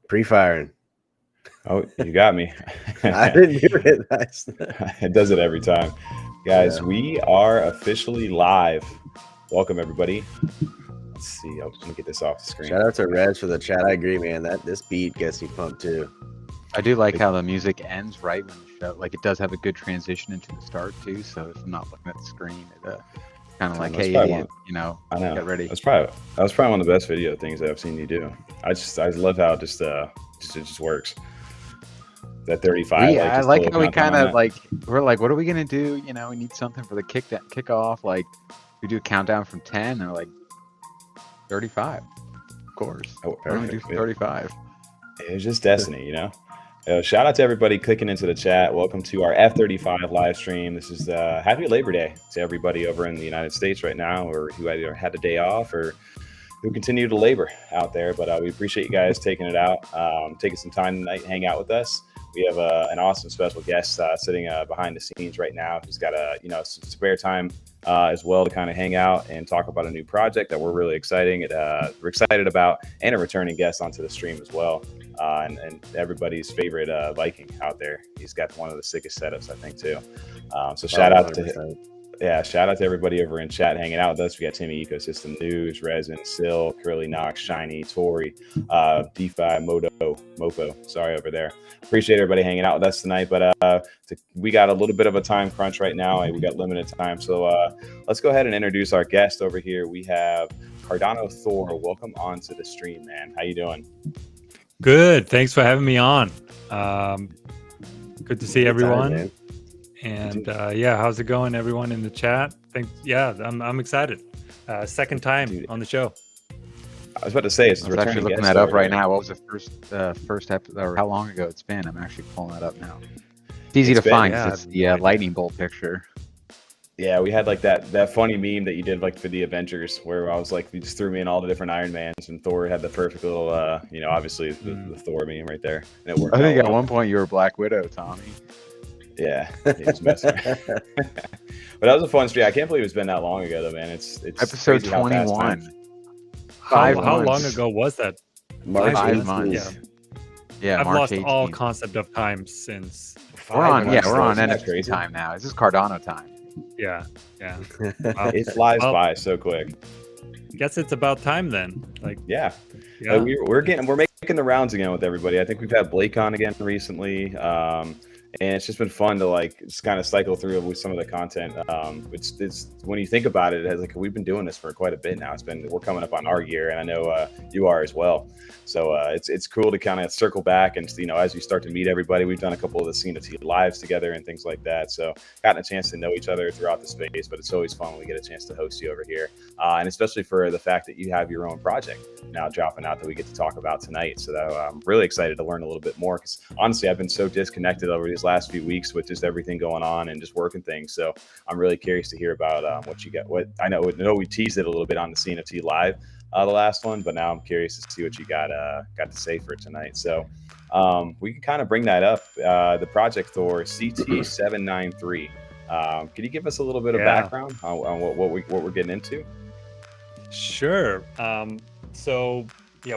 Pre-firing. Oh, you got me. I didn't do it. It does it every time. Guys, we are officially live. Welcome, everybody. Let's see. Let me get this off the screen. Shout out to Rez for the chat. I agree, man. This beat gets me pumped, too. I do like how the music ends right when the show, like it does have a good transition into the start, too. So if I'm not looking at the screen, it kind of like, hey, idiot, I know. Get ready. That was probably one of the best video things that I've seen you do. I love how it just works. That 35. Yeah, I like how we kind of we're like, what are we gonna do? You know, we need something for the kickoff. Like, we do a countdown from 10, and they're like 35. Of course, we're gonna do 35. It was just destiny, you know. Shout out to everybody clicking into the chat. Welcome to our F35 live stream. This is happy Labor Day to everybody over in the United States right now, or who either had a day off or who continue to labor out there. But we appreciate you guys taking it out, taking some time tonight to hang out with us. We have an awesome special guest sitting behind the scenes right now who's got some spare time as well to kind of hang out and talk about a new project that we're really excited about, and a returning guest onto the stream as well. And everybody's favorite Viking out there. He's got one of the sickest setups, I think, too. So shout out to him. Yeah, shout out to everybody over in chat hanging out with us. We got Timmy Ecosystem News, Resin, Sil, Curly Knox, Shiny, Tori, DeFi, Mofo. Sorry over there. Appreciate everybody hanging out with us tonight. But we got a little bit of a time crunch right now, and we got limited time. So let's go ahead and introduce our guest over here. We have CardanoThor. Welcome onto the stream, man. How you doing? Good. Thanks for having me on. Good to see everyone. Man. And how's it going, everyone in the chat? I'm excited. Second time on the show. I was about to say, I'm actually looking that up right now. What was the first episode, or how long ago it's been? I'm actually pulling that up now. It's easy to find because it's the lightning bolt picture. Yeah, we had like that funny meme that you did like for the Avengers, where I was like, you just threw me in all the different Iron Mans, and Thor had the perfect little, obviously the Thor meme right there. And it worked. I think at one point you were Black Widow, Tommy. Yeah, he was messing. But that was a fun stream. I can't believe it's been that long ago, though, man. It's episode 21. How long ago was that? March 5 months. Yeah, I've March lost 18th. all concept of time since. We're on NFT time now. This is Cardano time. Yeah. It flies by so quick. Guess it's about time then. Yeah. We're making the rounds again with everybody. I think we've had Blake on again recently. And it's just been fun to just kind of cycle through with some of the content. It's when you think about it, we've been doing this for quite a bit now. We're coming up on our year, and I know you are as well. So it's cool to kind of circle back and as we start to meet everybody. We've done a couple of the CNFT lives together and things like that. So gotten a chance to know each other throughout the space. But it's always fun when we get a chance to host you over here, and especially for the fact that you have your own project now dropping out that we get to talk about tonight. So I'm really excited to learn a little bit more, because honestly, I've been so disconnected over these last few weeks with just everything going on and just working things. So I'm really curious to hear about what you got. What I know we teased it a little bit on the CNFT live, the last one, but now I'm curious to see what you got to say for tonight. So we can kind of bring that up. The project Thor CT793. Can you give us a little bit of background on what we're getting into? Sure.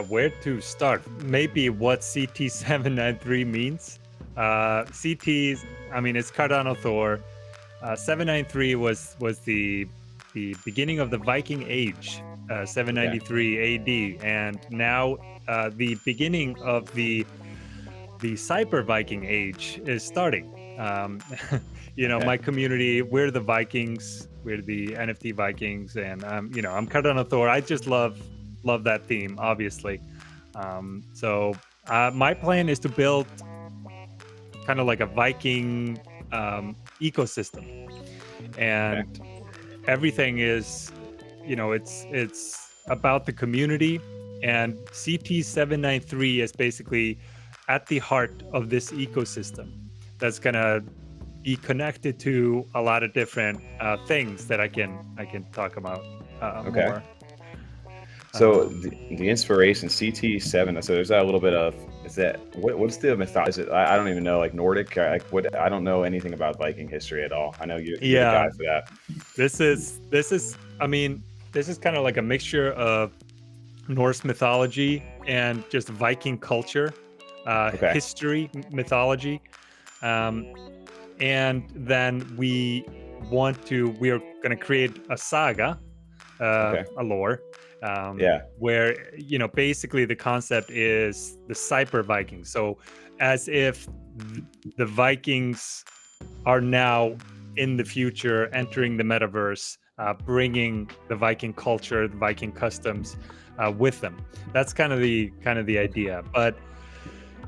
Where to start? Maybe what CT793 means. CTs, it's CardanoThor. 793 was the beginning of the Viking Age, 793 AD, and now the beginning of the Cyber Viking Age is starting. My community, we're the Vikings, we're the NFT Vikings, and I'm CardanoThor. I just love that theme, obviously. My plan is to build kind of like a Viking ecosystem, and everything is, it's about the community, and CT793 is basically at the heart of this ecosystem that's gonna be connected to a lot of different things that I can talk about more. So the inspiration CT7. So there's a little bit of, is that what's the mythology? Is it, I don't even know, like Nordic? I don't know anything about Viking history at all. I know you're the guy for that. This is kind of like a mixture of Norse mythology and just Viking culture, Okay. history, mythology, and then we are going to create a saga, Okay. a lore, Yeah. where basically the concept is the cyber Vikings. So as if the Vikings are now in the future entering the metaverse, bringing the Viking culture, the Viking customs with them. That's kind of the idea. But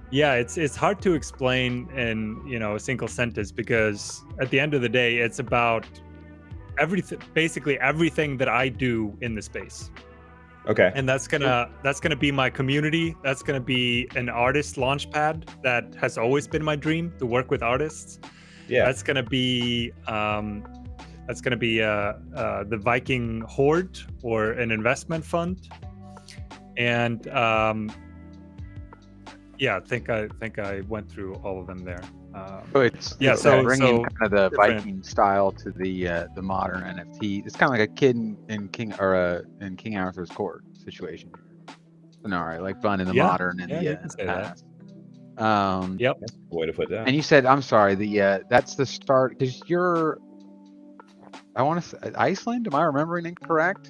yeah, it's hard to explain in a single sentence, because at the end of the day, it's about basically everything that I do in the space. Okay. And that's gonna be my community. That's gonna be an artist launchpad that has always been my dream, to work with artists. Yeah. That's gonna be the Viking Horde, or an investment fund. And yeah, I think I went through all of them there. So it's bringing kind of the Viking style to the modern NFT. It's kind of like a kid in King Arthur's court situation scenario, like fun in the modern and the past. Yep, That's a good way to put that. And you said, I'm sorry, that's the start, because I want to say Iceland. Am I remembering incorrect?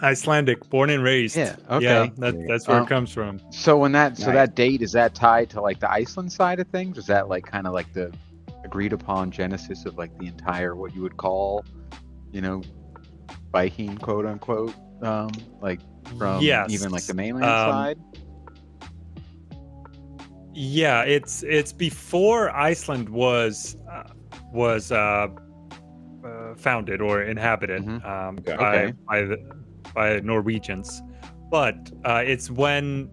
Icelandic, born and raised. Yeah. Okay. Yeah, that's where it comes from. So that date, is that tied to like the Iceland side of things? Is that like kind of like the agreed upon genesis of like the entire, what you would call, Viking, quote unquote, like from even like the mainland side? Yeah, it's before Iceland was founded or inhabited by Norwegians, but it's when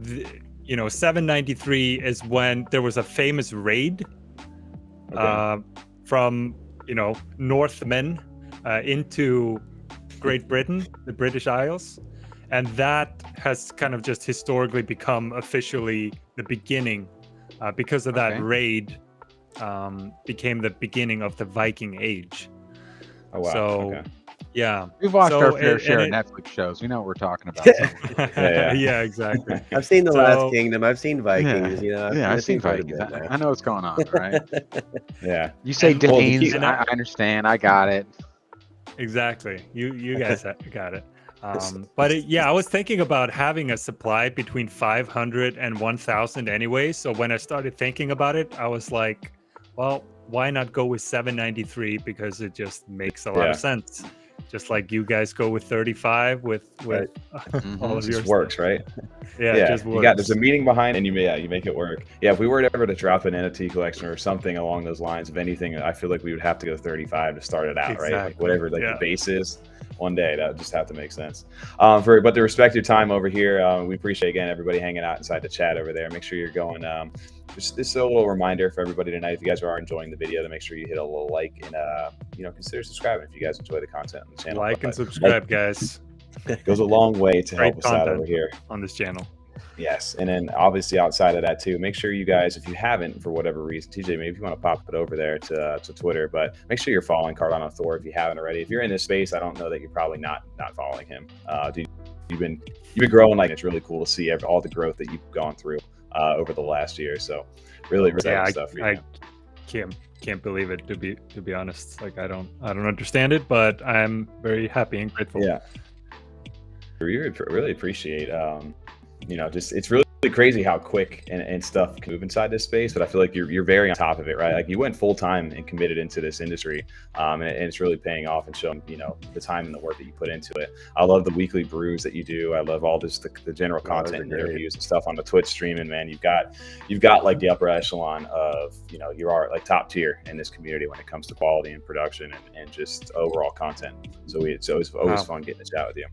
793 is when there was a famous raid from Northmen into Great Britain, the British Isles, and that has kind of just historically become officially the beginning, because of that raid, became the beginning of the Viking Age. Oh wow. So yeah, we've watched our fair share of Netflix shows. We know what we're talking about. Yeah, exactly. I've seen The Last Kingdom. I've seen Vikings. I've seen Vikings. I know what's going on, right? Yeah. You say Danes. I understand. I got it. Exactly. You guys got it. But I was thinking about having a supply between 500 and 1,000 anyway. So when I started thinking about it, I was like, well, why not go with 793? Because it just makes a lot of sense. Just like you guys go with 35 with all of your stuff. Works, right? Yeah, it just works. There's a meaning behind, and you make it work. Yeah, if we were ever to drop an NFT collection or something along those lines, of anything, I feel like we would have to go 35 to start it out, right? Like whatever the base is. One day that would just have to make sense. But to respect your time over here, we appreciate again everybody hanging out inside the chat over there. Make sure you're going. Just this is a little reminder for everybody tonight. If you guys are enjoying the video, to make sure you hit a little like and consider subscribing if you guys enjoy the content on the channel. Like and subscribe, guys. It goes a long way to help us out over here on this channel. Yes, and then obviously outside of that too, make sure you guys, if you haven't for whatever reason, TJ, maybe if you want to pop it over there to Twitter, but make sure you're following CardanoThor if you haven't already. If you're in this space, I don't know that you're probably not following him. Dude, you've been growing. Like, it's really cool to see all the growth that you've gone through over the last year. So really exciting stuff for you. I can't believe it, to be honest. Like I don't understand it, but I'm very happy and grateful. Yeah, we really appreciate just it's really crazy how quick and stuff can move inside this space, but I feel like you're very on top of it, right? Like you went full time and committed into this industry, and it's really paying off and showing the time and the work that you put into it. I love the weekly brews that you do. I love all the general content and interviews and stuff on the Twitch streaming, man. You've got like the upper echelon of you are like top tier in this community when it comes to quality and production and just overall content. So it's always fun getting to chat with you.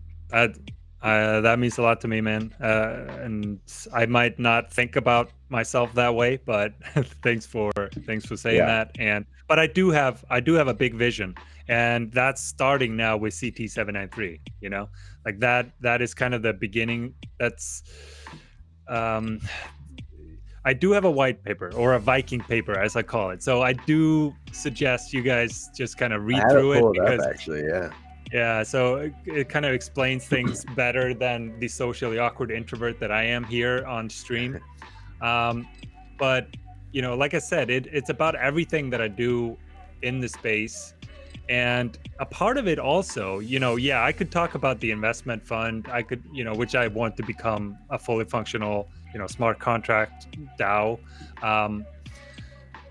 That means a lot to me, man. And I might not think about myself that way, but thanks for saying that. But I do have a big vision, and that's starting now with CT793. Like that is kind of the beginning. That's I do have a white paper, or a Viking paper, as I call it. So I do suggest you guys just kind of read through it, because actually, Yeah, so it kind of explains things better than the socially awkward introvert that I am here on stream. But like I said, it's about everything that I do in the space. And a part of it also, yeah, I could talk about the investment fund. I could, which I want to become a fully functional, smart contract DAO.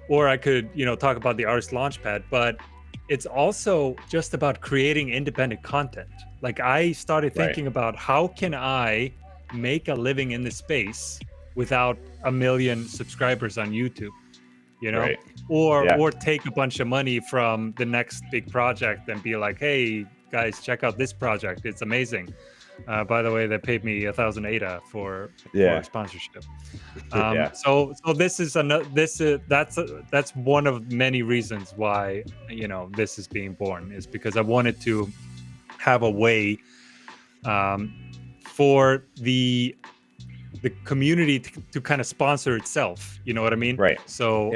Or I could, talk about the artist launchpad, but it's also just about creating independent content. Like I started thinking about how can I make a living in the space without 1 million subscribers on YouTube, or take a bunch of money from the next big project and be like, hey guys, check out this project, it's amazing. By the way, they paid me 1,000 ADA for sponsorship. So this is that's one of many reasons why this is being born, is because I wanted to have a way for the community to kind of sponsor itself. You know what I mean? Right. So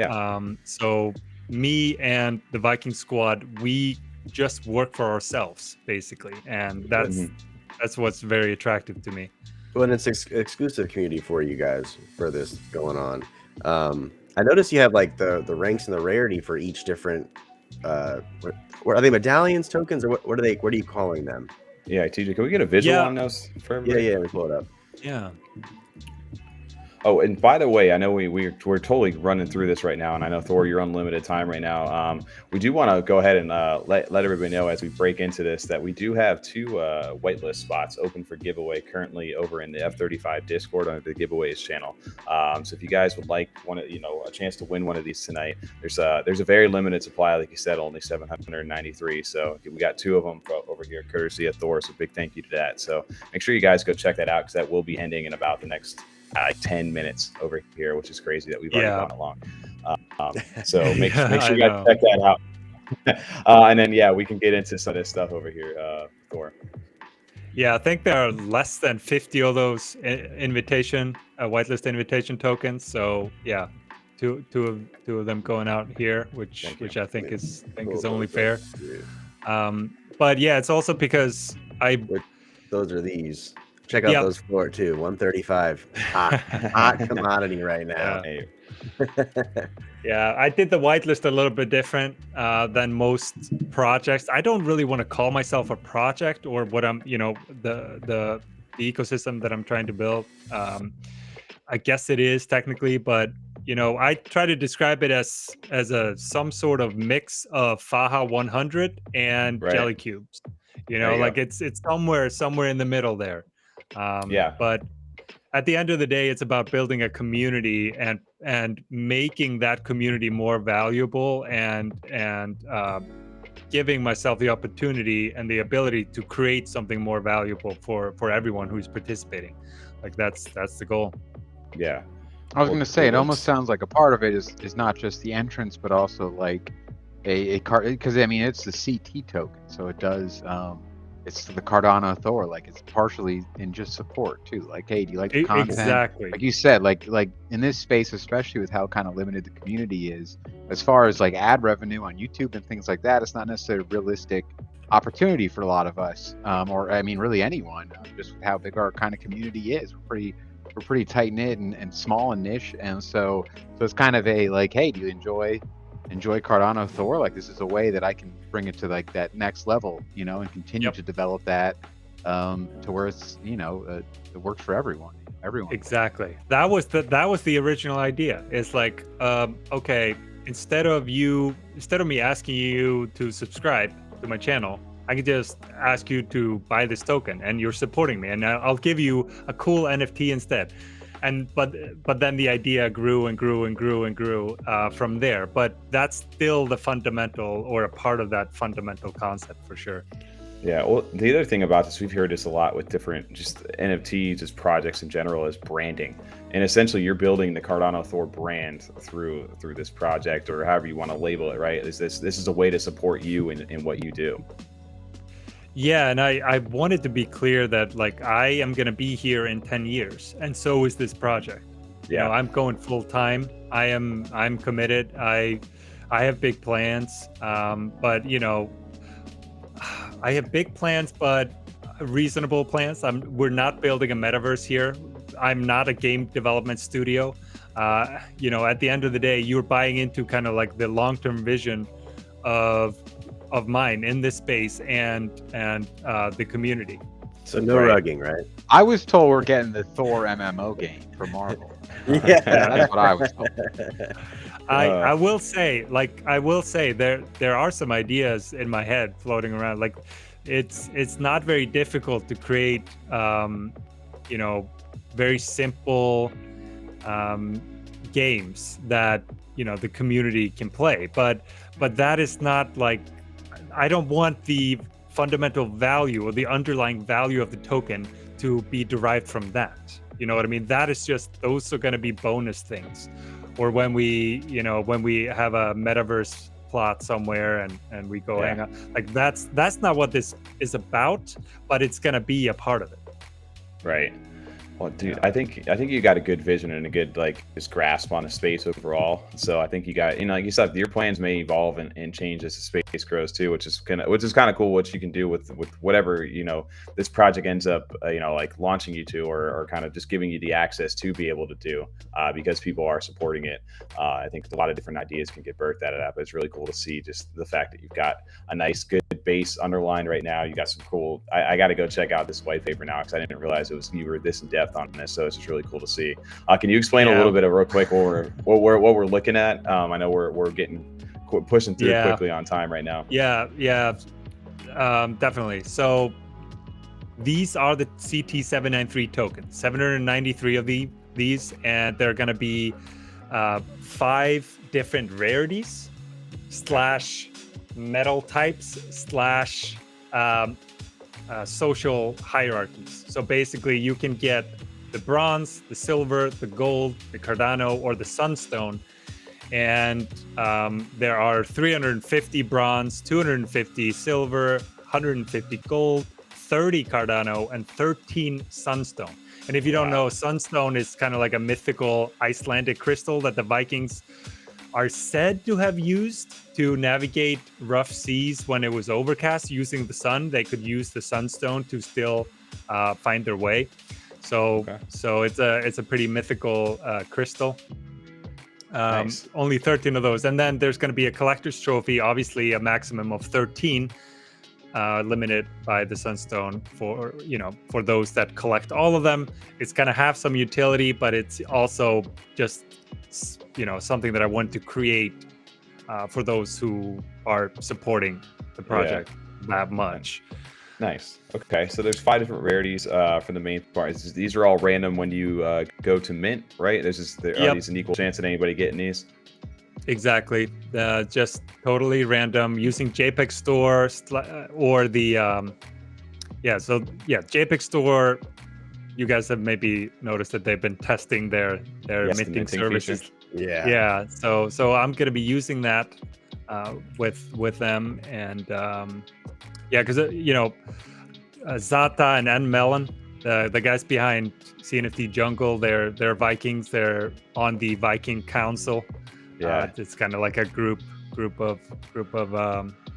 so me and the Viking squad, we just work for ourselves basically, and that's what's very attractive to me. Well, and it's exclusive community for you guys for this going on. I noticed you have like the ranks and the rarity for each different. What are they, medallions, tokens, or what are they? What are you calling them? Yeah, TJ, can we get a visual on those for everybody? Yeah, we pull it up. Yeah. Oh, and by the way, I know we're totally running through this right now, and I know Thor, you're on limited time right now. We do want to go ahead and let everybody know as we break into this that we do have 2 whitelist spots open for giveaway currently over in the F35 Discord under the giveaways channel. So if you guys would like a chance to win one of these tonight, there's a very limited supply, like you said, only 793. So we got 2 of them over here, courtesy of Thor. So big thank you to that. So make sure you guys go check that out, because that will be ending in about the next 10 minutes over here, which is crazy that we've already gone along. So make sure you guys check that out. And then we can get into some of this stuff over here, Thor. Yeah, I think there are less than 50 of those whitelist invitation tokens. So yeah, two of them going out here, which I think is only fair. But yeah, it's also because those are these. Check out those floor too. 135, hot commodity right now. Yeah, I did the whitelist a little bit different than most projects. I don't really want to call myself a project, or what I'm, the ecosystem that I'm trying to build. I guess it is technically, but I try to describe it as some sort of mix of Faha 100 and Jelly Cubes. Like it's somewhere in the middle there. But at the end of the day, it's about building a community and making that community more valuable and giving myself the opportunity and the ability to create something more valuable for everyone who's participating. Like that's the goal. Yeah. I was going to say, it almost sounds like a part of it is not just the entrance, but also like a card, because I mean it's the CT token, so it does. It's the CardanoThor, like it's partially in just support too. Like, hey, do you like the content? Exactly. Like you said, like in this space, especially with how kind of limited the community is, as far as like ad revenue on YouTube and things like that, it's not necessarily a realistic opportunity for a lot of us, or I mean, really anyone. Just with how big our kind of community is, we're pretty tight knit and small and niche, and so it's kind of a like, hey, do you enjoy CardanoThor? Like this is a way that I can bring it to like that next level, and continue to develop that to where it's it works for everyone. Exactly. That was the original idea. It's like okay, instead of me asking you to subscribe to my channel, I can just ask you to buy this token, and you're supporting me, and I'll give you a cool NFT instead. But then the idea grew and grew and grew and grew from there. But that's still the fundamental, or a part of that fundamental concept for sure. Yeah. Well, the other thing about this, we've heard this a lot with different just NFTs, just projects in general, is branding. And essentially, you're building the CardanoThor brand through this project, or however you want to label it, right? This is a way to support you in what you do. Yeah, and I wanted to be clear that like I am going to be here in 10 years, and so is this project. Yeah, I'm going full time. I'm committed. I have big plans, but I have big plans, but reasonable plans. We're not building a metaverse here. I'm not a game development studio. You know, at the end of the day, you're buying into kind of like the long-term vision of mine in this space and the community. So no rugging, right? I was told we're getting the Thor MMO game for Marvel. Yeah, That's what I was told. I will say, there are some ideas in my head floating around. Like, it's not very difficult to create, you know, very simple games that, you know, the community can play. But that is not like, I don't want the fundamental value or the underlying value of the token to be derived from that. You know what I mean? That is just, those are going to be bonus things. Or when we, you know, when we have a metaverse plot somewhere and we go hang out, like that's not what this is about, but it's going to be a part of it. Right. Well, dude, I think you got a good vision and a good just grasp on the space overall. So I think you got, you know, like you said, your plans may evolve and change as the space grows too, which is kind of cool. What you can do with whatever, you know, this project ends up, you know, like launching you to, or kind of just giving you the access to be able to do, because people are supporting it. I think a lot of different ideas can get birthed out of that, but it's really cool to see just the fact that you've got a nice, good base underlined right now. You got some cool. I got to go check out this white paper now because I didn't realize you were this in depth on this, so it's just really cool to see. Can you explain a little bit of real quick what we're looking at? I know we're pushing through quickly on time right now. Definitely. So these are the CT793 tokens, 793 of these, and they're going to be 5 different rarities / metal types / social hierarchies. So basically you can get the bronze, the silver, the gold, the Cardano, or the sunstone. And there are 350 bronze, 250 silver, 150 gold, 30 Cardano, and 13 sunstone. And if you don't know, sunstone is kind of like a mythical Icelandic crystal that the Vikings are said to have used to navigate rough seas when it was overcast. Using the sun, they could use the sunstone to still find their way. So it's a pretty mythical crystal. Nice. Only 13 of those, and then there's going to be a collector's trophy, obviously a maximum of 13, limited by the sunstone for those that collect all of them. It's going to have some utility, but it's also just something that I want to create for those who are supporting the project that much. Nice. Okay, so there's 5 different rarities for the main part. These are all random when you go to mint, right? Are these an equal chance at anybody getting these? Exactly. Just totally random using JPEG Store or the JPEG Store. You guys have maybe noticed that they've been testing their minting services. Feature. Yeah. So I'm gonna be using that with them, and because Zata and Nmelon, the guys behind CNFT Jungle, they're Vikings. They're on the Viking Council. It's kind of like a group of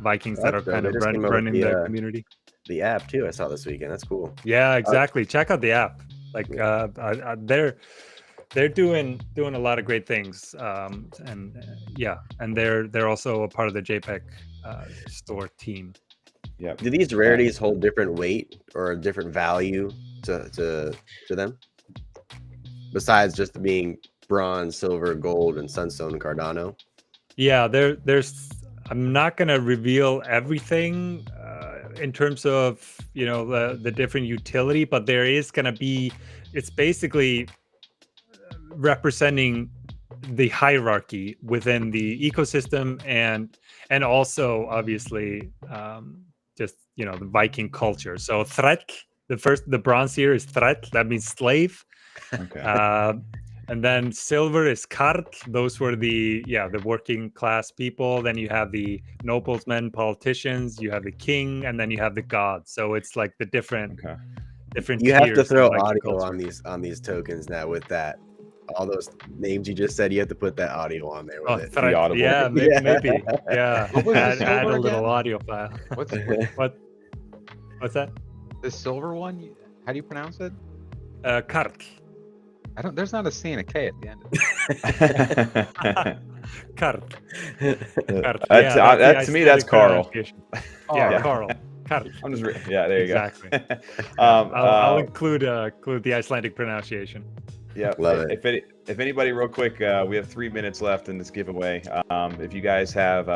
Vikings that are kind of running the community. The app too, I saw this weekend. That's cool. Yeah, exactly. Check out the app. Like they're doing a lot of great things, and they're also a part of the JPEG store team. Yeah. Do these rarities hold different weight or a different value to them, besides just being bronze, silver, gold, and sunstone and Cardano? Yeah, there's. I'm not gonna reveal everything in terms of the different utility, but there is gonna be. It's basically representing the hierarchy within the ecosystem, and also obviously just the Viking culture. So Threat, the bronze here is Threat, that means slave. Okay. And then silver is Karl. Those were the working class people. Then you have the noblemen, politicians. You have the king, and then you have the god. So it's like the different You have to tiers throw of audio culture. on these tokens now with that. All those names you just said, you have to put that audio on there with it. The audible. Yeah, maybe. Yeah. What was the Add silver a little again? audio file. What? What's that? The silver one, how do you pronounce it? Cart. There's not a C and a K at the end of it. Cart. To me, that's Carl. Yeah, Carl. Cart. I'm just there you exactly. go. I'll include the Icelandic pronunciation. Yeah, love it. If anybody, real quick, we have 3 minutes left in this giveaway. If you guys have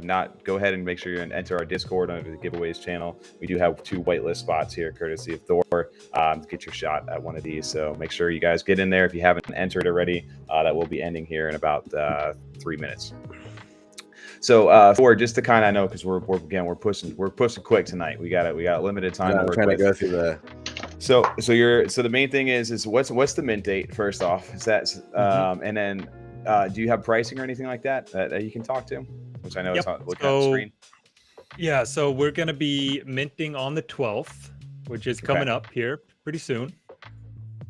not, go ahead and make sure you enter our Discord under the giveaways channel. We do have 2 whitelist spots here, courtesy of Thor, to get your shot at one of these. So make sure you guys get in there if you haven't entered already. That will be ending here in about 3 minutes. So Thor, just to kind of know, because we're pushing quick tonight. We got limited time. I'm trying to go through the. So the main thing is what's the mint date first off? Is that and then do you have pricing or anything like that you can talk to? Which I know it's not looking at the screen. Yeah, so we're gonna be minting on the 12th, which is coming up here pretty soon.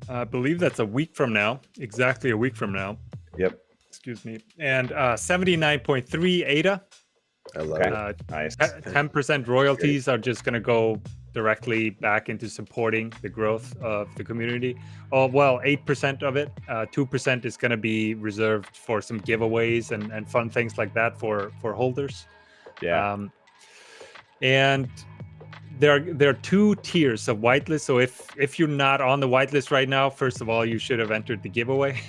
I believe that's a week from now, exactly a week from now. Yep. Excuse me. And 79.3 ADA. I love it. Nice. 10% royalties are just going to go directly back into supporting the growth of the community. Oh, well, 8% of it. 2% is going to be reserved for some giveaways and fun things like that for holders. Yeah. And there are 2 tiers of whitelist. So if you're not on the whitelist right now, first of all, you should have entered the giveaway.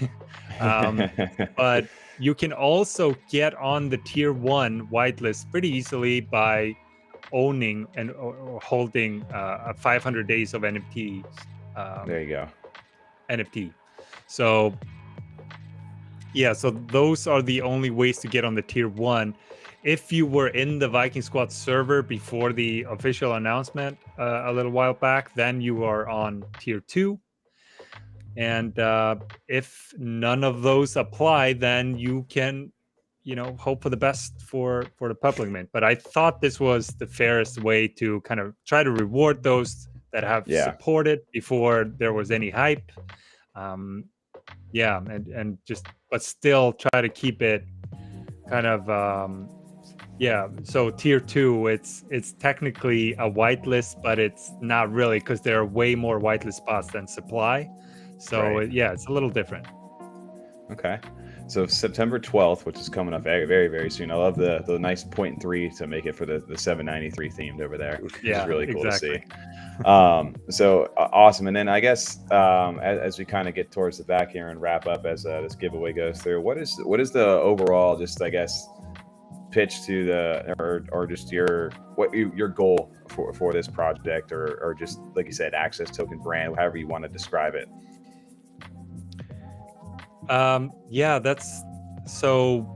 But you can also get on the tier 1 whitelist pretty easily by owning or holding 500 days of NFTs. There you go. NFT. So yeah, so those are the only ways to get on the tier 1. If you were in the Viking Squad server before the official announcement a little while back, then you are on tier 2. And if none of those apply, then you can, hope for the best for the public mint. But I thought this was the fairest way to kind of try to reward those that have supported before there was any hype. And but still try to keep it kind of, so tier 2, it's technically a whitelist, but it's not really, because there are way more whitelist spots than supply. So it's a little different. Okay. So September 12th, which is coming up very, very soon. I love the nice 0.3 to make it for the 793 themed over there. Yeah, it's really cool exactly. to see. So awesome. And then I guess as we kind of get towards the back here and wrap up as this giveaway goes through, what is the overall, just I guess, pitch to or just your goal for this project, or just like you said, access token brand, however you want to describe it. That's so.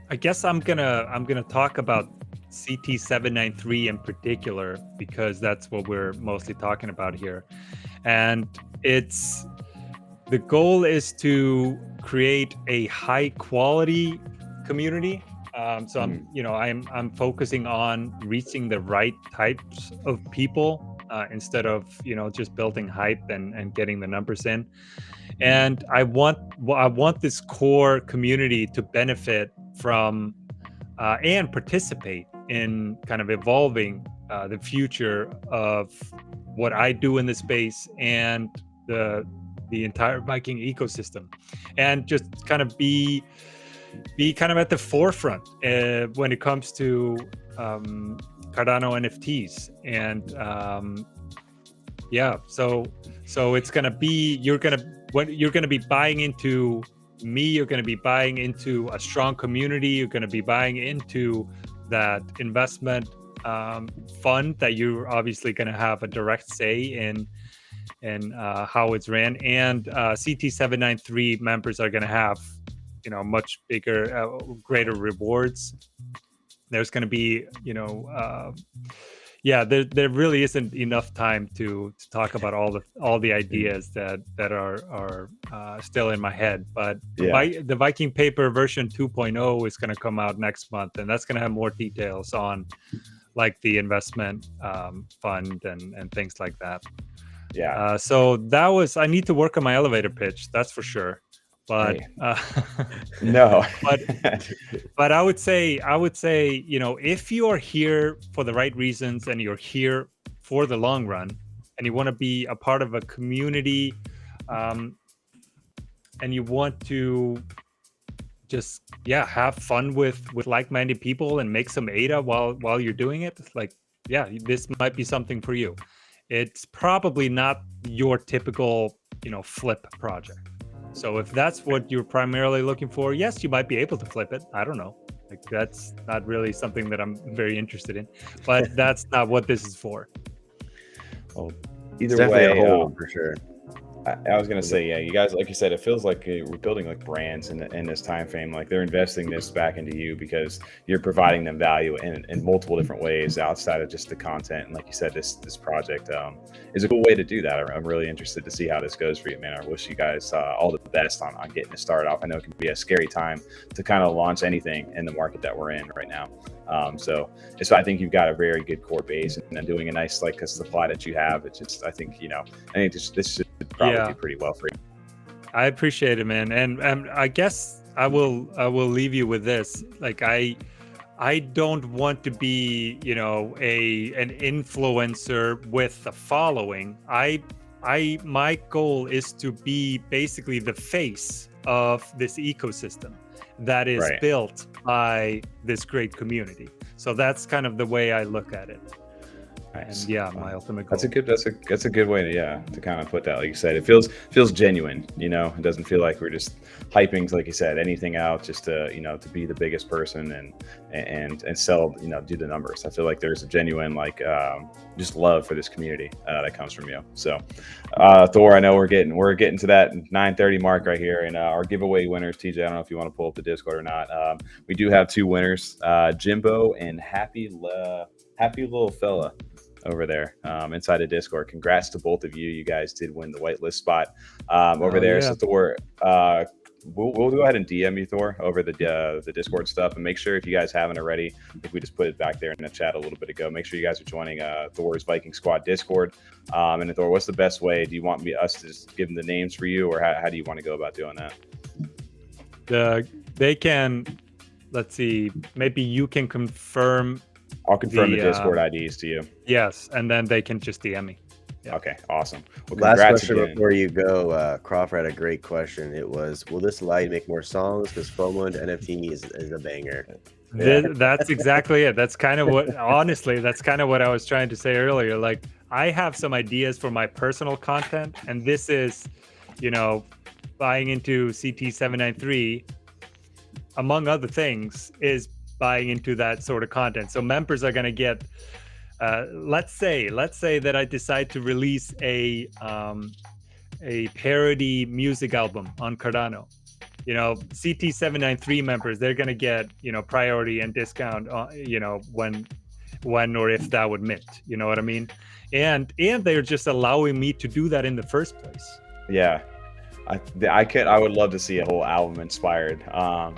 I guess I'm gonna talk about CT793 in particular, because that's what we're mostly talking about here, and the goal is to create a high quality community. So I'm focusing on reaching the right types of people instead of just building hype and getting the numbers in. And I want this core community to benefit from and participate in kind of evolving the future of what I do in this space and the entire Viking ecosystem, and just kind of be kind of at the forefront when it comes to Cardano NFTs. And so it's gonna be, you're gonna be buying into me, you're gonna be buying into a strong community, you're gonna be buying into that investment fund that you're obviously gonna have a direct say in how it's ran. And CT793 members are gonna have much bigger, greater rewards. There's going to be, there really isn't enough time to talk about all the ideas that are still in my head. But the Viking paper version 2.0 is going to come out next month, and that's going to have more details on like the investment fund and things like that. Yeah. So I need to work on my elevator pitch, that's for sure. but no. but I would say, you know, if you are here for the right reasons and you're here for the long run and you want to be a part of a community, and you want to just have fun with like-minded people and make some ADA while you're doing it, like, this might be something for you. It's probably not your typical, you know, flip project. So if that's what you're primarily looking for, yes, you might be able to flip it. I don't know. Like, that's not really something that I'm very interested in, but that's not what this is for. Well, It's either definitely way, a hold for sure. I was gonna say, yeah, you guys, like you said, it feels like we're building like brands in this time frame. Like they're investing this back into you because you're providing them value in multiple different ways outside of just the content. And like you said, this project is a cool way to do that. I'm really interested to see how this goes for you, man. I wish you guys all the best on getting it started off. I know it can be a scary time to kind of launch anything in the market that we're in right now. So I think you've got a very good core base, and then doing a nice like a supply that you have. It's just, I think this should probably do pretty well for you. I appreciate it, man. And I guess I will leave you with this. Like, I don't want to be, you know, an influencer with the following. My goal is to be basically the face of this ecosystem that is built by this great community. So that's kind of the way I look at it. Nice. And my ultimate goal. That's a good way to kind of put that. Like you said, it feels genuine. You know, it doesn't feel like we're just hyping, like you said, anything out just to, you know, to be the biggest person and sell, you know, do the numbers. I feel like there's a genuine just love for this community that comes from you. So Thor, I know we're getting to that 9:30 mark right here, and our giveaway winners, TJ, I don't know if you want to pull up the Discord or not. We do have two winners, Jimbo and Happy Little Fella over there inside the Discord. Congrats to both of you. You guys did win the whitelist spot over there. So Thor, we'll go ahead and DM you, Thor, over the Discord stuff, and make sure, if you guys haven't already, if we just put it back there in the chat a little bit ago, make sure you guys are joining Thor's Viking Squad Discord. And Thor, what's the best way? Do you want us to just give them the names for you, or how do you want to go about doing that? They can, let's see, maybe you can confirm. I'll confirm the Discord IDs to you. Yes, and then they can just DM me. Yeah. Okay, awesome. Well, last question before you go, Crawford had a great question. It was, will this allow you to make more songs? Because FOMO into NFT is a banger. That's exactly it. That's kind of what, honestly, that's kind of what I was trying to say earlier. Like, I have some ideas for my personal content, and this is, you know, buying into CT793, among other things, is buying into that sort of content. So members are going to get, let's say that I decide to release a parody music album on Cardano. You know, CT793 members, they're going to get, you know, priority and discount, you know, when or if that would mint, you know what I mean? And they're just allowing me to do that in the first place. Yeah. I would love to see a whole album inspired,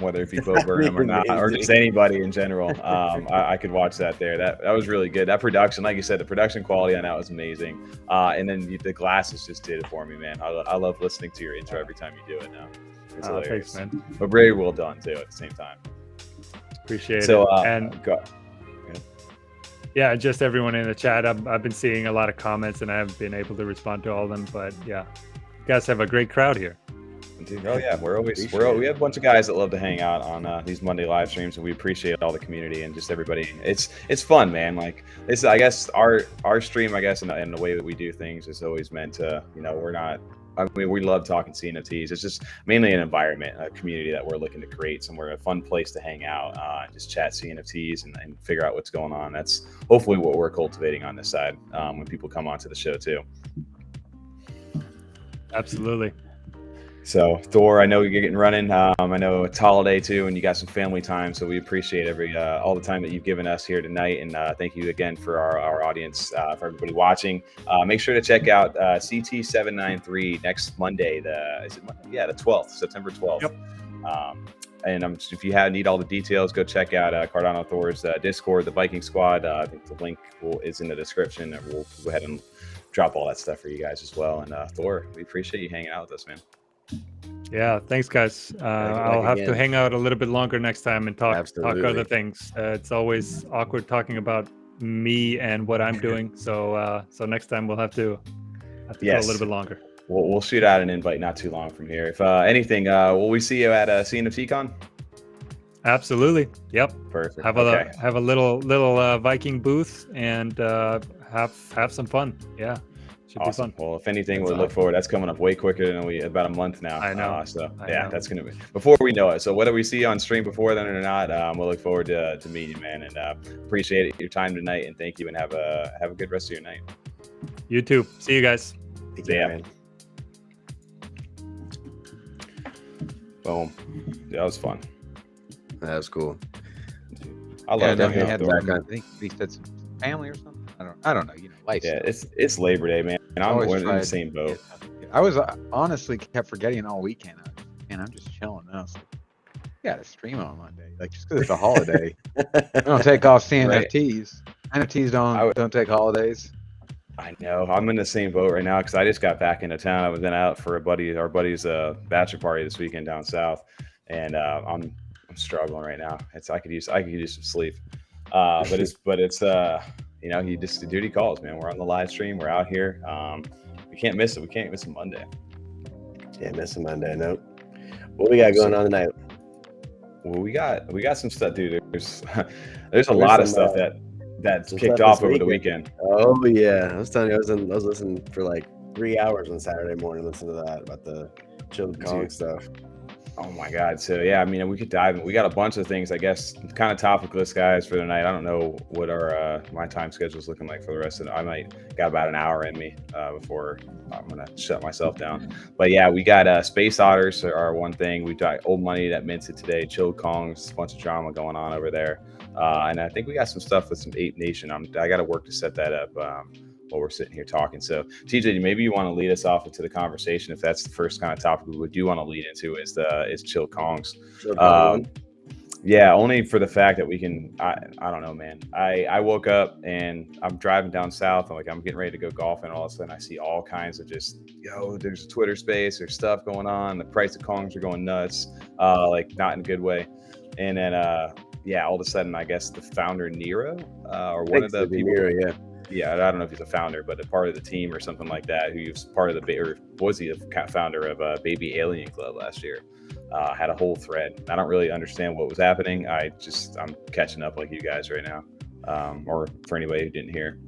whether it be Bo Burnham or not, or just anybody in general. I could watch that there. That was really good. That production, like you said, the production quality on that was amazing. And then the glasses just did it for me, man. I love listening to your intro every time you do it now. It's hilarious. Thanks, man. But very well done too at the same time. Appreciate it. And yeah, just everyone in the chat. I've been seeing a lot of comments, and I haven't been able to respond to all of them, but yeah. You guys have a great crowd here. Oh yeah, we have a bunch of guys that love to hang out on these Monday live streams, and we appreciate all the community and just everybody. It's fun, man. Like this, I guess our stream, I guess, and the way that we do things is always meant to, you know, we love talking CNFTs. It's just mainly an environment, a community that we're looking to create, somewhere, a fun place to hang out, just chat CNFTs and figure out what's going on. That's hopefully what we're cultivating on this side when people come onto the show too. Absolutely. So Thor, I know you're getting running. I know it's holiday too, and you got some family time. So we appreciate all the time that you've given us here tonight, and thank you again for our audience, for everybody watching. Make sure to check out CT793 next Monday. The 12th, September 12th. Yep. And if you need all the details, go check out CardanoThor's Discord, the Viking Squad. I think the link is in the description, and we'll go ahead and drop all that stuff for you guys as well. And Thor, we appreciate you hanging out with us, man. Yeah, thanks, guys. I'll have to hang out a little bit longer next time and talk other things. It's always awkward talking about me and what I'm doing. So next time we'll have to go a little bit longer. We'll shoot out an invite not too long from here. If anything, will we see you at CNFTcon? Absolutely. Yep. Perfect. Have a little Viking booth and have some fun. Yeah. Should awesome. Be fun. Well, if anything, we'll look forward. That's coming up way quicker than about a month now. I know. That's gonna be before we know it. So whether we see you on stream before then or not, we'll look forward to meeting you, man. And appreciate your time tonight, and thank you. And have a good rest of your night. You too. See you guys. Yeah. Man. Boom. That was fun. That was cool. I love that. I think he said some family or something. I don't know. Life. Yeah, it's Labor Day, man, and I'm in the same boat. I was honestly kept forgetting all weekend, and I'm just chilling now. So got to stream on Monday, just because it's a holiday. We don't take off CNFTs. Right. NFTs don't take holidays. I know. I'm in the same boat right now because I just got back into town. I was then out for our buddy's bachelor party this weekend down south, and I'm struggling right now. I could use some sleep, but it's the duty calls, man. We're on the live stream. We're out here. We can't miss it. We can't miss a Monday. Can't miss a Monday. Nope. What we got going on tonight? Well, we got some stuff, dude. There's a lot of stuff that's kicked off over the weekend. Oh yeah, I was telling you, I was listening for like 3 hours on Saturday morning, listening to that about the chilled Kong stuff. Oh my God. So yeah, I mean, we could dive in. We got a bunch of things, I guess, kind of topical guys for the night. I don't know what our my time schedule is looking like for the rest of it. I might got about an hour in me before I'm gonna shut myself down. But yeah, we got space otters are one thing. We got old money that minted today, chilled Kongs, a bunch of drama going on over there. And I think we got some stuff with some Ape Nation. I got to work to set that up while we're sitting here talking. So TJ, maybe you want to lead us off into the conversation. If that's the first kind of topic we do want to lead into is chill Kongs. Yeah, only for the fact that we can, I don't know, man. I woke up and I'm driving down south. I'm getting ready to go golfing. And all of a sudden I see all kinds of there's a Twitter space, there's stuff going on. The price of Kongs are going nuts, not in a good way. And then, all of a sudden, I guess the founder Nero or one of the people. Nero, yeah, I don't know if he's a founder, but a part of the team or something like that, who was part of was he the founder of Baby Alien Club last year, had a whole thread. I don't really understand what was happening. I'm catching up like you guys right now, or for anybody who didn't hear.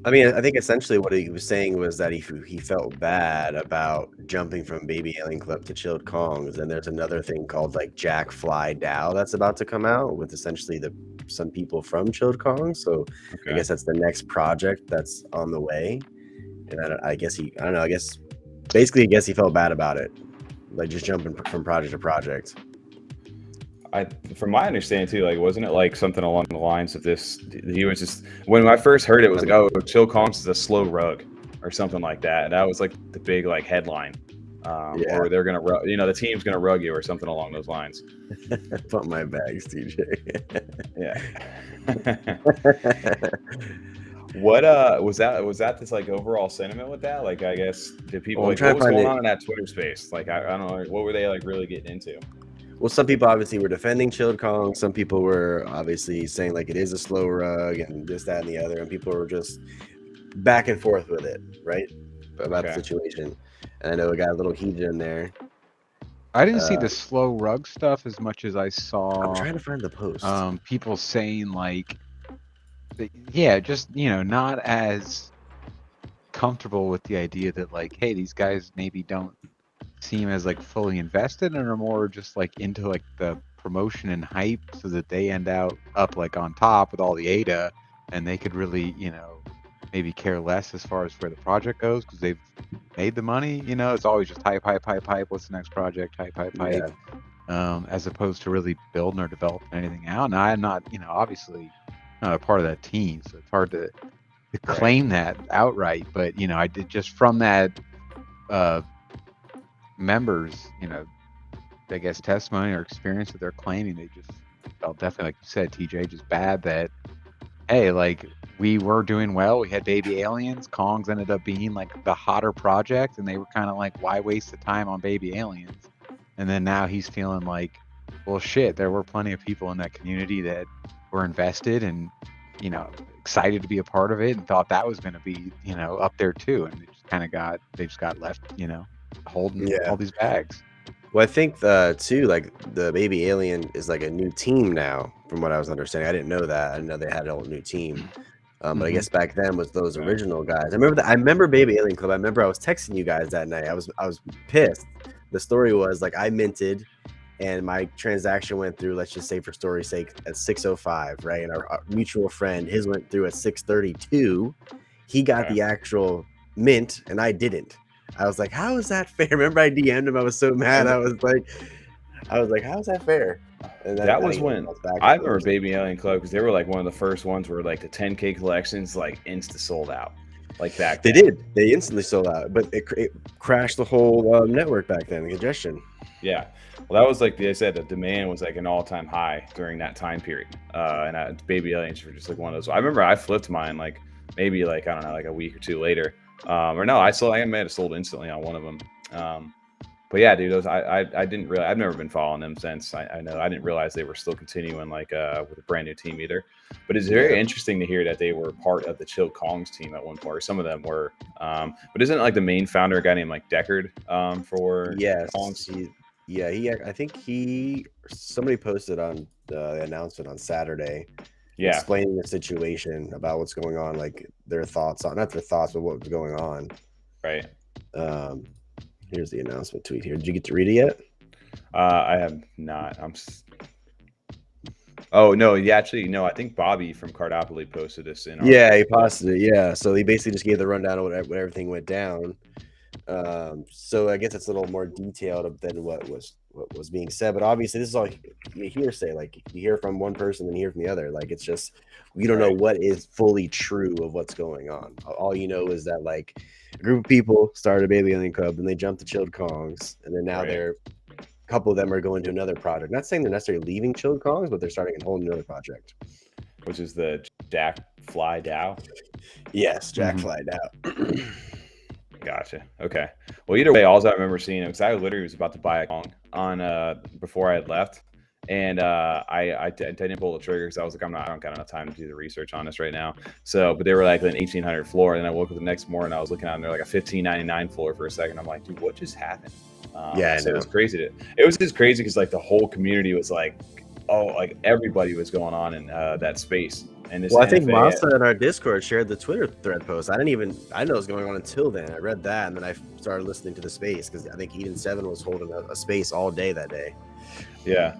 I mean, I think essentially what he was saying was that he felt bad about jumping from Baby Alien Club to Chilled Kongs, and there's another thing called Jack Fly DAO that's about to come out with essentially some people from Chilled Kongs. So okay. I guess that's the next project that's on the way, and I guess he felt bad about it, just jumping from project to project. From my understanding too, wasn't it something along the lines of this? He was just, when I first heard it, was Chill Kongs is a slow rug or something like that. And that was the big headline, or they're gonna rug, the team's gonna rug you or something along those lines. Pump my bags, TJ. Yeah. What was that? Was that this overall sentiment with that? I guess did people what was going on in that Twitter space? I don't know, what were they really getting into? Well, some people obviously were defending Chilled Kong. Some people were obviously saying it is a slow rug and this, that, and the other. And people were just back and forth with it, right? About the situation. And I know it got a little heated in there. I didn't see the slow rug stuff as much as I saw. I'm trying to find the post. People saying just, not as comfortable with the idea that hey, these guys maybe don't seem as fully invested and are more just into the promotion and hype, so that they end up on top with all the ADA, and they could really maybe care less as far as where the project goes because they've made the money. It's always just hype. What's the next project? Hype. As opposed to really building or developing anything out. And I'm not obviously not a part of that team, so it's hard to claim that outright. But I did just from that members, I guess testimony or experience that they're claiming, they just felt definitely, like you said, TJ, just bad that, hey, we were doing well. We had Baby Aliens. Kongs ended up being the hotter project, and they were kind of why waste the time on Baby Aliens? And then now he's feeling like, well, shit, there were plenty of people in that community that were invested and, you know, excited to be a part of it and thought that was going to be, you know, up there too. And they just got left, you know, holding all these bags. Well, I think too, like the Baby Alien is like a new team now, from what I was understanding. I didn't know that. I didn't know they had a whole new team. But I guess back then was those original guys. I remember Baby Alien Club. I remember I was texting you guys that night. I was pissed. The story was like I minted, and my transaction went through. Let's just say for story's sake at 6:05, right? And our mutual friend, his went through at 6:32. He got the actual mint, and I didn't. I was like, how is that fair? Remember I DM'd him. I was so mad. I was like, how is that fair? And that was when I remember Baby Alien Club, because they were like one of the first ones where like the 10K collections like insta sold out. Like back then. They instantly sold out, but it crashed the whole network back then, the congestion. Yeah. Well, that was like they said, the demand was like an all-time high during that time period. And Baby Aliens were just like one of those. I remember I flipped mine like maybe like, I don't know, like a week or two later. Or no, I may have sold instantly on one of them. But yeah, dude, those I didn't really. I've never been following them since. I know I didn't realize they were still continuing like with a brand new team either. But it's very interesting to hear that they were part of the Chill Kongs team at one point, or some of them were. But isn't like the main founder a guy named like Deckard for Kongs? I think somebody posted on the announcement on Saturday. Yeah, explaining the situation about what's going on, like their thoughts on, not their thoughts, but what was going on. Right. Here's the announcement tweet here. Did you get to read it yet? I have not. Oh no, I think Bobby from Cardopoly posted this in. He posted it. Yeah, so he basically just gave the rundown of what everything went down. So I guess it's a little more detailed than what was being said, but obviously this is all hearsay. Like you hear from one person and hear from the other. Like it's just we don't know what is fully true of what's going on. All you know is that like a group of people started a Baby Alien Club and they jumped to Chilled Kongs, and then now a couple of them are going to another project. Not saying they're necessarily leaving Chilled Kongs, but they're starting a whole new project, which is the Jack Fly DAO. Yes, Jack Fly DAO. Gotcha. Okay. Well, either way, all I remember seeing it because I literally was about to buy a Kong on before I had left, and I didn't pull the trigger because I was like, I don't got enough time to do the research on this right now. So, but they were like an 1800 floor, and then I woke up the next morning, I was looking on there like a 1599 floor for a second. I'm like, dude, what just happened? So it was crazy. It was just crazy because like the whole community was like, like everybody was going on in that space. And this I think Masa in our Discord shared the Twitter thread post. I know it was going on until then. I read that, and then I started listening to the space because I think Eden 7 was holding a space all day that day. Yeah.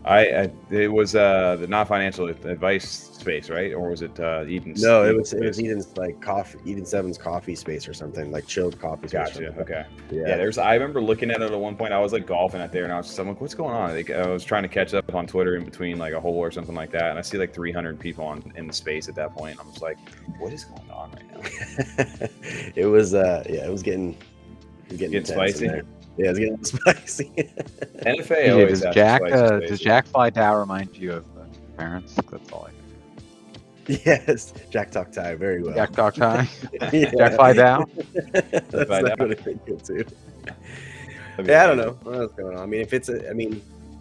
It was the non-financial advice space, right? Or was it Eden's? No, it was Eden's like coffee, Eden 7's coffee space or something, like chilled coffee space. Gotcha. Okay. Yeah. I remember looking at it at one point. I was like golfing out there, and I'm like, what's going on? Like, I was trying to catch up on Twitter in between like a hole or something like that, and I see like 300 people in the space at that point. I'm just like, what is going on right now? It was it was getting spicy. Yeah, it's getting spicy. NFA always does Jack Fly DAO remind you of parents? That's all I know. Yes, Jack Talk Tie, very well. Jack Talk Tie? Jack Fly DAO? That's what I think too. Yeah, I don't know what's going on. I mean, if it's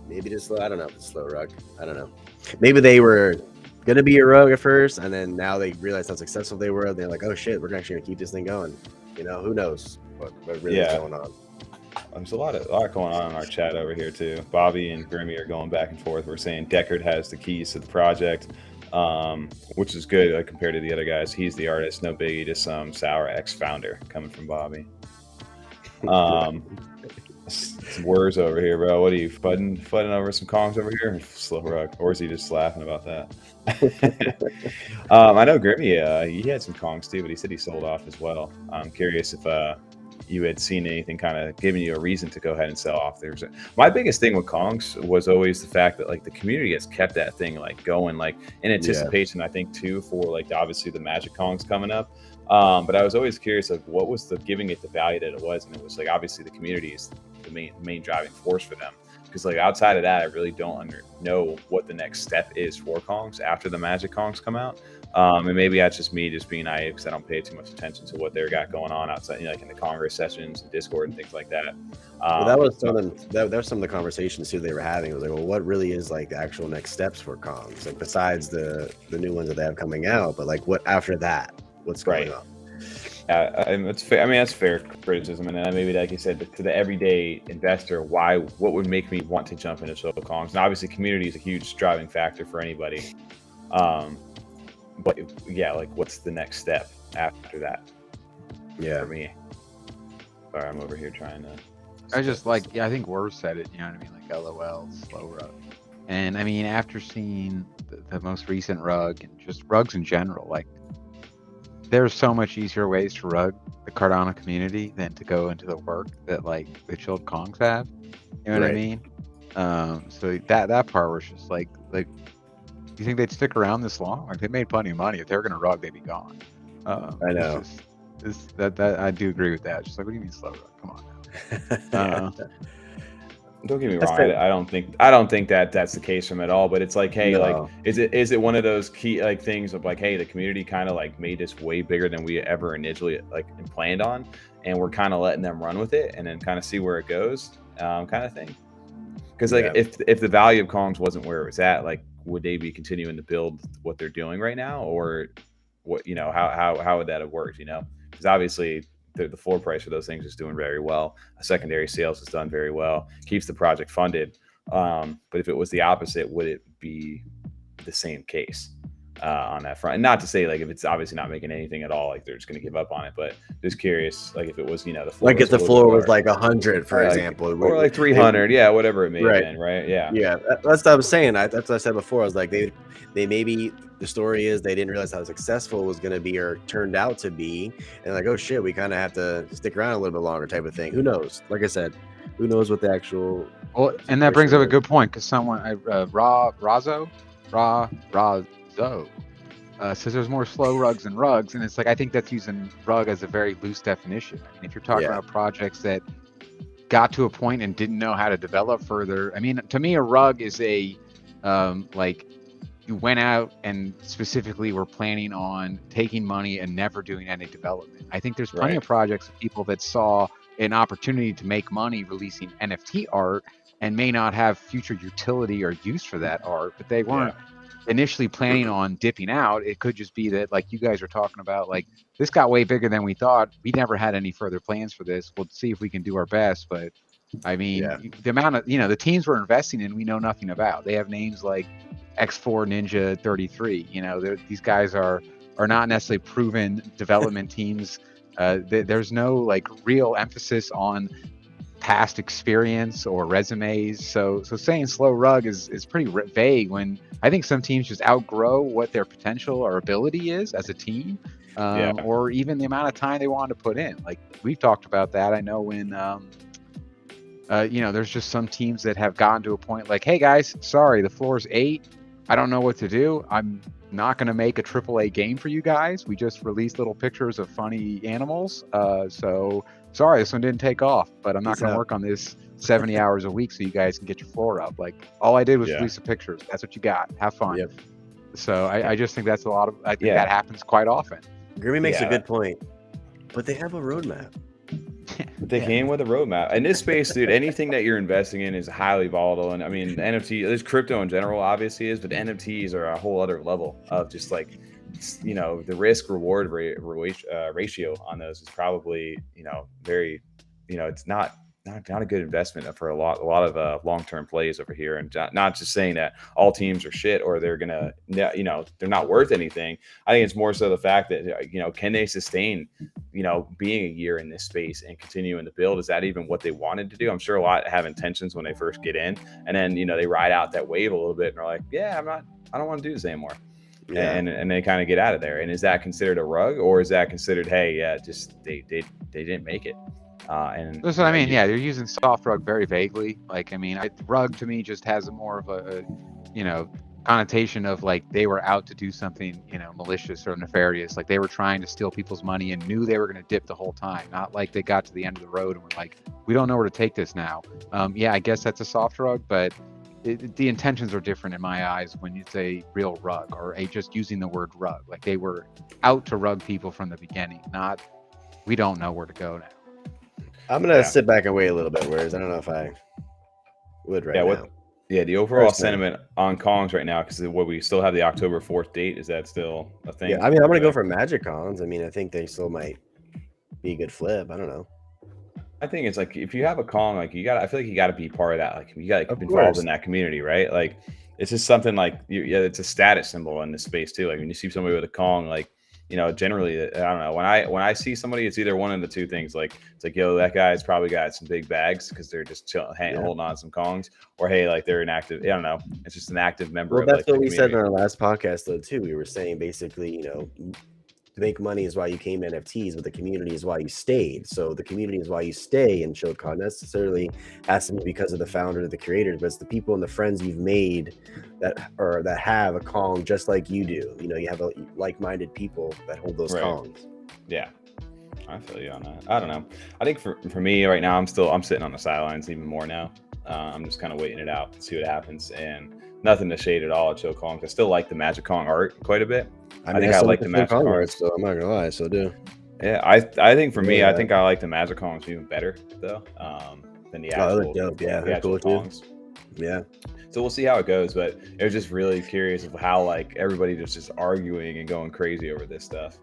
maybe just slow. I don't know if it's slow rug. I don't know. Maybe they were gonna be a rug at first, and then now they realize how successful they were. They're like, oh shit, we're actually gonna keep this thing going. You know, who knows what really is going on. There's a lot going on in our chat over here too. Bobby and Grimmy are going back and forth. We're saying Deckard has the keys to the project, which is good compared to the other guys. He's the artist, no biggie. Just some sour ex-founder coming from Bobby. Some words over here, bro. What are you fudding over some Kongs over here? Slow rock, or is he just laughing about that? I know Grimmy. He had some Kongs too, but he said he sold off as well. I'm curious if you had seen anything kind of giving you a reason to go ahead and sell off. My biggest thing with Kongs was always the fact that like the community has kept that thing like going, like in anticipation, I think too, for like obviously the Magic Kongs coming up. But I was always curious of what was giving it the value that it was, and it was like obviously the community is the main driving force for them. because like outside of that, I really don't know what the next step is for Kongs after the Magic Kongs come out. And maybe that's just me just being naive because I don't pay too much attention to what they got going on outside, you know, like in the Congress sessions and Discord and things like that. Well, that was some of that was some of the conversations too they were having. It was like, well, what really is like the actual next steps for Kongs? Like besides the new ones that they have coming out, but like what after that? What's going on? It's fair. I mean, that's fair criticism, and then maybe, like you said, to the everyday investor, what would make me want to jump into solo Kongs? And obviously, community is a huge driving factor for anybody. But yeah, like, what's the next step after that? Yeah, for me. Sorry, I'm over here trying to. I just like, I think Worf said it. You know what I mean? Like, LOL, slow rug. And I mean, after seeing the most recent rug and just rugs in general, like, there's so much easier ways to rug the Cardano community than to go into the work that like the chilled Kongs have. You know what I mean? So that part was just like, you think they'd stick around this long? Like, they made plenty of money. If they were gonna rug, they'd be gone. I know. That I do agree with that. Just like, what do you mean slow rug? Come on now. Don't get me wrong. I don't think that that's the case from at all. But it's like, hey, like, is it one of those key like things of like, hey, the community kind of like made this way bigger than we ever initially like planned on, and we're kind of letting them run with it and then kind of see where it goes, kind of thing. Because like, if the value of Kongs wasn't where it was at, like, would they be continuing to build what they're doing right now, or what? You know, how would that have worked? You know, because obviously. The floor price for those things is doing very well. Secondary sales has done very well, keeps the project funded. But if it was the opposite, would it be the same case on that front? And not to say like if it's obviously not making anything at all, like they're just going to give up on it. But just curious, like if it was, you know, the floor like if the floor was like 100, for example, or like 300, yeah, whatever it may have been, right? Yeah, that's what I was saying. That's what I said before. I was like, they maybe the story is they didn't realize how successful it was going to be or turned out to be, and like, oh shit, we kind of have to stick around a little bit longer, type of thing. Who knows? Like I said, who knows what the actual. Well, and that brings up a good point, because someone, Razo says there's more slow rugs than rugs, and it's like, I think that's using rug as a very loose definition. I mean, if you're talking about projects that got to a point and didn't know how to develop further, I mean, to me, a rug is a like, you went out and specifically were planning on taking money and never doing any development. I think there's plenty of projects of people that saw an opportunity to make money releasing NFT art and may not have future utility or use for that art, but they weren't initially planning on dipping out. It could just be that, like you guys are talking about, like, this got way bigger than we thought. We never had any further plans for this. We'll see if we can do our best. But I mean, the amount of, you know, the teams we're investing in, we know nothing about. They have names like X4 Ninja 33. You know, these guys are not necessarily proven development teams. There's no like real emphasis on past experience or resumes. So saying slow rug is pretty vague, when I think some teams just outgrow what their potential or ability is as a team, or even the amount of time they want to put in. Like, we've talked about that. I know when you know, there's just some teams that have gotten to a point like, hey guys, sorry, the floor's 8. I don't know what to do. I'm not going to make a AAA game for you guys. We just released little pictures of funny animals. So sorry, this one didn't take off, but I'm not going to work on this 70 hours a week so you guys can get your floor up. Like, all I did was release the pictures. That's what you got. Have fun. So I just think that's a lot of, I think that happens quite often. Grimmy makes a good point, but they have a roadmap. They came with a roadmap. In this space, dude, anything that you're investing in is highly volatile. And I mean, NFT, there's crypto in general, obviously is, but NFTs are a whole other level of just like, you know, the risk reward ratio on those is probably, you know, very, you know, it's not a good investment for a lot of long-term plays over here. And not just saying that all teams are shit or they're gonna, you know, they're not worth anything. I think it's more so the fact that, you know, can they sustain, you know, being a year in this space and continuing to build? Is that even what they wanted to do? I'm sure a lot have intentions when they first get in, and then, you know, they ride out that wave a little bit and are like, I don't want to do this anymore. And they kind of get out of there. And is that considered a rug, or is that considered, hey, just they didn't make it? And that's what I mean. You're using soft rug very vaguely. Like, I mean, rug to me just has more of a, you know, connotation of like they were out to do something, you know, malicious or nefarious. Like they were trying to steal people's money and knew they were going to dip the whole time. Not like they got to the end of the road and were like, we don't know where to take this now. Yeah, I guess that's a soft rug, but the intentions are different in my eyes when it's a real rug or just using the word rug. Like they were out to rug people from the beginning, not we don't know where to go now. I'm gonna sit back and wait a little bit, whereas I don't know if I would now. The overall sentiment on Kongs right now, because we still have the October 4th date. Is that still a thing? Yeah, I mean, I'm gonna go for Magic Cons. I mean, I think they still might be a good flip. I don't know. I think it's like if you have a Kong, like I feel like you got to be part of that. Like you got to be involved in that community, right? Like it's just something like it's a status symbol in this space too. Like when you see somebody with a Kong, like you know, generally, I don't know. When I see somebody, it's either one of the two things. Like it's like, yo, that guy's probably got some big bags because they're just holding on some Kongs, or hey, like they're an active. I don't know. It's just an active member. Well, that's what we said in our last podcast, though. Too, we were saying basically, you know, to make money is why you came to NFTs, but the community is why you stayed. So the community is why you stay in CHOCON. Necessarily has to be because of the founder, the creators, but it's the people and the friends you've made that have a Kong just like you do. You know, you have like-minded people that hold those Kongs. Yeah, I feel you on that. I don't know. I think for me right now, I'm sitting on the sidelines even more now. I'm just kind of waiting it out, see what happens, and nothing to shade at all at CHOCON. I still like the Magic Kong art quite a bit. I think I like the Magic Kong art, so I'm not gonna lie, so do. Yeah, I think for me, I think I like the Magic Kongs even better though than the actual. Dope. Yeah, the actual Kongs. Yeah. So we'll see how it goes, but it was just really curious of how like everybody just arguing and going crazy over this stuff,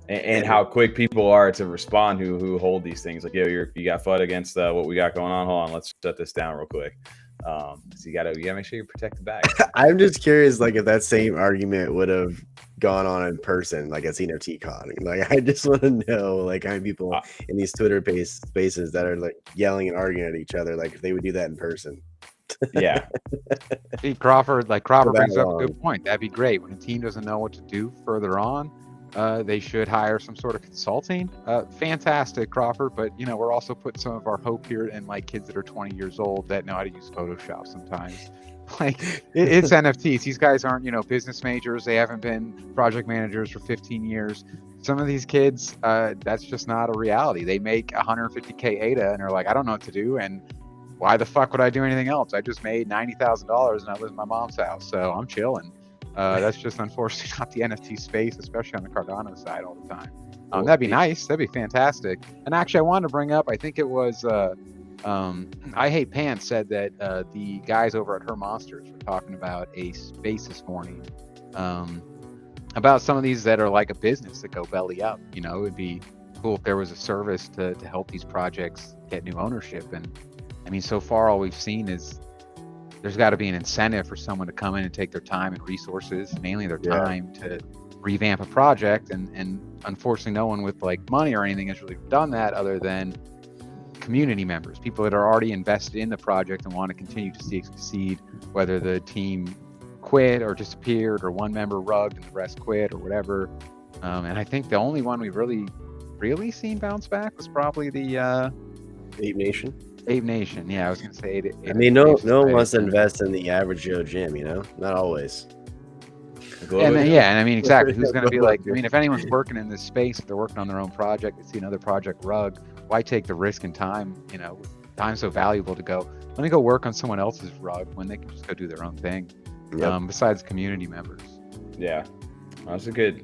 and how quick people are to respond who hold these things. Like, yo, you got FUD against what we got going on. Hold on, let's shut this down real quick. So you gotta make sure you protect the bag. I'm just curious, like if that same argument would have gone on in person, like at CNFTcon. Like I just want to know, like how many people in these Twitter spaces that are like yelling and arguing at each other, like if they would do that in person. Yeah. See, Crawford brings up a good point. That'd be great. When a team doesn't know what to do further on, they should hire some sort of consulting. Fantastic, Crawford. But you know, we're also putting some of our hope here in like kids that are 20 years old that know how to use Photoshop sometimes. Like it's NFTs. These guys aren't, you know, business majors. They haven't been project managers for 15 years. Some of these kids, that's just not a reality. They make 150K ADA and they're like, I don't know what to do. And why the fuck would I do anything else? I just made $90,000 and I live in my mom's house, so I'm chilling. That's just unfortunately not the NFT space, especially on the Cardano side all the time. That'd be nice. That'd be fantastic. And actually, I wanted to bring up, I think it was I Hate Pants said that the guys over at Her Monsters were talking about a space this morning about some of these that are like a business that go belly up. You know, it would be cool if there was a service to help these projects get new ownership. And I mean, so far all we've seen is there's got to be an incentive for someone to come in and take their time and resources, mainly their time, to revamp a project. And unfortunately, no one with like money or anything has really done that other than community members, people that are already invested in the project and want to continue to see it succeed, whether the team quit or disappeared or one member rugged and the rest quit or whatever. And I think the only one we really seen bounce back was probably the Ape Nation. Ape Nation, yeah, I was gonna say. I mean, no one wants to invest in the average Joe Jim, you know, not always. And then, and I mean, exactly. Who's gonna be like? I mean, if anyone's working in this space, if they're working on their own project, they see another project rug, why take the risk and time? You know, time's so valuable to go. Let me go work on someone else's rug when they can just go do their own thing. Besides community members. Yeah, that's a good.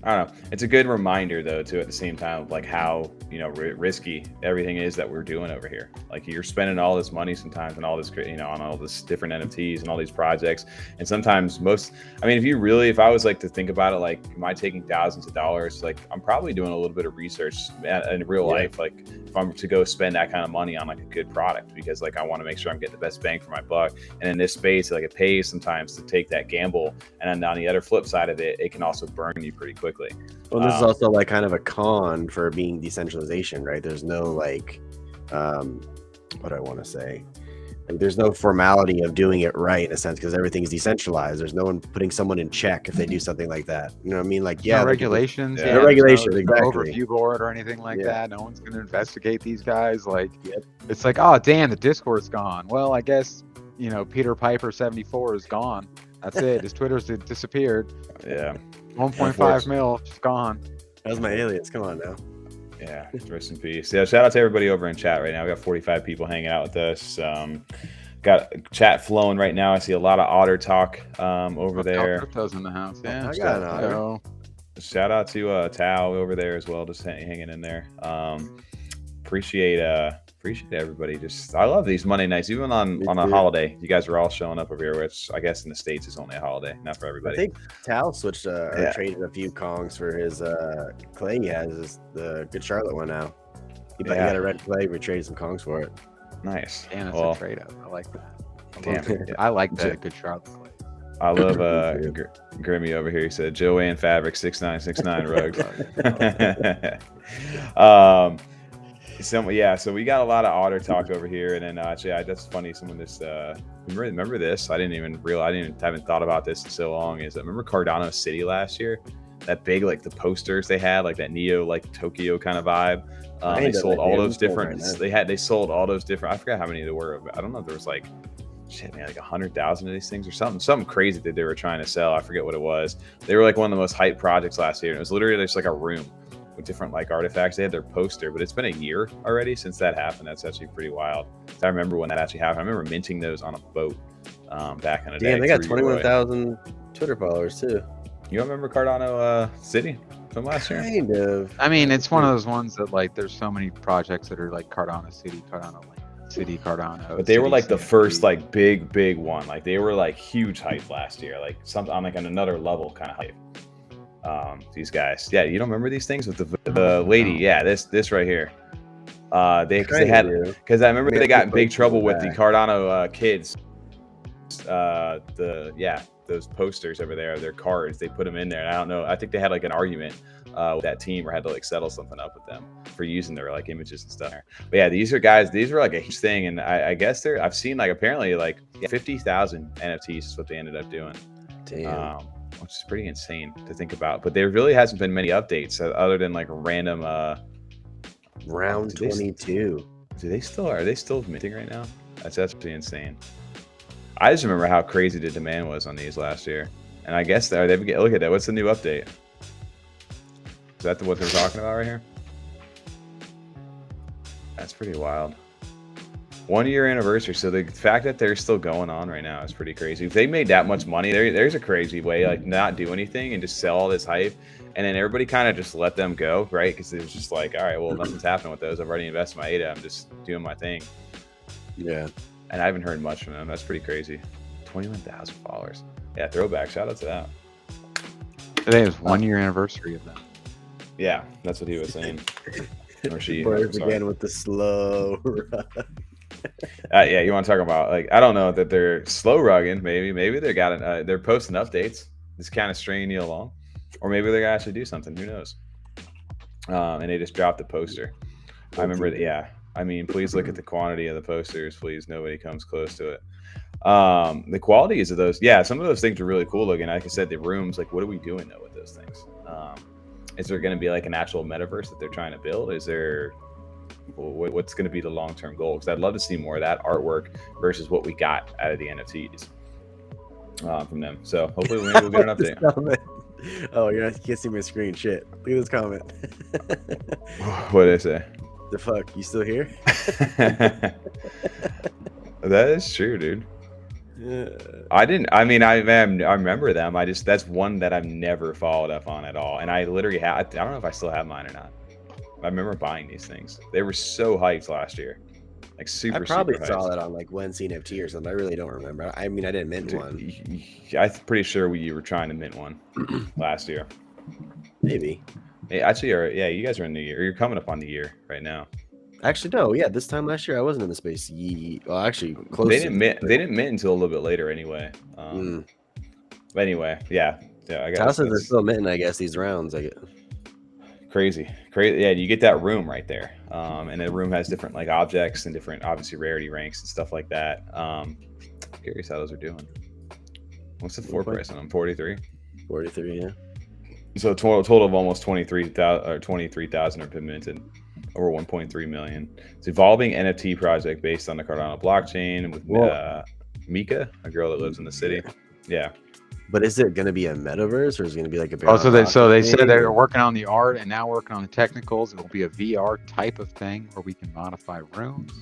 I don't know. It's a good reminder, though, too, at the same time, of like how, you know, risky everything is that we're doing over here. Like you're spending all this money sometimes and all this, you know, on all this different NFTs and all these projects. And sometimes if I was like to think about it, like, am I taking thousands of dollars? Like I'm probably doing a little bit of research in real life. Like if I'm to go spend that kind of money on like a good product, because like I want to make sure I'm getting the best bang for my buck. And in this space, like it pays sometimes to take that gamble. And then on the other flip side of it, it can also burn you pretty quickly. Well, this is also like kind of a con for being decentralization, right? There's no like, what do I want to say? Like, there's no formality of doing it right in a sense because everything's decentralized. There's no one putting someone in check if they do something like that. You know what I mean? Like, no regulations. No regulations, no exactly. Overview board or anything like that. No one's going to investigate these guys. Like, it's like, oh, damn, the Discord's gone. Well, I guess you know, Peter Piper 74 is gone. That's it. His Twitter's disappeared. Yeah. 1.5 mil, just gone. That was my alias. Come on now. Yeah, rest in peace. Yeah, shout out to everybody over in chat right now. We got 45 people hanging out with us. Got chat flowing right now. I see a lot of Otter talk over there. Crypto's in the house. Yeah, I got an Otter. Shout out to Tao over there as well, just hanging in there. Appreciate everybody. Just I love these Monday nights, even on a holiday. You guys are all showing up over here, which I guess in the States is only a holiday, not for everybody. I think Tal switched or traded a few Kongs for his clay he has, the Good Charlotte one now. He got a red clay, we traded some Kongs for it. Nice. And it's a trade up. I like that. I like that Good Charlotte clay. I love Grimmy over here. He said Joanne Fabric 6969 rugs. So we got a lot of Otter talk over here, and then actually that's funny. Someone just remember this. I didn't even haven't thought about this in so long. Is I remember Cardano City last year, that big like the posters they had, like that Neo like Tokyo kind of vibe. They sold all those different. They sold all those different. I forgot how many there were. I don't know if there was like. Shit, man, like 100,000 of these things or something crazy that they were trying to sell. I forget what it was. They were like one of the most hyped projects last year. And it was literally just like a room with different like artifacts. They had their poster, but it's been a year already since that happened. That's actually pretty wild. I remember when that actually happened. I remember minting those on a boat back in the day. Damn, they got 21,000 Twitter followers too. You remember Cardano City from last year? Kind of. I mean, it's one of those ones that like there's so many projects that are like Cardano City, Cardano City, Cardano. But they were like the first like big one. Like they were like huge hype last year. Like something on like an another level kind of hype. These guys. Yeah, you don't remember these things with the lady? Yeah, this right here. They had because I remember they got in big trouble with the Cardano kids. Those posters over there, their cards, they put them in there. And I don't know. I think they had like an argument with that team or had to like settle something up with them for using their like images and stuff. But yeah, these were like a huge thing. And I guess I've seen like apparently like 50,000 NFTs is what they ended up doing. Damn. Which is pretty insane to think about. But there really hasn't been many updates other than like a random round 22. Are they still minting right now? That's absolutely insane. I just remember how crazy the demand was on these last year. And I guess look at that. What's the new update? Is that what they're talking about right here? That's pretty wild. 1 year anniversary. So the fact that they're still going on right now is pretty crazy. If they made that much money, there's a crazy way, like not do anything and just sell all this hype. And then everybody kind of just let them go, right? Because it was just like, all right, well, nothing's happening with those. I've already invested my ADA. I'm just doing my thing. Yeah. And I haven't heard much from them. That's pretty crazy. 21,000 followers. Yeah, throwback. Shout out to that. Today is 1 year anniversary of that. Yeah, that's what he was saying. Or she. Birds again with the slow rug. Yeah, you want to talk about like I don't know that they're slow rugging. Maybe they're posting updates. It's kind of stringing you along, or maybe they're gonna actually do something. Who knows? And they just dropped the poster. I remember that. Yeah. I mean, please look at the quantity of the posters. Please, nobody comes close to it. The qualities of those, yeah, some of those things are really cool looking. Like I said, the rooms, like, what are we doing though with those things? Is there going to be like an actual metaverse that they're trying to build? Is there, what's going to be the long-term goal? Because I'd love to see more of that artwork versus what we got out of the NFTs from them. So hopefully we'll get an update. Oh, you can't see my screen. Shit. Look at this comment. What did I say? The fuck? You still here? That is true, dude. Yeah. I remember them. That's one that I've never followed up on at all. And I literally I don't know if I still have mine or not. I remember buying these things. They were so hyped last year. Like super, I probably super saw hyped. it on like one CNFT or something. I really don't remember. I mean, I didn't mint one. I'm pretty sure you were trying to mint one last year. Maybe. Actually, you guys are in the year. You're coming up on the year right now. Actually, no. Yeah, this time last year I wasn't in the space. Well, actually, close. They didn't mint until a little bit later, anyway. But anyway, yeah. I guess they're still minting. I guess these rounds. I get crazy. Yeah, you get that room right there, and the room has different like objects and different, obviously, rarity ranks and stuff like that. Curious how those are doing. What's the floor price on them? 43. 43. Yeah. So total of almost 23,000 have been minted. Over 1.3 million. It's evolving NFT project based on the Cardano blockchain with Mika, a girl that lives in the city. Yeah. But is it going to be a metaverse, or is it going to be like a? So they said they're working on the art and now working on the technicals. It will be a VR type of thing where we can modify rooms,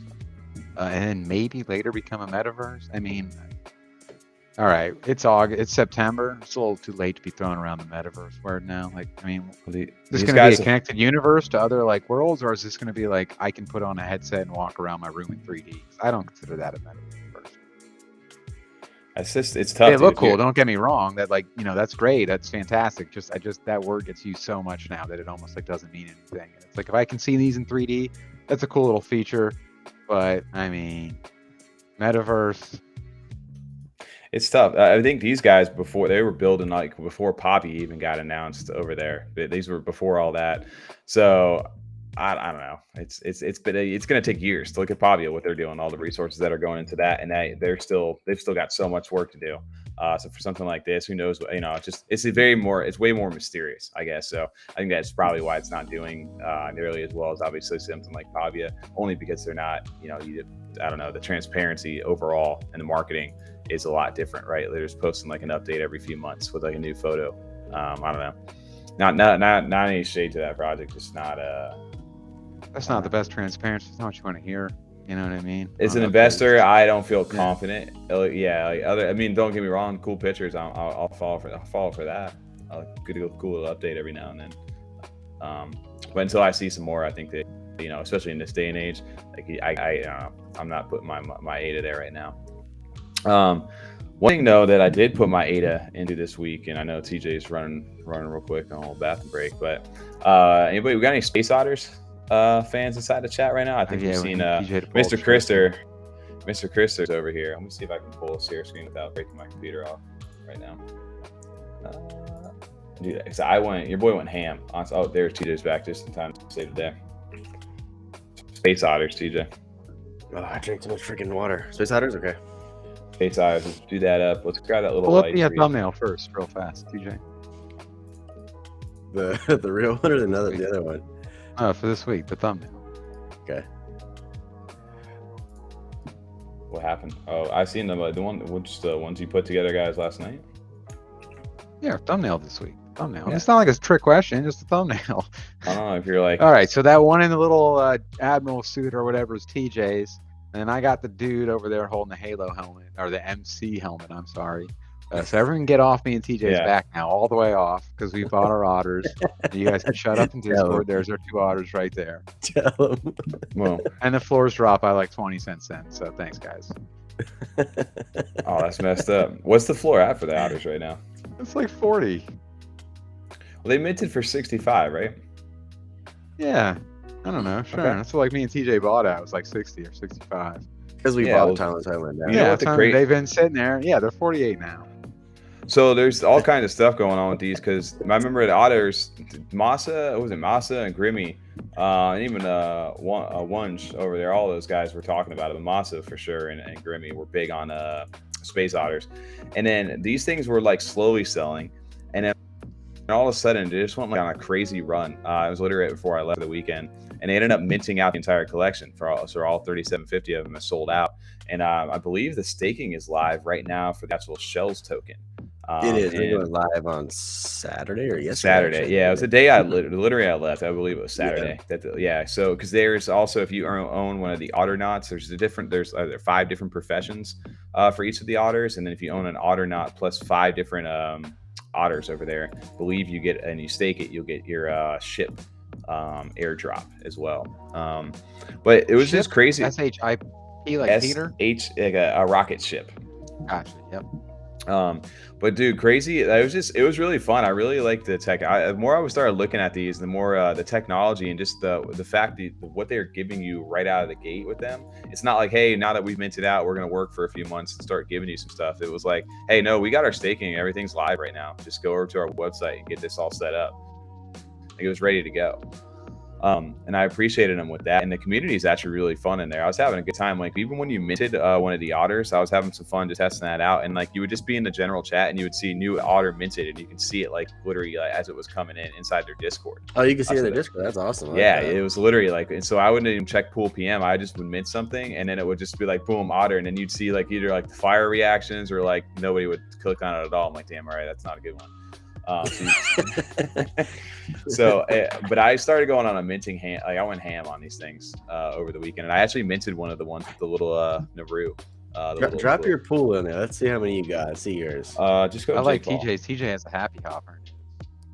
and then maybe later become a metaverse. I mean, all right, it's August, it's September. It's a little too late to be throwing around the metaverse word now. Like, I mean, is this going to be a connected universe to other like worlds, or is this going to be like I can put on a headset and walk around my room in 3D? I don't consider that a metaverse. It's tough. They look cool. Don't get me wrong. That like, you know, that's great. That's fantastic. Just that word gets used so much now that it almost like doesn't mean anything. And it's like if I can see these in 3D, that's a cool little feature. But I mean, metaverse. It's tough. I think these guys before they were building like before Poppy even got announced over there. These were before all that. So I don't know. It's going to take years to look at Pavia, what they're doing, all the resources that are going into that, and they've still got so much work to do. So for something like this, who knows? You know, it's way more mysterious, I guess. So I think that's probably why it's not doing nearly as well as obviously something like Pavia, only because they're not, you know, I don't know, the transparency overall and the marketing is a lot different, right? They're just posting like an update every few months with like a new photo. I don't know. Not any shade to that project. Just not That's not the best transparency. That's not what you want to hear. You know what I mean? As an investor, I don't feel confident. Yeah, like I mean, don't get me wrong. Cool pictures, I'll fall for that. I'll get a cool little update every now and then. But until I see some more, I think that, you know, especially in this day and age, like I'm not putting my ADA there right now. One thing though that I did put my ADA into this week, and I know TJ's running real quick on a little bathroom break, but anybody, we got any Space Otters fans inside the chat right now? I think we've seen Mr. Krister. Mr. Krister's over here. Let me see if I can pull a share screen without breaking my computer off right now. Dude, your boy went ham. Oh, there's TJ's back just in time to save the day. Space Otters, TJ. Oh, I drank too much freaking water. Space Otters, okay. Space Otters, let's do that up. Let's grab that little pull up light. The thumbnail first, real fast, TJ. The real one or the other one? For this week, the thumbnail. Okay. What happened? Oh, I seen them. The ones you put together, guys, last night. Yeah, thumbnail this week. Thumbnail. Yeah. It's not like a trick question, just a thumbnail. I don't know if you're like. All right, so that one in the little Admiral suit or whatever is TJ's, and I got the dude over there holding the Halo helmet or the MC helmet. I'm sorry. So everyone get off me and TJ's back now, all the way off, because we bought our otters. You guys can shut up in Discord. There's our 2 otters right there. Tell them. Well, and the floors drop by like 20 cents. So thanks, guys. Oh, that's messed up. What's the floor at for the otters right now? It's like 40. Well, they minted for 65, right? Yeah. I don't know. Sure. Okay. That's what like me and TJ bought at. It was like 60 or 65. Because we bought Thailand down. Yeah, they've been sitting there. Yeah, they're 48 now. So there's all kinds of stuff going on with these, because I remember the otters, Masa and Grimmy, and even Wunsch over there. All those guys were talking about it. But Masa for sure and Grimmy were big on Space Otters, and then these things were like slowly selling, and then all of a sudden they just went like on a crazy run. It was literally right before I left for the weekend, and they ended up minting out the entire collection for all 3,750 of them are sold out. And I believe the staking is live right now for the actual Shells token. It is. We're going live on Saturday or yesterday? Saturday. Yeah, it was the day I left. I believe it was Saturday. Yeah. So because there's also, if you own one of the Adanauts, there's 5 different professions for each of the otters, and then if you own an Adanauts plus 5 different otters over there, I believe you get, and you stake it, you'll get your ship airdrop as well. But it was just crazy. SHIP like Peter? Like a rocket ship. Gotcha. Yep. But dude, crazy. It was really fun. I really like the tech. The more I started looking at these, the more the technology and just the fact that what they're giving you right out of the gate with them. It's not like, hey, now that we've minted out, we're going to work for a few months and start giving you some stuff. It was like, hey, no, we got our staking. Everything's live right now. Just go over to our website and get this all set up. Like, it was ready to go. And I appreciated them with that. And the community is actually really fun in there. I was having a good time. Like even when you minted one of the otters, I was having some fun just testing that out. And like you would just be in the general chat and you would see new otter minted, and you can see it like literally like, as it was coming in inside their Discord. Oh, you can see it in the Discord. That's awesome. Yeah, it was literally like, and so I wouldn't even check pool PM. I just would mint something, and then it would just be like boom otter, and then you'd see like either like the fire reactions or like nobody would click on it at all. I'm like, damn, all right, that's not a good one. But I started going on a minting ham. Like I went ham on these things over the weekend, and I actually minted one of the ones with the little Naru. Drop your pool in there. Let's see how many you got. Let's see yours. Just go. I like TJ's. TJ has a happy hopper.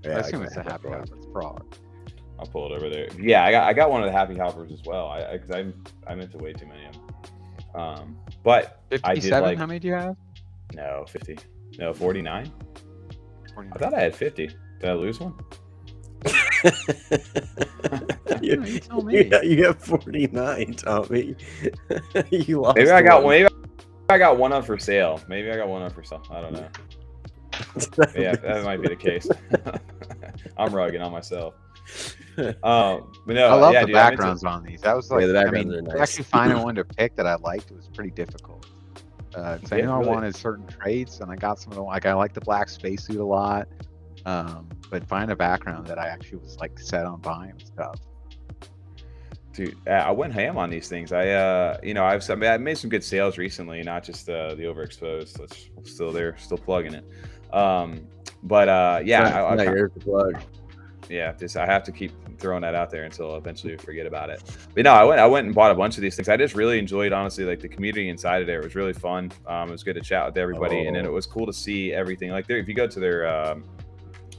Yeah, I assume it's a happy hopper. It's frog. I'll pull it over there. Yeah, I got one of the happy hoppers as well. I meant to way too many of them. But 57, I did like. How many do you have? No, 50. No, 49. 49. I thought I had 50. Did I lose one? you tell me. You have 49, Tommy. You lost. Maybe I got one. Maybe I got one up for sale. Maybe I got one up for sale. I don't know. Yeah, that might be the case. I'm rugging on myself. But no, I love the dude, backgrounds on these. That was like, the backgrounds are nice. Actually finding one to pick that I liked was pretty difficult. Because I knew I wanted certain traits, and I got some of them. Like I like the black spacesuit a lot, but find a background that I actually was like set on buying and stuff. Dude, I went ham on these things. I made some good sales recently, not just the overexposed. That's still there, still plugging it. Here's the plug. Yeah, I have to keep throwing that out there until eventually we forget about it. But no, I went and bought a bunch of these things. I just really enjoyed, honestly, like the community inside of there. It was really fun. It was good to chat with everybody, and then it was cool to see everything. Like there, if you go to their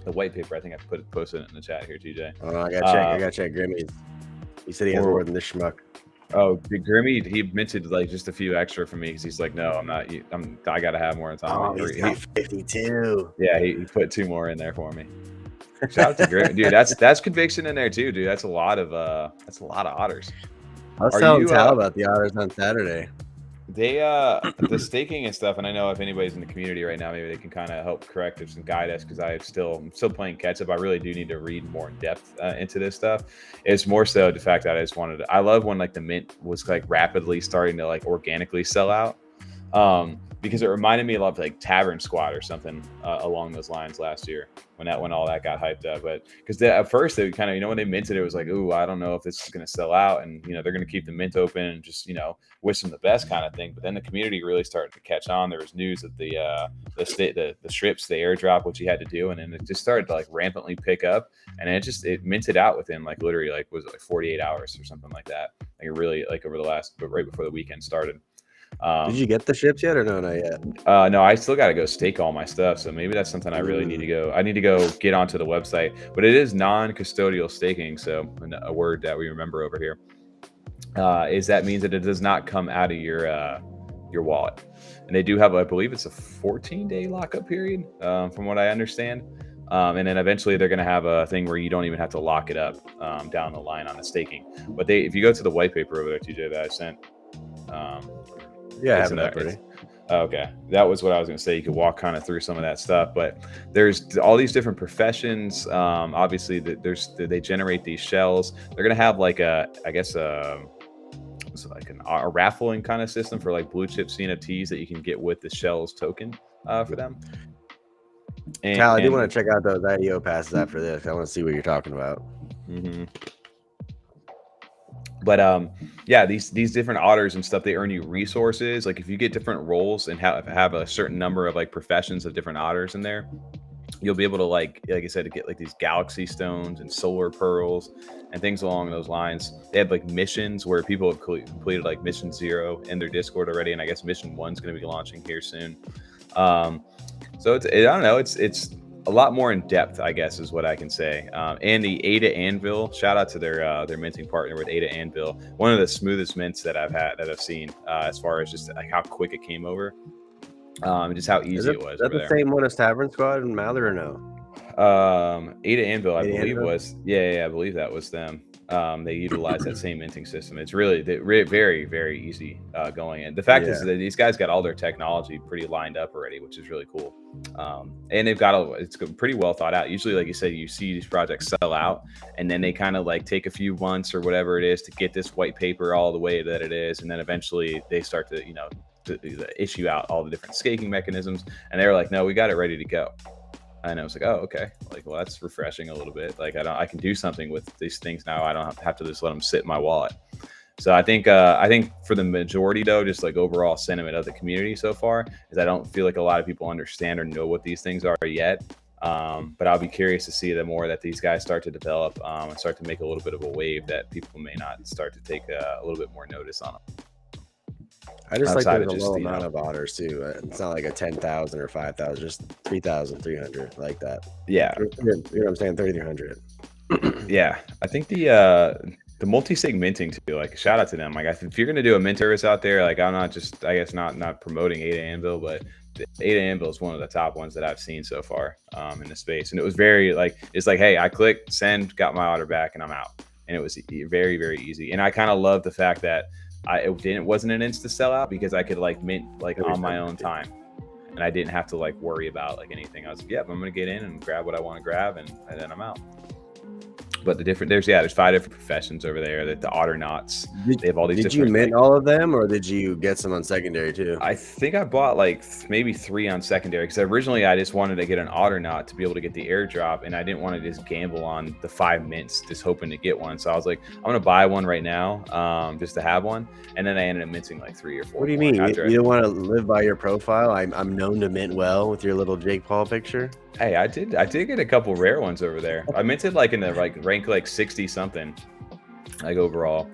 the white paper, I think I posted it in the chat here, TJ. Oh, I gotta check Grimmy's. He said he has more than this schmuck. Oh, Grimmy, he minted like just a few extra for me because he's like, no, I'm not. I gotta have more than Tommy. Oh, he's got 52. Yeah, he put 2 more in there for me. Shout out to Grimmy, dude. That's conviction in there too, dude. That's a lot of otters. I was telling Tal about the otters on Saturday. They the staking and stuff, and I know if anybody's in the community right now, maybe they can kind of help correct us and guide us, because I'm still playing catch up. I really do need to read more in depth into this stuff. It's more so the fact that I love when like the mint was like rapidly starting to like organically sell out, because it reminded me of like Tavern Squad or something along those lines last year when all that got hyped up. But because at first they kind of, when they minted, it was like, ooh, I don't know if this is going to sell out, and they're going to keep the mint open and just wish them the best kind of thing. But then the community really started to catch on. There was news that the strips, the airdrop, which you had to do, and then it just started to like rampantly pick up, and it minted out within like literally like was it like 48 hours or something like that. Like it really like over the but right before the weekend started. Did you get the ships yet, or no, not yet? No, I still got to go stake all my stuff, so maybe that's something I really need to go. I need to go get onto the website, but it is non-custodial staking, so a word that we remember over here is that means that it does not come out of your wallet, and they do have, I believe it's a 14-day lockup period, from what I understand, and then eventually they're going to have a thing where you don't even have to lock it up down the line on the staking. But if you go to the white paper over there, TJ, that I sent. Yeah, I have it up already. Okay, that was what I was going to say. You could walk kind of through some of that stuff, but there's all these different professions. Obviously, they generate these shells. They're going to have like a raffling kind of system for like blue chip CNFTs that you can get with the shells token for them. Tal, I do want to check out those IDO passes after this. I want to see what you're talking about. Mm-hmm. But yeah, these different otters and stuff, they earn you resources. Like if you get different roles and have a certain number of like professions of different otters in there, you'll be able to like I said, to get like these galaxy stones and solar pearls and things along those lines. They have like missions where people have completed like mission 0 in their Discord already, and I guess mission 1 is going to be launching here soon. So I don't know, it's a lot more in depth, I guess, is what I can say. And the Ada Anvil, shout out to their minting partner with Ada Anvil, one of the smoothest mints that I've seen, as far as just like how quick it came over, and just how easy it was. Is that the same one as Tavern Squad and Mather, or no? Ada Anvil, I believe was. Yeah, I believe that was them. They utilize that same minting system. It's really very, very easy going in. The fact is that these guys got all their technology pretty lined up already, which is really cool. And they've got it's pretty well thought out. Usually, like you said, you see these projects sell out, and then they kind of like take a few months or whatever it is to get this white paper all the way that it is, and then eventually they start to to issue out all the different staking mechanisms, and they're like, no, we got it ready to go. And I was like, oh, okay. Like, well, that's refreshing a little bit. Like, I can do something with these things now. I don't have to just let them sit in my wallet. So I think for the majority though, just like overall sentiment of the community so far is I don't feel like a lot of people understand or know what these things are yet. But I'll be curious to see the more that these guys start to develop and start to make a little bit of a wave that people may not start to take a little bit more notice on them. I just like there's a low amount of otters too. It's not like a 10,000 or 5,000, just 3,300 like that. Yeah, you know what I'm saying, 3,300. Yeah, I think the multi-sig minting too. Like, shout out to them. Like, if you're gonna do a mint service out there, like I'm not just, I guess not promoting Ada Anvil, but Ada Anvil is one of the top ones that I've seen so far in the space. And it was very like, it's like, hey, I clicked send, got my otter back, and I'm out. And it was very, very easy. And I kind of love the fact that it wasn't an insta sellout because I could like mint like on my own time, and I didn't have to like worry about like anything. I was like, yep, I'm gonna get in and grab what I want to grab, and then I'm out. But there's 5 different professions over there. That the Adanauts, they have all these. Did you mint all of them, or did you get some on secondary too? I think I bought like maybe 3 on secondary because originally I just wanted to get an Adanauts to be able to get the airdrop, and I didn't want to just gamble on the 5 mints just hoping to get one. So I was like, I'm gonna buy one right now, just to have one, and then I ended up minting like 3 or 4. What do you mean? You don't want to live by your profile? I'm known to mint well with your little Jake Paul picture. Hey, I did get a couple rare ones over there. I minted like in the rank like 60 something, like overall.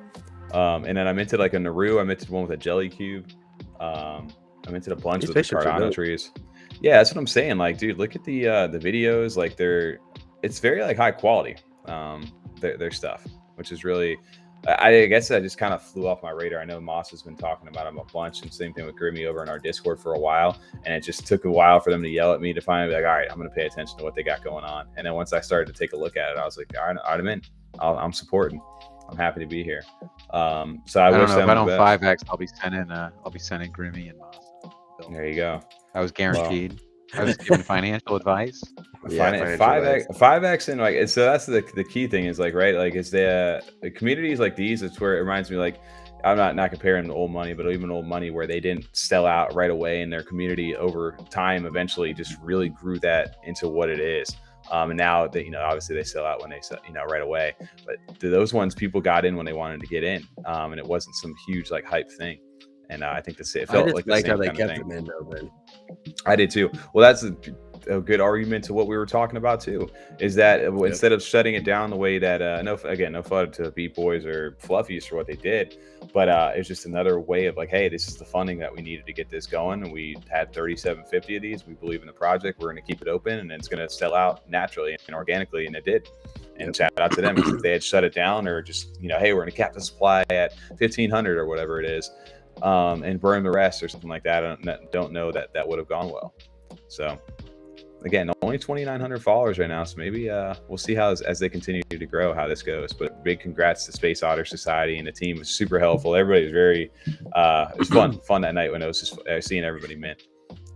And then I minted like a Naru. I minted one with a jelly cube. I minted a bunch with the Cardano trees. Yeah, that's what I'm saying. Like, dude, look at the videos. Like, it's very like high quality. Their stuff, which is really. I guess I just kind of flew off my radar. I know Moss has been talking about them a bunch, and same thing with Grimmy over in our Discord for a while. And it just took a while for them to yell at me to finally be like, all right, I'm going to pay attention to what they got going on. And then once I started to take a look at it, I was like, all right, I'm in. I'm supporting. I'm happy to be here. So I wish them the best. If I don't 5x, I'll be sending Grimmy and Moss. So there you go. I was guaranteed. I was given financial advice. Yeah, 5x and like, so that's the key thing is like, right, like it's the communities like these, it's where it reminds me, like, I'm not comparing to old money, but even old money where they didn't sell out right away, and their community over time eventually just really grew that into what it is. And now that, obviously they sell out when they sell, right away, but those ones people got in when they wanted to get in, and it wasn't some huge like hype thing. And I think it felt like how they kept them in open. I did too. Well, that's a good argument to what we were talking about too, is that instead of shutting it down the way that no fun to BeatBoyz or Fluffies for what they did, but it's just another way of like, hey, this is the funding that we needed to get this going, and we had 3,750 of these. We believe in the project. We're going to keep it open, and it's going to sell out naturally and organically, and it did. And shout out to them, because if they had shut it down or just hey, we're going to cap the supply at 1,500 or whatever it is, and burn the rest or something like that, I don't know that would have gone well. So again, only 2,900 followers right now, so maybe we'll see how as they continue to grow how this goes. But big congrats to Space Otter Society, and the team was super helpful. Everybody was very it was fun that night when I was just seeing everybody mint.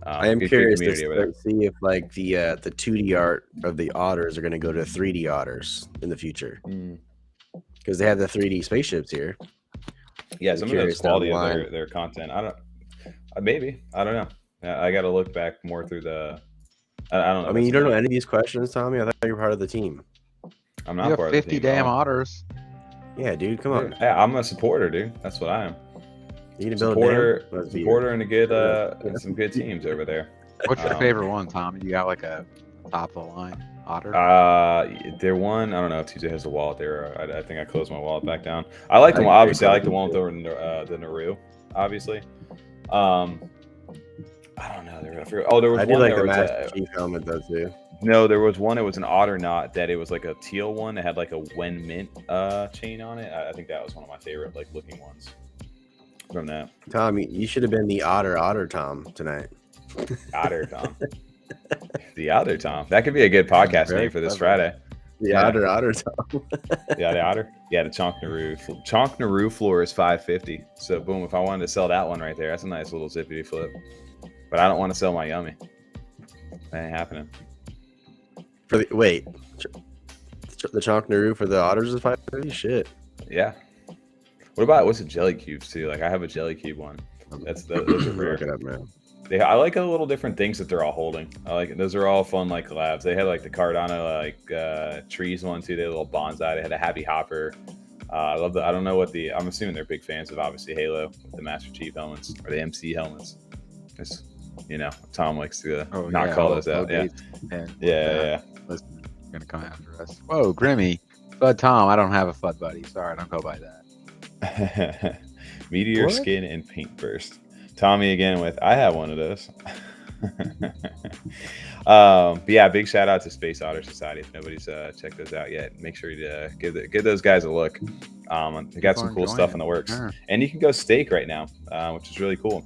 I am curious to see if like the 2D art of the otters are going to go to 3D otters in the future, because they have the 3D spaceships here. Yeah, some of those quality of their content. I don't know. I got to look back more through the. I don't know. I mean, you don't know any of these questions, Tommy? I thought you were part of the team. I'm not part of the team. 50 damn otters. Yeah, dude, come on. Yeah, I'm a supporter, dude. That's what I am. You need to build a supporter and a good some good teams over there. What's your favorite one, Tommy? You got like a top of the line otter? They're one. I don't know if TJ has a wallet there. I think I closed my wallet back down. I like the one. Obviously, I like the one with the Naru. Obviously. I don't know. There was I one. do like the Master Chief helmet though too. No, there was one. It was an Otter that it was like a teal one that had like a when mint chain on it. I think that was one of my favorite like looking ones from that. Tom, you should have been the Otter Tom tonight. Otter Tom. The Otter Tom. That could be a good podcast name for this Friday. The Otter Tom. Yeah, the Otter. Yeah, the Chonk Naru floor is 550. So boom, if I wanted to sell that one right there, that's a nice little zippity flip. But I don't want to sell my Yummy. That ain't happening. For the wait, the Chonk Naru for the Otters is 550. Shit. Yeah. What about what's the jelly cubes too? Like I have a jelly cube one. Those are rare. Look it up, man. I like the little different things that they're all holding. I like those are all fun like collabs. They had like the Cardano like trees one too. They had a little bonsai. They had a Happy Hopper. I love the. I don't know what the. I'm assuming they're big fans of obviously Halo with the Master Chief helmets or the MC helmets. Just Tom likes to not call those out. Yeah. Listen, gonna come after us. Whoa, Grimmy. But Tom, I don't have a FUD buddy. Sorry, I don't go by that. Meteor skin and paint burst. Tommy again with I have one of those. But yeah, big shout out to Space Otter Society. If nobody's checked those out yet, make sure you give those guys a look. They got some cool stuff in the works, and you can go stake right now, which is really cool.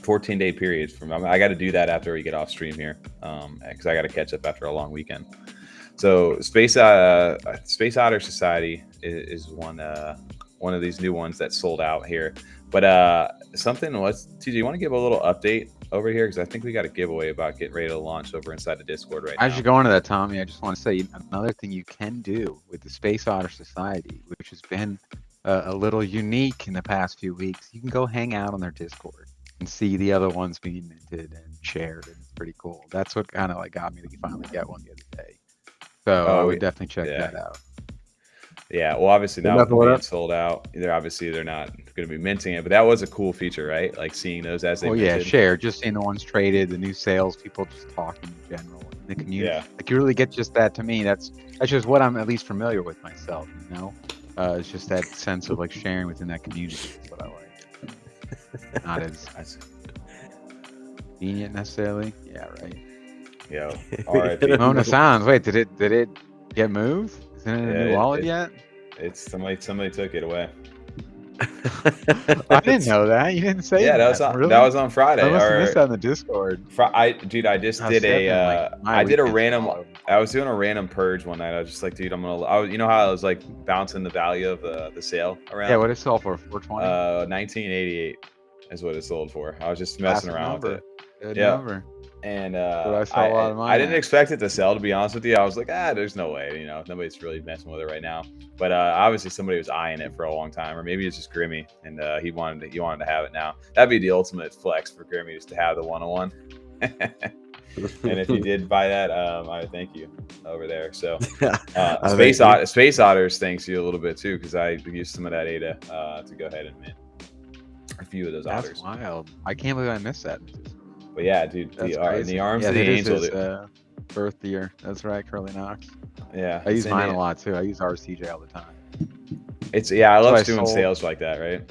14-day periods from. I got to do that after we get off stream here, because I got to catch up after a long weekend. So Space Otter Society is one of these new ones that sold out here. But TJ, you want to give a little update over here? Because I think we got a giveaway about getting ready to launch over inside the Discord right now. As you go into that, Tommy, I just want to say another thing you can do with the Space Otter Society, which has been a little unique in the past few weeks. You can go hang out on their Discord and see the other ones being minted and shared, and it's pretty cool. That's what kind of like got me to finally get one the other day. So I would definitely check that out. Yeah, well, obviously now it's sold out. They're not going to be minting it, but that was a cool feature, right? Like seeing those as they. Oh yeah, share. Just seeing the ones traded, the new sales, people just talking in general in the community. Yeah. Like you really get just that. To me, that's just what I'm at least familiar with myself. It's just that sense of like sharing within that community. That's what I like. Not as convenient necessarily. Yeah, right. Yo, R.I.P. Mona Sans. Wait, did it get moved? Isn't it a new wallet yet? It's somebody took it away. I didn't know that. You didn't say that. Yeah, that was on Friday. I must have missed that on the Discord. I just did a random. I was doing a random purge one night. I was just like, dude, you know how I was like bouncing the value of the sale around? Yeah, what did it sell for? 420. 1988 is what it sold for. I was just messing around with it. Good number. And I didn't expect it to sell, to be honest with you. I was like, there's no way, nobody's really messing with it right now. But obviously somebody was eyeing it for a long time, or maybe it's just Grimmy and he wanted to have it now. That'd be the ultimate flex for Grimmy, just to have the 101. And if you did buy that, I thank you over there. So Space Otters thanks you a little bit too, because I used some of that ADA to go ahead and mint a few of those Otters. That's wild. I can't believe I missed that. But yeah, dude, the arms of the angel. Birth year. That's right, Curly Knox. Yeah, I use mine a lot too. I use RCJ all the time. I love doing sales like that, right?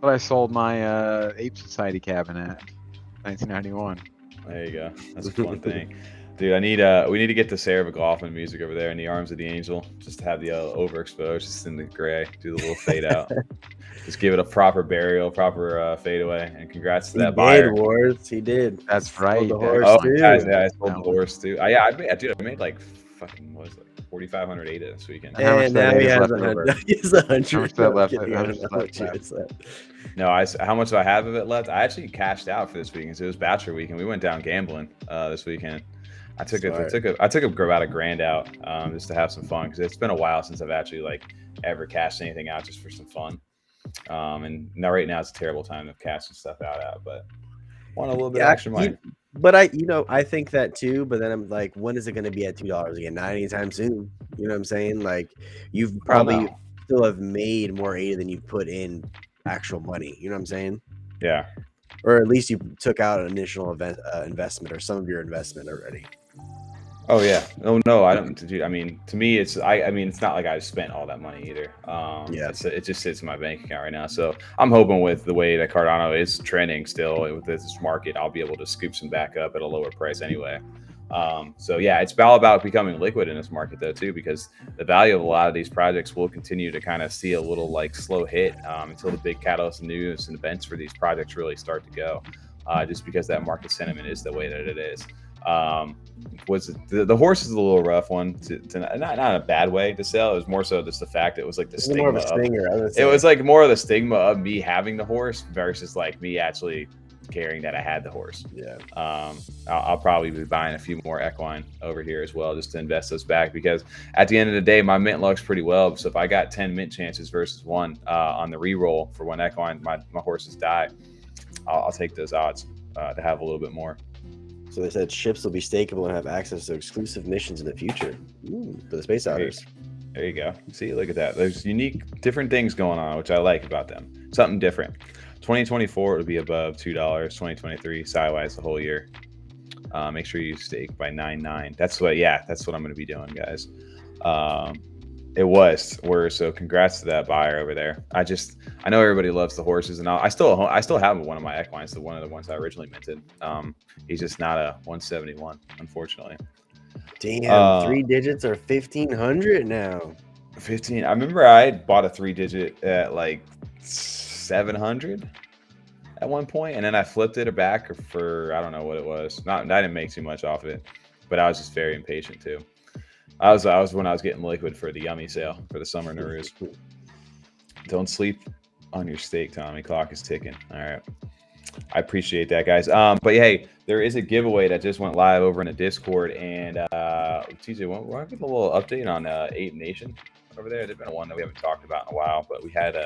But I sold my Ape Society cabinet, 1991. There you go. That's a fun thing, dude. We need to get the Sarah McLaughlin music over there in the arms of the angel, just to have the overexposed, just in the gray, do the little fade out. Just give it a proper burial, proper fade away, and congrats to that buyer. He did. That's right. I sold the horse too. I made like fucking what is it, 4,500 ADA this weekend. And now he has 100. No, how much do I have of it left? I actually cashed out for this weekend. So it was Bachelor weekend. We went down gambling this weekend. I took about $1,000 out just to have some fun, because it's been a while since I've actually ever cashed anything out just for some fun. And now right now it's a terrible time of cashing stuff out, but want a little bit of extra money. But I think that too, but then I'm like, when is it going to be at $2 again? Not anytime soon. You know what I'm saying? Like, you've probably still have made more ADA than you've put in actual money. You know what I'm saying? Yeah. Or at least you took out an initial investment, or some of your investment already. Oh yeah. Oh no, I don't. Dude, I mean, to me, it's not like I spent all that money either. It just sits in my bank account right now. So I'm hoping with the way that Cardano is trending still with this market, I'll be able to scoop some back up at a lower price anyway. So yeah, it's all about becoming liquid in this market though too, because the value of a lot of these projects will continue to kind of see a little slow hit until the big catalyst news and events for these projects really start to go. Just because that market sentiment is the way that it is. Was the horse is a little rough one to not in a bad way to sell. It was more so just the fact it was like the stigma more of a stinger. It was like more of the stigma of me having the horse versus like me actually caring that I had the horse. Yeah. I'll probably be buying a few more equine over here as well, just to invest those back, because at the end of the day, my mint looks pretty well. So if I got 10 mint chances versus 1 on the re-roll for when equine my horses die, I'll take those odds to have a little bit more. So they said ships will be stakeable and have access to exclusive missions in the future. For the Space Otters. There you go. See, look at that. There's unique, different things going on, which I like about them. Something different. 2024 would be above $2. 2023 sideways the whole year. Make sure you stake by 9.9. That's what I'm going to be doing, guys. So congrats to that buyer over there. I know everybody loves the horses, and I still have one of my equines, one of the ones I originally minted. He's just not a 171, unfortunately. Damn, 3 digits are 1,500 now. 15. I remember I bought a 3-digit at like 700 at one point, and then I flipped it back for I don't know what it was. I didn't make too much off of it, but I was just very impatient too. I was when I was getting liquid for the yummy sale for the summer Narus. Don't sleep on your stake, Tommy. Clock is ticking. All right. I appreciate that, guys. But hey, there is a giveaway that just went live over in the Discord, and TJ, want to give a little update on Ape Nation over there? There's been one that we haven't talked about in a while, but we had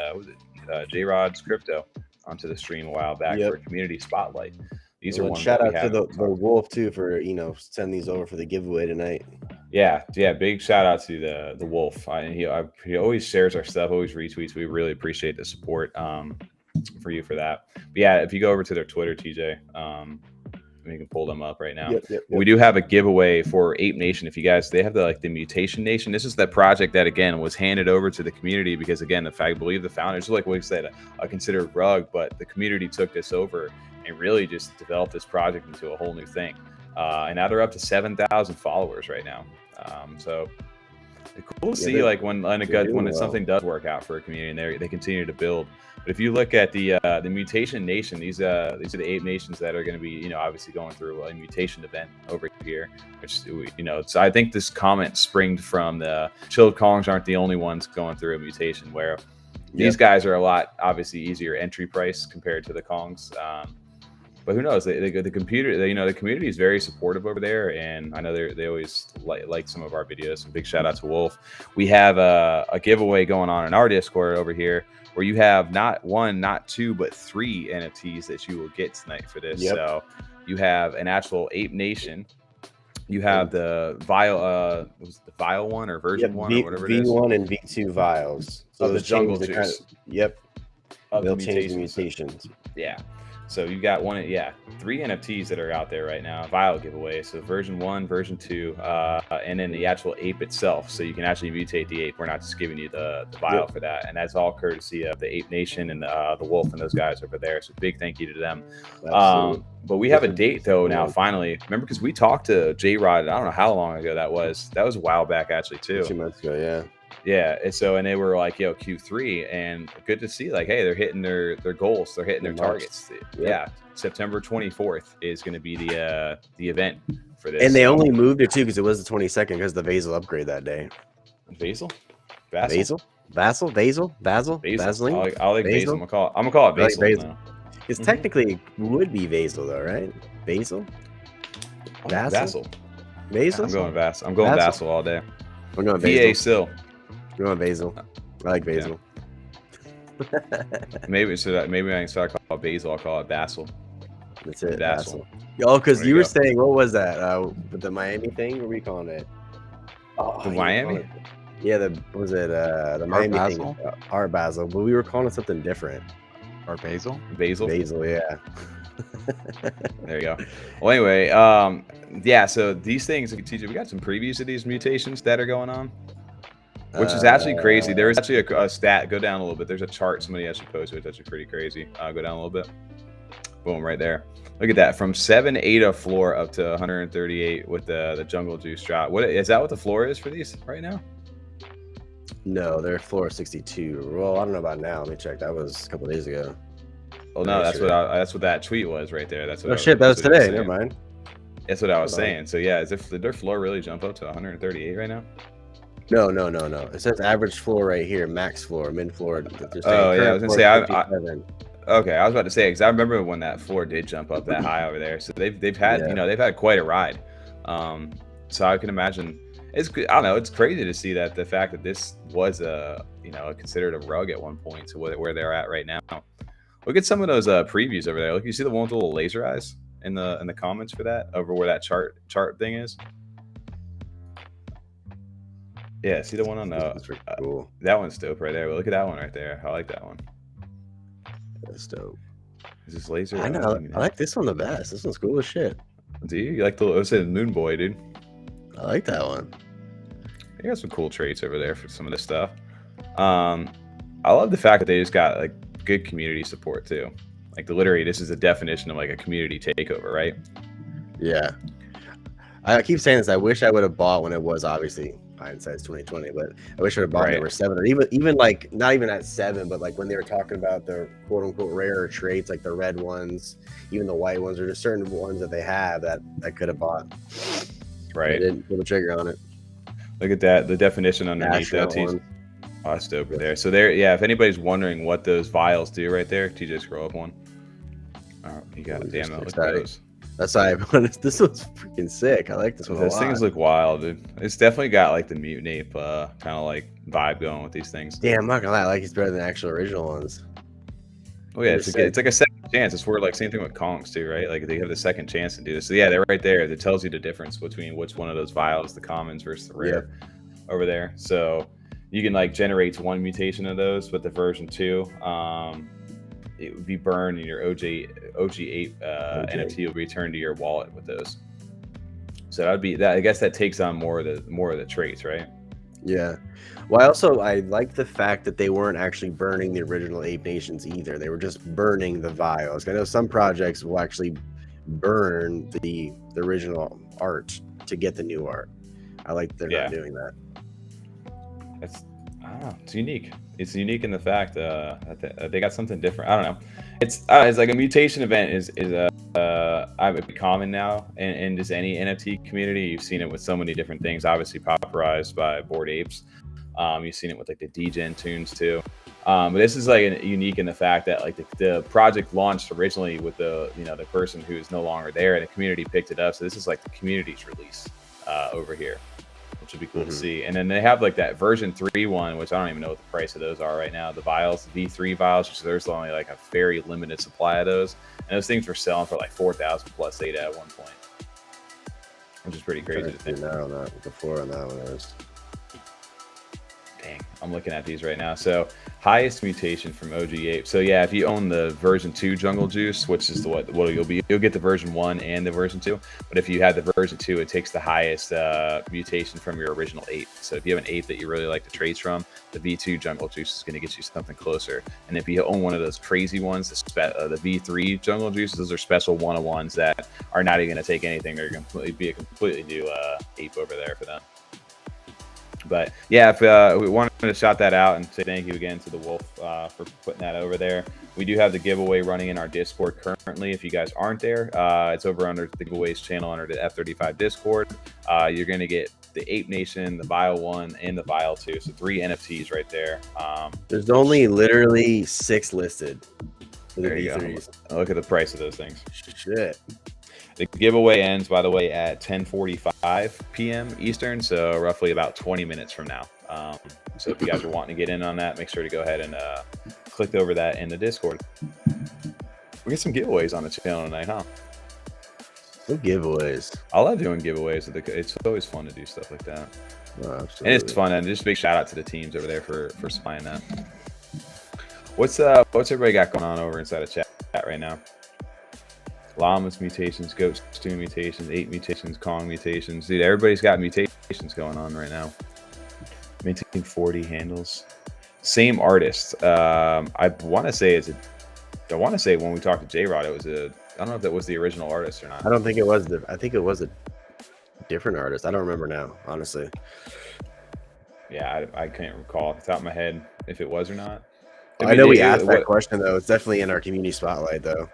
J-Rod's Crypto onto the stream a while back for a community spotlight. These are ones. Shout out to the Wolf too for sending these over for the giveaway tonight. Yeah. Big shout out to the Wolf. He always shares our stuff, always retweets. We really appreciate the support for you for that. But yeah, if you go over to their Twitter, TJ, we can pull them up right now. Yep. We do have a giveaway for Ape Nation. If you guys, they have the Mutation Nation. This is that project that again was handed over to the community because again, I believe the founders, like we said, I consider Rug, but the community took this over and really just developed this project into a whole new thing. And now they're up to 7,000 followers right now. So it's cool to see like when something does work out for a community and they continue to build. But if you look at the Mutation Nation, these are the Ape Nations that are going to be, obviously going through a mutation event over here, which, so I think this comment springed from the Chilled Kongs aren't the only ones going through a mutation, where these guys are a lot, obviously, easier entry price compared to the Kongs. But who knows? The community is very supportive over there, and I know they always like some of our videos. So big shout out to Wolf. We have a giveaway going on in our Discord over here, where you have not 1, not 2, but 3 NFTs that you will get tonight for this. So you have an actual Ape Nation. You have the Vial, was it the Vial one or version 1 or whatever it is? V1 and V2 Vials. So the jungle juice. They'll change the mutations. Yeah. So you got 3 NFTs that are out there right now, Vial giveaway. So version 1, version 2, and then the actual ape itself. So you can actually mutate the ape. We're not just giving you the Vial for that. And that's all courtesy of the Ape Nation and the Wolf and those guys over there. So big thank you to them. But we have a date though now, finally. Remember, because we talked to J-Rod, I don't know how long ago that was. That was a while back actually too. 2 months ago, yeah. Yeah, and they were like, Q3, and good to see, like, hey, they're hitting their goals, they're hitting their targets. Yeah, September 24th is going to be the event for this. And they only moved it too because it was the 22nd because the Vasil upgrade that day. Vasil? Vaseline? I like Vasil. I'm gonna call it Vasil now. It's technically would be Vasil though, right? Vasil? Vasil. Vasil? I'm going Vasil. I'm going Vasil all day. I'm going Vasil. VA We're going Basil. I like Basil. Yeah. maybe I instead of call it Basil, I'll call it Basil. That's it. Basil. Oh, because you were saying, what was that? With the Miami thing? What were you calling it? The Miami? Yeah, the Miami thing. Our Basil, but we were calling it something different. Or Basil? Basil, yeah. There you go. Well, anyway, so these things, TJ, we got some previews of these mutations that are going on, which is actually crazy. There is actually a stat. Go down a little bit. There's a chart somebody actually posted. It's actually pretty crazy. Go down a little bit. Boom, right there. Look at that. From 7.8 floor up to 138 with the jungle juice drop. What is that? What the floor is for these right now? No, they're floor 62. Well, I don't know about now. Let me check. That was a couple days ago. Oh no, that's what that tweet was right there. That's what. Oh shit, that was today. Never mind. That's what I was saying. So yeah, did their floor really jump up to 138 right now? No. It says average floor right here, max floor, mid floor. Oh yeah, I was gonna say okay, I was about to say because I remember when that floor did jump up that high over there. So they've had they've had quite a ride. So I can imagine I don't know. It's crazy to see that the fact that this was considered a rug at one point to where they're at right now. Look at some of those previews over there. Look, you see the one with the little laser eyes in the comments for that over where that chart thing is. Yeah, see the one on the That's cool. that one's dope right there. But look at that one right there. I like that one. That's dope. Is this laser? I know. I like this one the best. This one's cool as shit. Do you? You like the Moon Boy, dude? I like that one. You got some cool traits over there for some of this stuff. I love the fact that they just got like good community support too. Like literally, this is the definition of like a community takeover, right? Yeah. I keep saying this. I wish I would have bought when it was obviously hindsight's 2020, but I wish I would have bought when they were 7, or even like not even at 7, but like when they were talking about the quote unquote rarer traits, like the red ones, even the white ones, or just certain ones that they have that I could have bought. Right. I didn't pull the trigger on it. Look at that. The definition underneath that. Oh, that's dope there. So there, yeah. If anybody's wondering what those vials do right there, TJ, scroll up one. Oh, you got it. Damn it. Look at those. That's why this one's freaking sick. I like this one a lot. Those things look wild, dude. It's definitely got like the mutant ape kind of like vibe going with these things. Yeah, I'm not gonna lie. I like it's better than the actual original ones. Oh yeah, it's like a second chance. It's where like same thing with Kongs too, right? Like they have the second chance to do this. So yeah, they're right there. That tells you the difference between which one of those vials, the commons versus the rare, over there. So you can like generate one mutation of those with the version 2. It would be burned, and your OG8 NFT will return to your wallet with those. So that'd be that. I guess that takes on more of the traits, right? Yeah. Well, I like the fact that they weren't actually burning the original Ape Nations either. They were just burning the vials. I know some projects will actually burn the original art to get the new art. I like they're not doing that. It's unique. It's unique in the fact that they got something different. I don't know. It's like a mutation event is common now in just any NFT community. You've seen it with so many different things. Obviously popularized by Bored Apes. You've seen it with like the degen tunes too. But this is like unique in the fact that like the project launched originally with the person who is no longer there, and the community picked it up. So this is like the community's release over here, which would be cool to see. And then they have like that version 3 one, which I don't even know what the price of those are right now. The vials, the V3 vials, which there's only like a very limited supply of those, and those things were selling for like 4,000 plus data at one point, which is pretty crazy to think. The floor on that one is. Dang, I'm looking at these right now. So highest mutation from OG Ape. So yeah, if you own the version 2 Jungle Juice, which is what you'll get the version 1 and the version 2. But if you had the version 2, it takes the highest mutation from your original ape. So if you have an ape that you really like the traits from, the V2 Jungle Juice is going to get you something closer. And if you own one of those crazy ones, the V3 Jungle Juices, those are special one-on-ones that are not even going to take anything. They're going to be a completely new ape over there for them. But yeah, if we wanted to shout that out and say thank you again to the Wolf for putting that over there. We do have the giveaway running in our Discord currently. If you guys aren't there, it's over under the giveaways channel under the F35 Discord. You're going to get the Ape Nation, the Vial 1, and the Vial 2. So 3 NFTs right there. There's only literally 6 listed. For the there you V3s. go. Look at the price of those things. Shit. The giveaway ends, by the way, at 10:45 p.m. Eastern, so roughly about 20 minutes from now. So if you guys are wanting to get in on that, make sure to go ahead and click over that in the Discord. We get some giveaways on the channel tonight, huh? Some giveaways. I love doing giveaways. It's always fun to do stuff like that. Oh, absolutely. And it's fun. And just a big shout out to the teams over there for supplying that. What's everybody got going on over inside of chat right now? Llamas mutations, Goats 2 mutations, 8 mutations, Kong mutations. Dude, everybody's got mutations going on right now. Minting 40 handles. Same artist. I want to say when we talked to J-Rod, it was I don't know if that was the original artist or not. I don't think it was I think it was a different artist. I don't remember now, honestly. Yeah, I can't recall off the top of my head if it was or not. I know we asked that question though. It's definitely in our community spotlight though.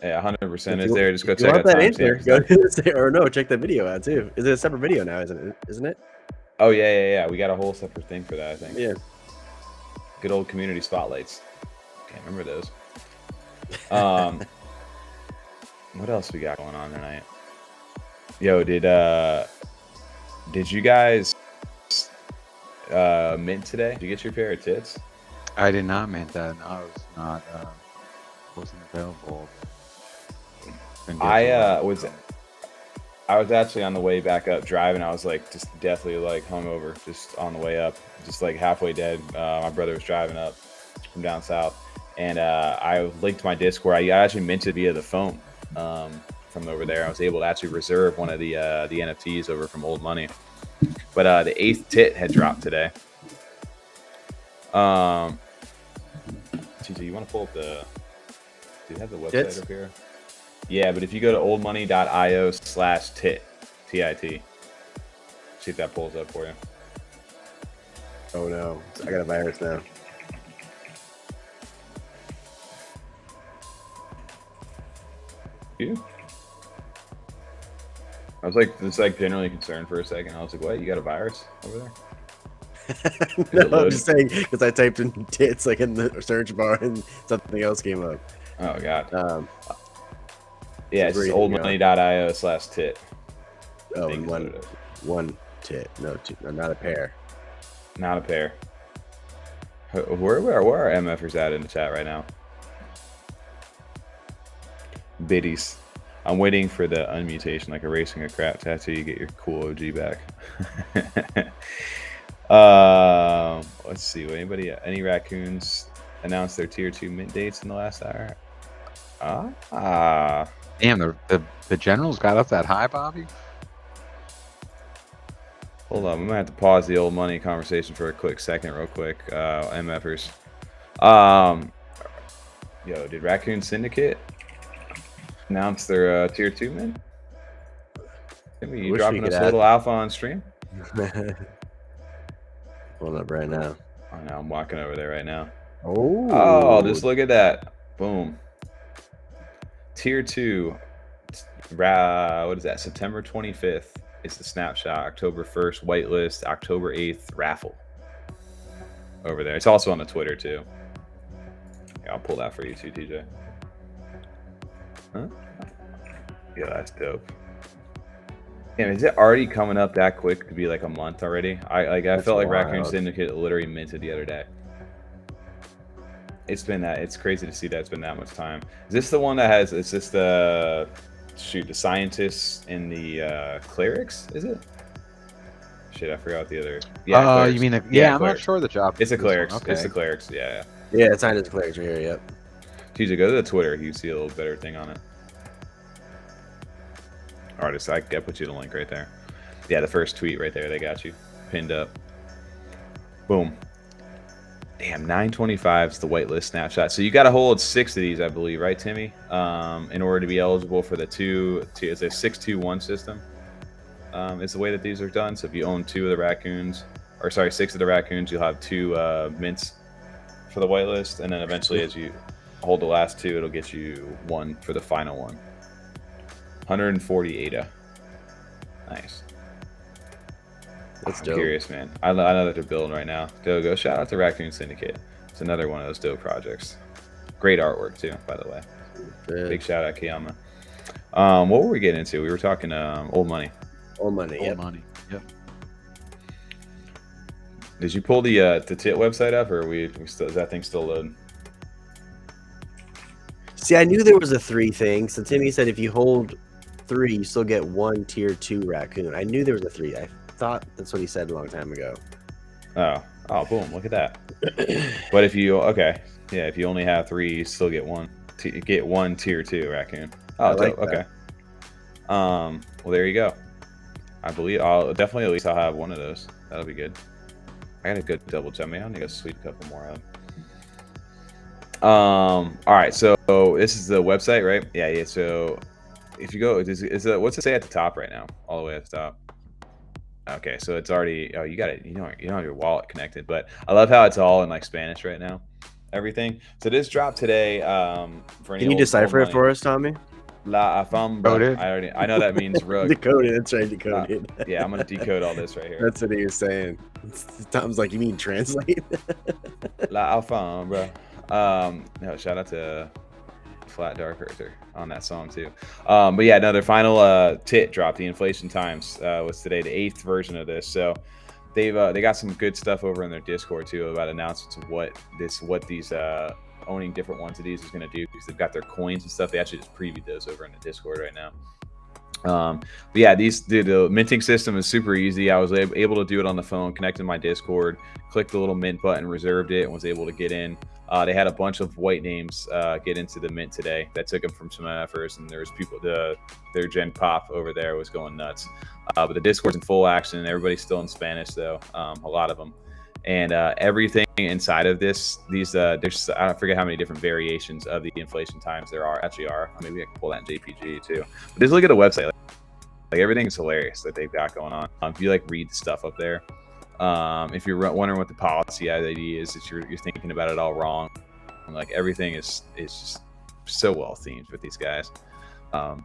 Yeah, 100% is there. Just go if you check want out that answer, timestamps. go or no, check the video out too. Is it a separate video now? Isn't it? Oh yeah. We got a whole separate thing for that, I think. Yeah. Good old community spotlights. Can't remember those. What else we got going on tonight? Yo, did you guys mint today? Did you get your pair of tits? I did not mint that. No, I was not. Wasn't available. I was actually on the way back up driving. I was like just deathly like hungover, just on the way up, just like halfway dead. My brother was driving up from down south, and I linked my Discord. I actually minted via the phone from over there. I was able to actually reserve one of the NFTs over from Old Money, but the 8th tit had dropped today. TJ, you want to pull up the? Do you have the website Tits? up here? Yeah, but if you go to oldmoney.io/tit, TIT, see if that pulls up for you. Oh no, I got a virus now. You? I was like, just like generally concerned for a second. I was like, what? You got a virus over there? No, I'm just saying because I typed in tits like in the search bar and something else came up. Oh god. Yeah, it's oldmoney.io/tit. Oh, one tit, no two, no, not a pair. Not a pair. Where are MFers at in the chat right now? Biddies. I'm waiting for the unmutation, like erasing a crap tattoo. You get your cool OG back. Let's see. Any raccoons announced their tier 2 mint dates in the last hour? Damn, the generals got up that high, Bobby. Hold on, we might have to pause the old money conversation for a quick second, real quick. MFers. Yo, did Raccoon Syndicate announce their tier 2 mint? You dropping us a little alpha on stream? Pulling up right now. Oh no, I'm walking over there right now. Oh, just look at that. Boom. Tier 2. What is that? September 25th is the snapshot. October 1st, whitelist. October 8th, raffle. Over there. It's also on the Twitter too. Yeah, I'll pull that for you too, TJ. Huh? Yeah, that's dope. Damn, is it already coming up that quick to be like a month already? I felt like Raccoon Syndicate literally minted the other day. It's crazy to see that it's been that much time. Is this the one that has, is this the scientists and the clerics, is it? Shit, I forgot the other. Yeah, you mean I'm not sure the job. It's the clerics. Okay. It's the clerics, yeah. Yeah, it's signed as clerics right here, yep. TJ, go to the Twitter, you see a little better thing on it. Artist, I put you the link right there. Yeah, the first tweet right there, they got you pinned up. Boom. Damn, 925 is the whitelist snapshot. So you got to hold 6 of these, I believe, right, Timmy? In order to be eligible for the it's a 621 system. Is the way that these are done. So if you own 6 of the raccoons, you'll have 2 mints for the whitelist, and then eventually, as you hold the last 2, it'll get you 1 for the final one. 140 ADA. Nice. That's I'm dope. curious, man. I know that they're building right now. Go shout out to Raccoon Syndicate. It's another one of those dope projects. Great artwork too, by the way. Yeah. Big shout out Kiyama. What were we getting into? We were talking old money. Old money. Old money. Yep. Did you pull the TIT website up, or is that thing still loading? See, I knew there was a 3 thing. So Timmy said if you hold 3, you still get 1 tier 2 raccoon. I knew there was a 3. I thought that's what he said a long time ago. Oh, boom! Look at that. But if you if you only have 3, you still get 1 tier 2 raccoon. Oh, like okay. Well, there you go. I believe I'll definitely at least I'll have 1 of those. That'll be good. I got a good double check. Maybe I'll need to sweep a couple more out. All right, so this is the website, right? Yeah. So if you go, what's it say at the top right now? All the way at the top. Okay, so it's already. Oh, you got it. You don't have your wallet connected, but I love how it's all in like Spanish right now. everything. So this dropped today. For any Can you decipher it for us, Tommy? La Afamba. I know that means rug. Decode it. That's right, decode it. Yeah, I'm gonna decode all this right here. That's what he was saying. Tom's like, you mean translate? La Alfambra. No, shout out to Flat Dark Earther on that song too. But yeah, no, their final tit drop, the Inflation Times, was today, the 8th version of this. So they got some good stuff over in their Discord too about announcements of what these owning different ones of these is going to do, because they've got their coins and stuff. They actually just previewed those over in the Discord right now. But yeah, the minting system is super easy. I was able to do it on the phone, connected my Discord, clicked the little mint button, reserved it, and was able to get in. They had a bunch of white names get into the mint today. That took them from some MFers, and there was people, their Gen Pop over there was going nuts. But the Discord's in full action. Everybody's still in Spanish though, a lot of them. And everything inside of there's I forget how many different variations of the Inflation Times there are. Actually are. Maybe I can pull that in JPG too. But just look at the website. Like everything is hilarious that they've got going on. If you like read the stuff up there, if you're wondering what the policy ID is, you're thinking about it all wrong. Like everything is just so well themed with these guys. Look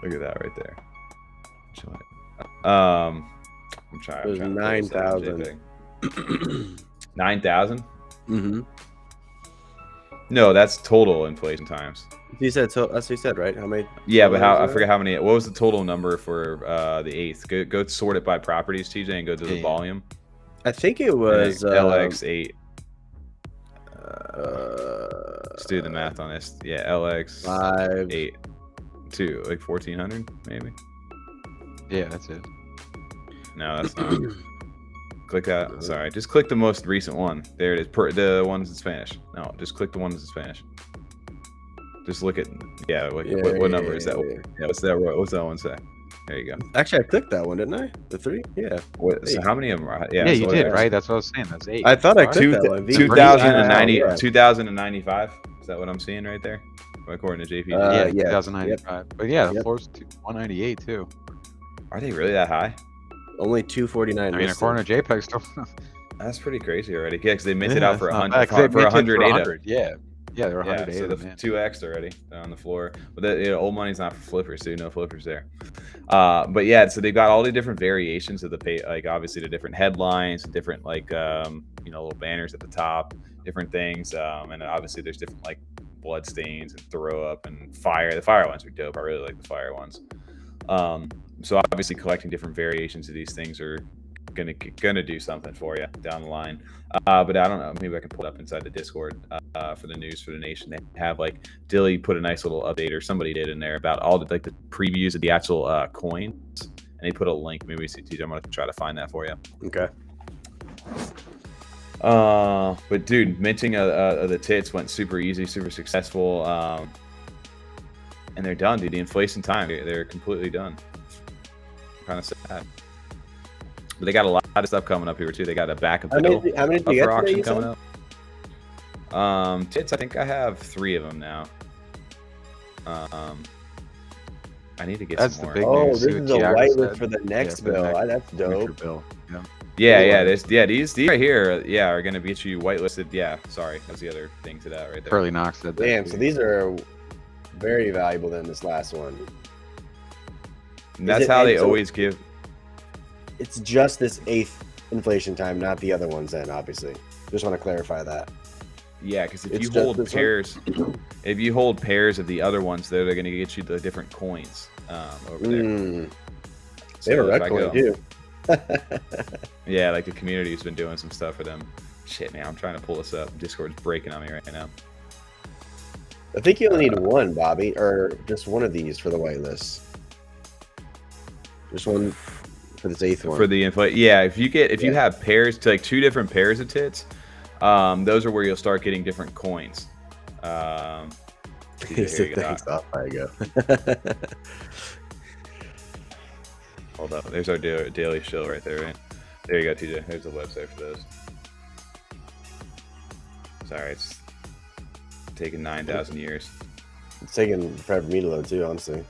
at that right there. I'm trying. There's 9,000. 9,000? Mm-hmm. No, that's total Inflation Times. You said so. That's what you said, right? How many? Yeah, but I forget how many. What was the total number for the 8th? Go sort it by properties, TJ, and go to the volume. I think it was LX8. Let's do the math on this. Yeah, LX 8 2, like 1,400 maybe. Yeah, that's it. No, that's not. Click that. Sorry, just click the most recent one. There it is. The ones in Spanish. No, just click the ones in Spanish. Just look at what number is that? Yeah, what's that one say? There you go. Actually, I clicked that one, didn't I? The 3? Yeah. So how many of them are? Yeah, you did, right? That's what I was saying. That's 8. I thought I clicked that one. 2095. Is that what I'm seeing right there? According to JP. Yeah, 2095. But yeah, the floor's 198 too. Are they really that high? Only 249. I mean, according to JPEG, still. That's pretty crazy already. Yeah, because they minted out for 100. For 108. Yeah, they were 108. So the 2x already on the floor. But old money's not for flippers, so no flippers there. But yeah, so they've got all the different variations of the pay, like obviously the different headlines, different like little banners at the top, different things, and obviously there's different like blood stains and throw up and fire. The fire ones are dope. I really like the fire ones. So obviously collecting different variations of these things are gonna do something for you down the line. But I don't know, maybe I can pull it up inside the Discord for the news for the nation. They have like Dilly put a nice little update, or somebody did in there, about all the like the previews of the actual coins, and they put a link. Maybe CT, I'm gonna try to find that for you. Okay. But dude, minting the tits went super easy, super successful, and they're done, dude. The Inflation Time, they're completely done. Kind of sad. But they got a lot of stuff coming up here too. They got a backup bill how many up for auction coming up. Tits, I think I have 3 of them now. I need to get some more. Big this is a whitelist for the next bill. That's dope. Bill. These right here, are gonna get you whitelisted. Yeah, sorry, that's the other thing to that right there. Curly Knox said that. Damn, so these are very valuable than this last one. And that's how they always give. It's just this 8th Inflation Time, not the other ones. Then obviously, just want to clarify that. Yeah, because if you hold pairs, of the other ones, they're going to get you the different coins over there. So they have a red coin too. Yeah, like the community's been doing some stuff for them. Shit, man, I'm trying to pull this up. Discord's breaking on me right now. I think you only need one, Bobby, or just one of these for the whitelist. Just one for this 8th one. For the if you have pairs to like 2 different pairs of tits, those are where you'll start getting different coins. Thanks off, I go. Hold up, there's our daily show right there, right? There you go, TJ. There's the website for those. Sorry, it's taking 9,000 years. It's taking forever for me to load too, honestly.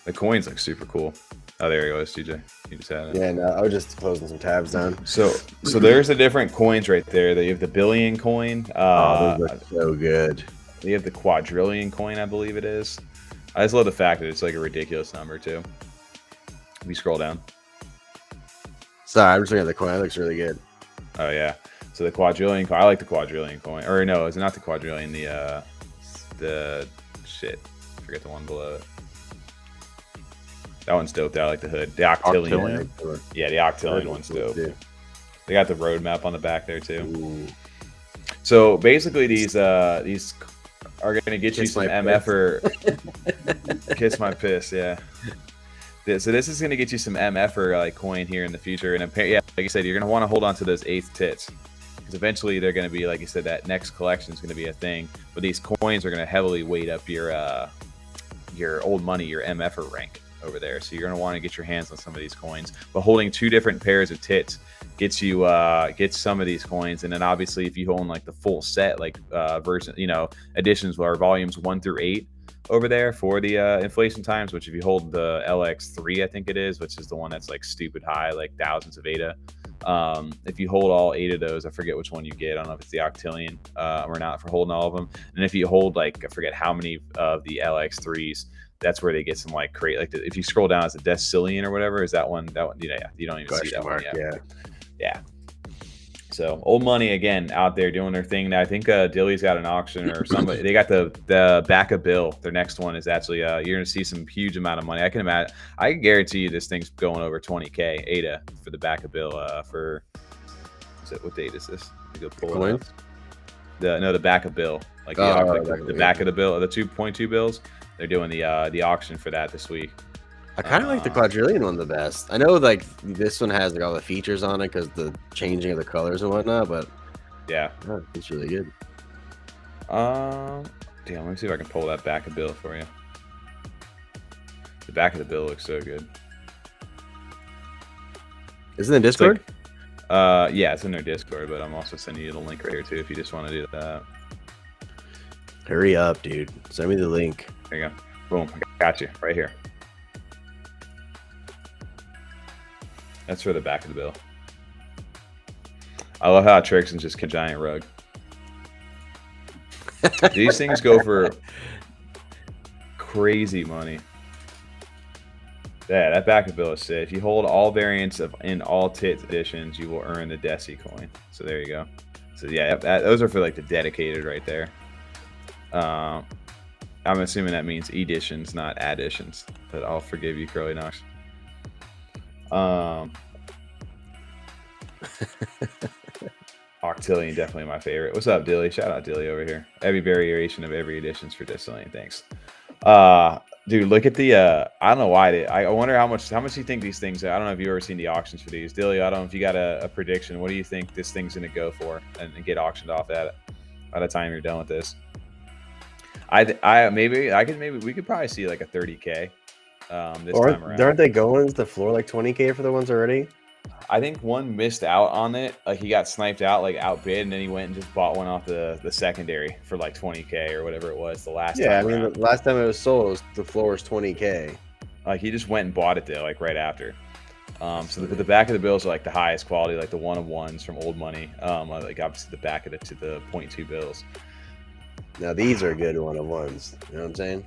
The coins look super cool. Oh, there he goes, TJ. You just had it. Yeah, no, I was just closing some tabs down. So there's the different coins right there. You have the billion coin. Oh, those are so good. You have the quadrillion coin, I believe it is. I just love the fact that it's like a ridiculous number too. If you scroll down. Sorry, I'm just looking at the coin. It looks really good. Oh yeah. So the quadrillion coin. I like the quadrillion coin. Or no, it's not the quadrillion. The shit. I forget the one below it. That one's dope. I like the hood. The octillion. Yeah, the octillion one's dope. Too. They got the roadmap on the back there too. Ooh. So basically, these are going to get you some MF or kiss my piss. Yeah. So this is going to get you some MF or like coin here in the future. And yeah, like I said, you're going to want to hold on to those 8th tits because eventually they're going to be, like you said, that next collection is going to be a thing. But these coins are going to heavily weight up your old money, your MF rank over there. So you're going to want to get your hands on some of these coins. But holding 2 different pairs of tits gets you gets some of these coins. And then obviously if you own like the full set, like version, editions or volumes 1 through 8 over there for the inflation times, which if you hold the LX3, I think it is, which is the one that's like stupid high, like thousands of ADA. If you hold all 8 of those, I forget which one you get. I don't know if it's the octillion or not for holding all of them. And if you hold like, I forget how many of the LX3s, that's where they get some like create, like if you scroll down, it's a decillion or whatever. Is that one? Yeah, you don't even see that one yet. Yeah. So old money again out there doing their thing. Now I think Dilly's got an auction or somebody. They got the back of bill. Their next one is actually you're gonna see some huge amount of money. I can imagine. I can guarantee you this thing's going over 20K ADA for the back of bill. What date is this? Go pull it up. The back of bill, like the back of the bill, the 2.2 bills. They're doing the auction for that this week. I kind of like the quadrillion one the best. I know like this one has like all the features on it because the changing of the colors and whatnot, but yeah, it's really good. Damn, let me see if I can pull that back of bill for you. The back of the bill looks so good. Is it in Discord? Like, yeah, it's in their Discord, but I'm also sending you the link right here too if you just want to do that. Hurry up, dude. Send me the link. There you go. Boom. I got you right here. That's for the back of the bill. I love how Trixon's just a giant rug. These things go for crazy money. Yeah, that back of bill is sick. If you hold all variants in all tits editions, you will earn the Desi coin. So there you go. So yeah, those are for like the dedicated right there. I'm assuming that means editions, not additions. But I'll forgive you, Curly Knox. Octillion, definitely my favorite. What's up, Dilly? Shout out Dilly over here. Every variation of every editions for Decillion. Thanks. Dude, look at the I don't know why I wonder how much you think these things are. I don't know if you've ever seen the auctions for these. Dilly, I don't know if you got a prediction. What do you think this thing's gonna go for and get auctioned off at by the time you're done with this? We could probably see like a 30K this time around. Aren't they going to the floor like 20K for the ones already? I think one missed out on it. Like he got sniped out, like outbid, and then he went and just bought one off the secondary for like 20K or whatever it was the last time. Yeah, I mean, the last time it was sold, the floor was 20K. Like he just went and bought it there, like right after. So the back of the bills are like the highest quality, like the 1-of-1s from old money. Like obviously the back of it to the 0.2 bills. Now these are good 1-of-1s. You know what I'm saying?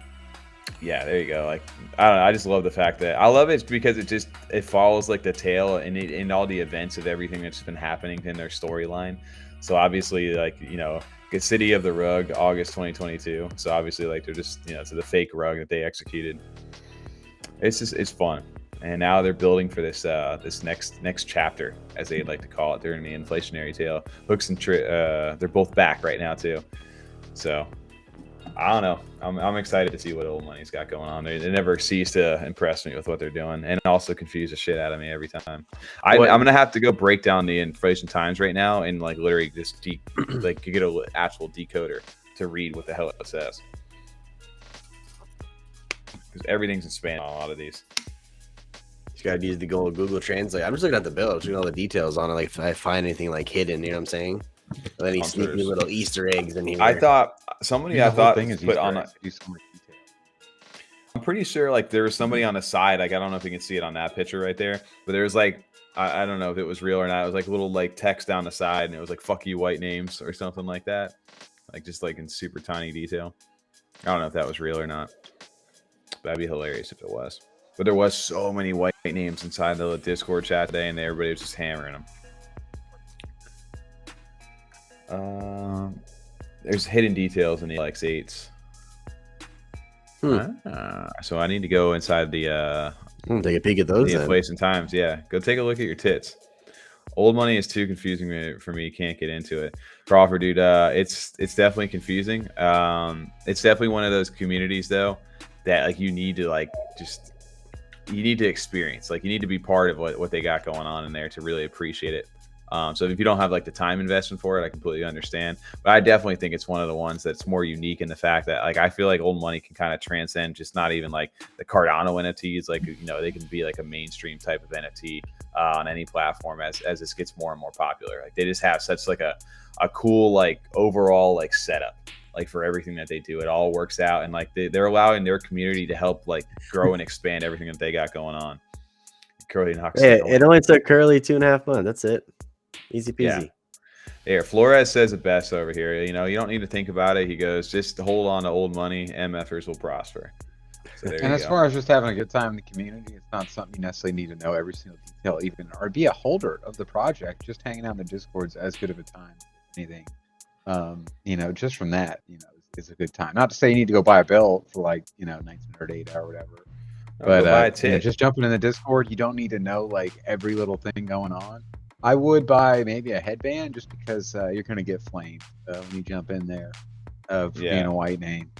Yeah, there you go. Like I don't know, I just love the fact that I love it because it follows like the tail and in all the events of everything that's been happening in their storyline. So obviously, like the City of the Rug, August 2022. So obviously, like they're just it's the fake rug that they executed. It's fun, and now they're building for this this next chapter, as they like to call it, during the inflationary tale. Hooks and they're both back right now too. So. I don't know. I'm excited to see what old money's got going on. They never cease to impress me with what they're doing, and also confuse the shit out of me every time. I'm gonna have to go break down the inflation times right now and like literally just get an actual decoder to read what the hell it says, because everything's in Spanish on a lot of these. You gotta use the Google Translate. I'm just looking at the bill, checking all the details on it. Like if I find anything like hidden, you know what I'm saying? And then he sneak me little Easter eggs in here. I thought somebody put on pretty sure like there was somebody on the side. Like I don't know if you can see it on that picture right there, but there's like I don't know if it was real or not. It was like a little like text down the side, and it was like "fuck you, white names" or something like that. Like just like in super tiny detail. I don't know if that was real or not. That'd be hilarious if it was. But there was so many white names inside the Discord chat today, and everybody was just hammering them. There's hidden details in the LX8s. So I need to go inside the take a peek at those. The inflation times. Yeah, go take a look at your tits. Old money is too confusing for me. Can't get into it. Crawford, dude, it's definitely confusing. It's definitely one of those communities though that like you need to like just you need to experience. Like you need to be part of what they got going on in there to really appreciate it. So if you don't have like the time investment for it, I completely understand. But I definitely think it's one of the ones that's more unique in the fact that like I feel like old money can kind of transcend just not even like the Cardano NFTs. Like they can be like a mainstream type of NFT on any platform as this gets more and more popular. Like they just have such like a cool like overall like setup like for everything that they do. It all works out, and like they're allowing their community to help like grow and expand everything that they got going on. It only took Curly 2.5 months. That's it. Easy peasy. Yeah. Flores says it best over here. You don't need to think about it. He goes, just hold on to old money. MFers will prosper. So and as far as just having a good time in the community, it's not something you necessarily need to know every single detail, even or be a holder of the project. Just hanging out in the Discord's as good of a time as anything. Just from that, it's a good time. Not to say you need to go buy a belt for like 1908 or whatever. But just jumping in the Discord, you don't need to know like every little thing going on. I would buy maybe a headband just because you're going to get flamed when you jump in there for being a white name.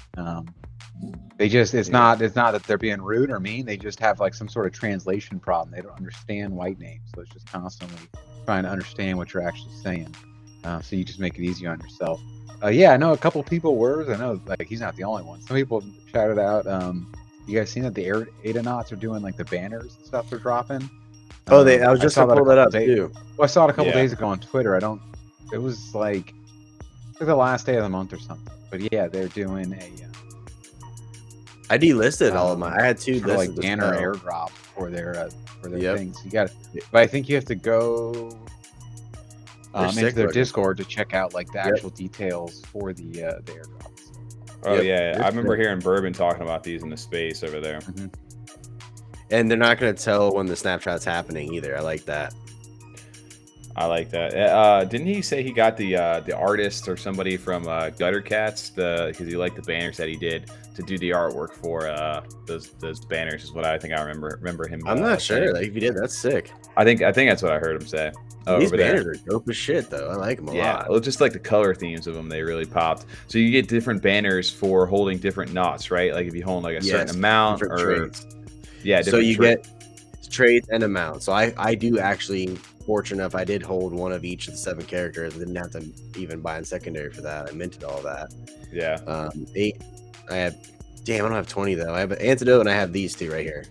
It's not that they're being rude or mean. They just have like some sort of translation problem. They don't understand white names. So it's just constantly trying to understand what you're actually saying. So you just make it easier on yourself. I know a couple people were. I know like he's not the only one. Some people shouted out. You guys seen that the Adanauts are doing like the banners and stuff they're dropping? I was just gonna pull that up too. Well, I saw it a couple days ago on Twitter. It was like the last day of the month or something. But yeah, they're doing a. I delisted all of mine. I had two like banner airdrop for their things. You got, but I think you have to go into their Discord to check out like the actual details for the airdrops. Oh yeah, I remember hearing Bourbon talking about these in the space over there. Mm-hmm. And they're not going to tell when the Snapchat's happening either. I like that. Didn't he say he got the artist or somebody from Gutter Cats because he liked the banners that he did to do the artwork for those banners? Is what I think I remember him. I'm not sure. Like if he did, that's sick. I think that's what I heard him say. These banners are dope as shit, though. I like them a lot. Well, just like the color themes of them, they really popped. So you get different banners for holding different knots, right? Like if you hold like a certain amount or traits. So you get traits and amount. So I do actually, fortunate enough, I did hold one of each of the 7 characters. I didn't have to even buy in secondary for that. I minted all that. Yeah. 8. I have. Damn, I don't have 20 though. I have an antidote and I have these 2 right here.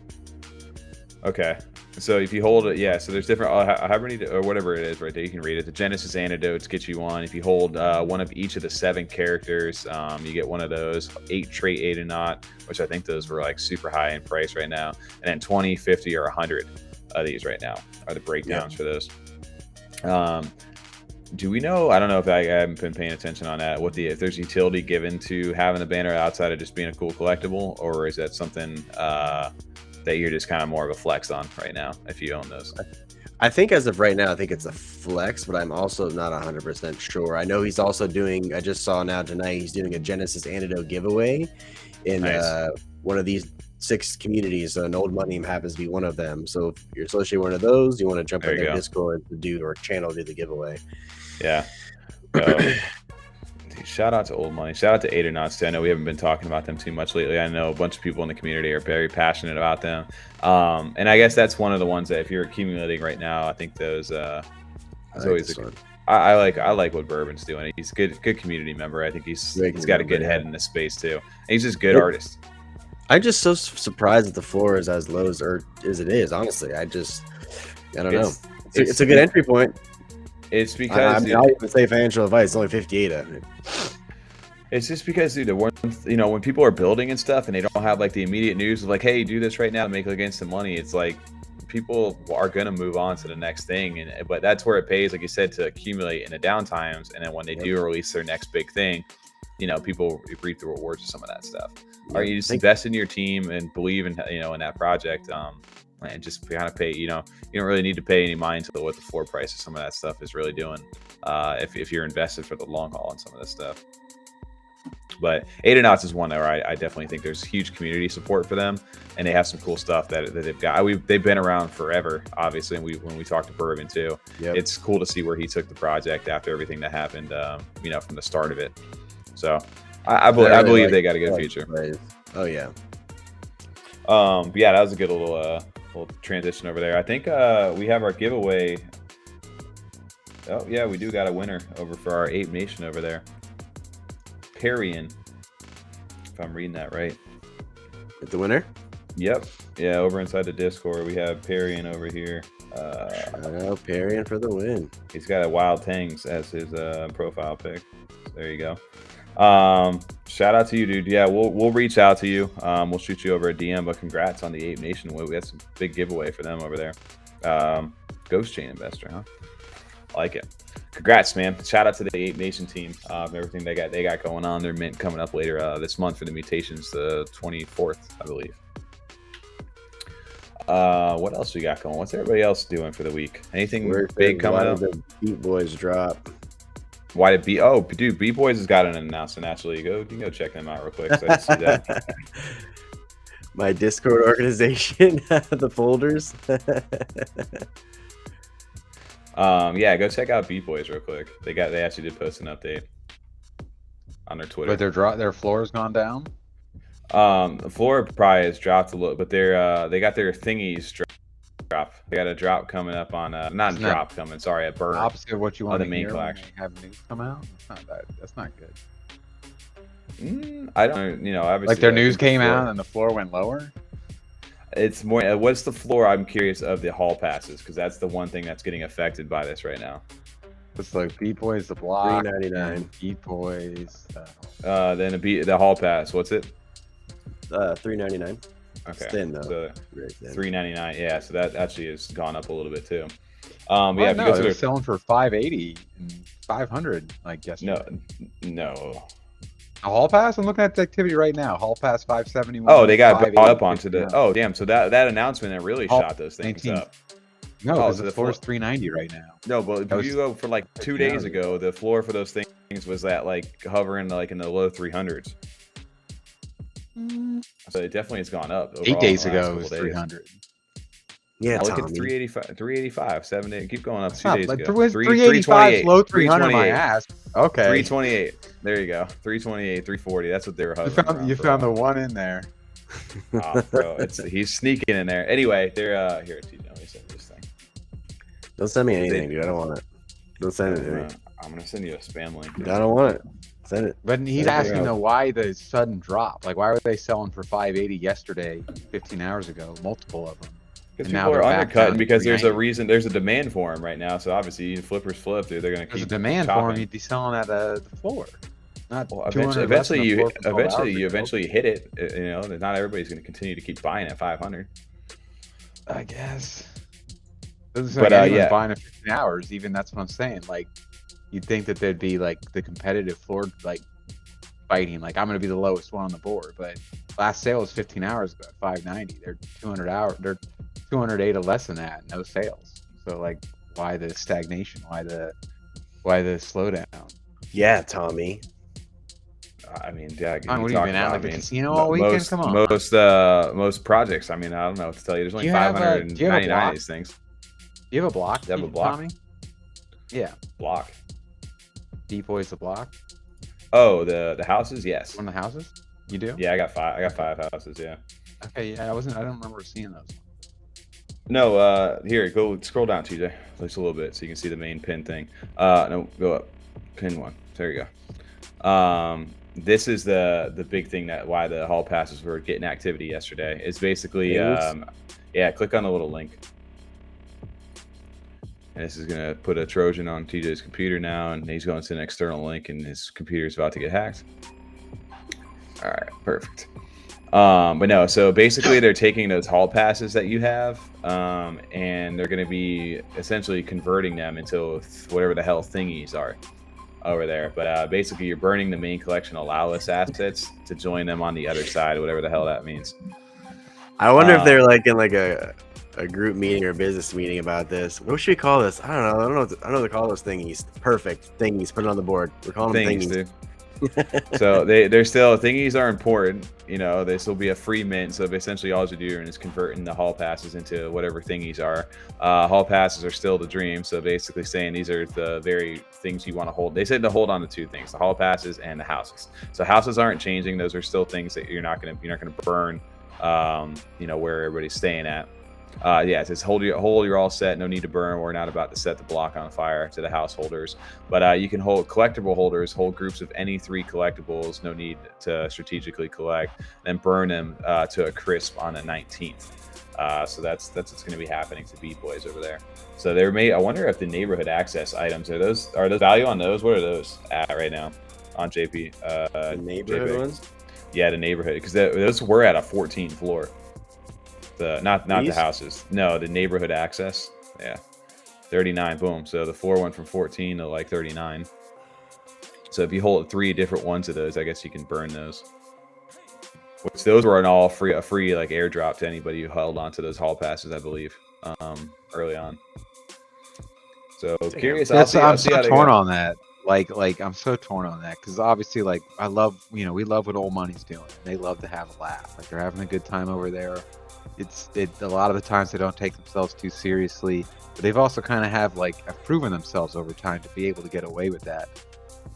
Okay. So if you hold it, so there's different, however many, or whatever it is right there, you can read it. The Genesis antidotes get you one. If you hold one of each of the 7 characters, you get one of those. 8 trait Adanauts, which I think those were like super high in price right now. And then 20, 50, or 100 of these right now are the breakdowns for those. Do we know? I don't know if I haven't been paying attention on that. If there's utility given to having the banner outside of just being a cool collectible, or is that something that you're just kind of more of a flex on right now if you own those? I think as of right now, I think it's a flex, but I'm also not 100% sure. I know he's also doing, I just saw now tonight, he's doing a Genesis antidote giveaway in one of these 6 communities. So an old money happens to be one of them. So if you're associated with one of those, you want to jump in their Discord to do or channel do the giveaway. Yeah. Shout out to old money. Shout out to Adanauts too. I know we haven't been talking about them too much lately. I know a bunch of people in the community are very passionate about them. And I guess that's one of the ones that if you're accumulating right now, I think those always I like what Bourbon's doing. He's a good community member. I think he's got a good head in this space too. And he's just a good artist. I'm just so surprised that the floor is as low as it is, honestly. I don't know. It's a good entry point. It's because I'll even say financial advice. It's only 58 of it. It's just because, dude, when people are building and stuff and they don't have like the immediate news of like, hey, do this right now to make like instant money. It's like people are gonna move on to the next thing, but that's where it pays, like you said, to accumulate in the down times, and then when they do release their next big thing, people reap the rewards of some of that stuff. Or you just invest in your team and believe in in that project, and just kind of pay. You don't really need to pay any mind to what the floor price of some of that stuff is really doing, if you're invested for the long haul on some of this stuff. But Adanauts is one where I definitely think there's huge community support for them, and they have some cool stuff that they've got. They've been around forever, obviously. And when we talked to Bourbon too, it's cool to see where he took the project after everything that happened, from the start of it. So I believe they got a good future. Oh yeah. But yeah, that was a good little transition over there. I think we have our giveaway. Oh yeah, we do got a winner over for our Ape Nation over there. Parian, if I'm reading that right. The winner? Yep. Yeah, over inside the Discord, we have Parian over here. Shout out Parian for the win. He's got a Wild Tangs as his profile pic. So there you go. Shout out to you, dude. Yeah, we'll reach out to you. We'll shoot you over a DM, but congrats on the Ape Nation win. We had some big giveaway for them over there. Ghost Chain Investor, huh? I like it. Congrats, man. Shout out to the Ape Nation team, everything they got going on. Their mint coming up later this month for the Mutations, the 24th, I believe. What else we got going? What's everybody else doing for the week? Anything big coming up? The BeatBoyz drop. Why did Oh, dude, BeatBoyz has got an announcement. Actually, you can go check them out real quick. So I didn't see that. My Discord organization, the folders. Yeah, go check out BeatBoyz real quick. They actually did post an update on their Twitter. But their floor has gone down. The floor probably has dropped a little, but they got their Thingies drop. They got a drop coming up on a burn. Opposite of what you want the to main hear collection. when they have news come out. That's not good. I don't, obviously, like their news came out and the floor went lower. It's more. What's the floor? I'm curious of the hall passes, because that's the one thing that's getting affected by this right now. It's like BeatBoyz the block. $3.99. BeatBoyz. Then the hall pass. What's it? $3.99. Okay. It's thin though. So $3.99. Yeah. So that actually has gone up a little bit too. Yeah, they're selling for $580 and $500 like yesterday. No. A hall pass? I'm looking at the activity right now. Hall pass 571. Oh, they got brought up onto the. Oh, damn! So that announcement that really shot those things 19. Up. No, because the floor is $390 right now. No, but if you go for like 2 days ago, the floor for those things was at like hovering like in the low 300s. So it definitely has gone up. 8 days ago it was 300. Yeah, look at 385, 7 days. Keep going up. That's 2 days like ago. 385, low 300. My ass. Okay. 328. There you go. 328, 340. That's what they were hovering. You found the one in there. Oh, bro, he's sneaking in there. Anyway, they're here. Let me send this thing. Don't send me anything, dude. I don't want it. Don't send it to me. I'm gonna send you a spam link. I don't want it. Send it. But he's asking though, why the sudden drop? Like, why were they selling for 580 yesterday, 15 hours ago? Multiple of them. Because people are undercutting because there's a reason, there's a demand for them right now. So obviously, flippers flip, dude. They're gonna keep. There's a demand for them. You'd be selling at the floor. Not eventually you hit it. Not everybody's gonna continue to keep buying at 500. I guess. But yeah, buying at 15 hours. Even that's what I'm saying. Like, you'd think that there'd be like the competitive floor like fighting. Like, I'm gonna be the lowest one on the board. But last sale was 15 hours ago at 590. They're 200 hours. They're 208 or less than that. No sales. So like, why the stagnation? Why the slowdown? Yeah, Tommy. I mean, yeah. What have you been at like the casino all weekend? Come on. Most projects. I mean, I don't know what to tell you. There's only 599 of these things. Do you have a block? Do you have a block? Tommy? Yeah. Block. BeatBoyz the block. Oh, the houses. Yes. One of the houses. You do? Yeah, I got 5 houses. Yeah. Okay. Yeah, I don't remember seeing those. No. Here, go scroll down, TJ, just a little bit, so you can see the main pin thing. No, go up. Pin 1. There you go. This is the big thing that why the hall passes were getting activity yesterday. It's basically yeah, click on the little link. And this is gonna put a Trojan on TJ's computer now, and he's going to an external link, and his computer is about to get hacked. All right, perfect. But no, so basically they're taking those hall passes that you have, and they're going to be essentially converting them into whatever the hell thingies are over there. But basically you're burning the main collection allowless assets to join them on the other side, whatever the hell that means. I wonder if they're like in like a group meeting or a business meeting about this. What should we call this? I don't know. I don't know what to call those thingies. Perfect. Thingies. Put it on the board. We're calling them thingies. Dude. So they're still, thingies are important. You know, this will be a free mint. So essentially all you're doing is converting the hall passes into whatever thingies are. Hall passes are still the dream. So basically saying these are the very things you want to hold. They said to hold on to two things, the hall passes and the houses. So houses aren't changing. Those are still things that you're not going to burn, you know, where everybody's staying at. Yeah, it says hold, you're all set. No need to burn. We're not about to set the block on fire to the householders. But you can hold collectible holders, hold groups of any 3 collectibles. No need to strategically collect, then burn them to a crisp on the 19th. So that's what's going to be happening to BeatBoyz over there. So they're made. I wonder if the neighborhood access items are those value on those? What are those at right now on JP? The neighborhood JP. ones? Yeah, the neighborhood, because those were at a 14th floor. The not the houses, no, the neighborhood access. Yeah, 39. Boom. So the floor went from 14 to like 39. So if you hold 3 different ones of those, I guess you can burn those. Which those were an all free, a free like airdrop to anybody who held onto those hall passes, I believe, early on. So curious. I'm so torn on that. Like I'm so torn on that because obviously, like I love, you know, we love what old money's doing. They love to have a laugh. Like they're having a good time over there. A lot of the times they don't take themselves too seriously, but they've also kind of have proven themselves over time to be able to get away with that.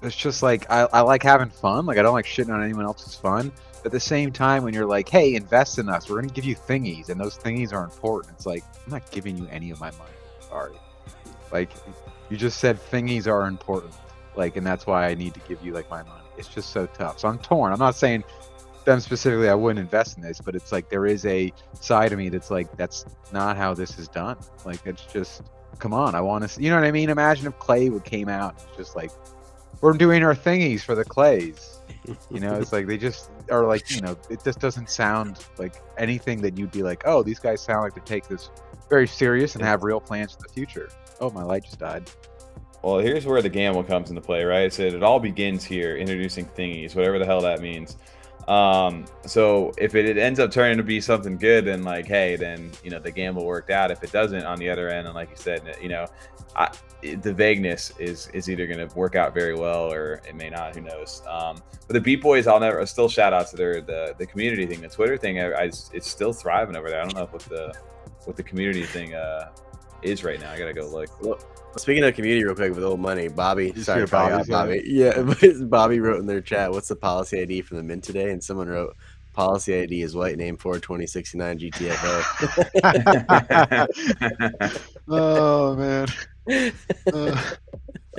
It's just like I like having fun. Like I don't like shitting on anyone else's fun. But at the same time, when you're like, hey, invest in us, we're gonna give you thingies, and those thingies are important. It's like I'm not giving you any of my money. Sorry. Like you just said thingies are important. Like, and that's why I need to give you like my money. It's just so tough. So I'm torn. I'm not saying them specifically I wouldn't invest in this, but it's like there is a side of me that's like that's not how this is done. Like it's just come on, I want to, you know what I mean? Imagine if Clay came out and it's just like we're doing our thingies for the Clays. You know, it's like they just are like, you know, it just doesn't sound like anything that you'd be like, oh, these guys sound like they take this very serious and have real plans for the future. Oh, my light just died. Well, here's where the gamble comes into play, right? It said it all begins here, introducing thingies, whatever the hell that means. So if it ends up turning to be something good, then like, hey, then, you know, the gamble worked out. If it doesn't on the other end, and like you said, you know, the vagueness is either going to work out very well or it may not, who knows. But the BeatBoyz, I'll still shout out to the community thing, the Twitter thing. It's still thriving over there. I don't know what the community thing is right now. I gotta go look. Well, speaking of community real quick with old money, Bobby, sorry, Bobby. Bobby. Yeah, Bobby wrote in their chat, what's the policy ID from the mint today? And someone wrote, policy ID is white name 42069 GTFO. Oh, man.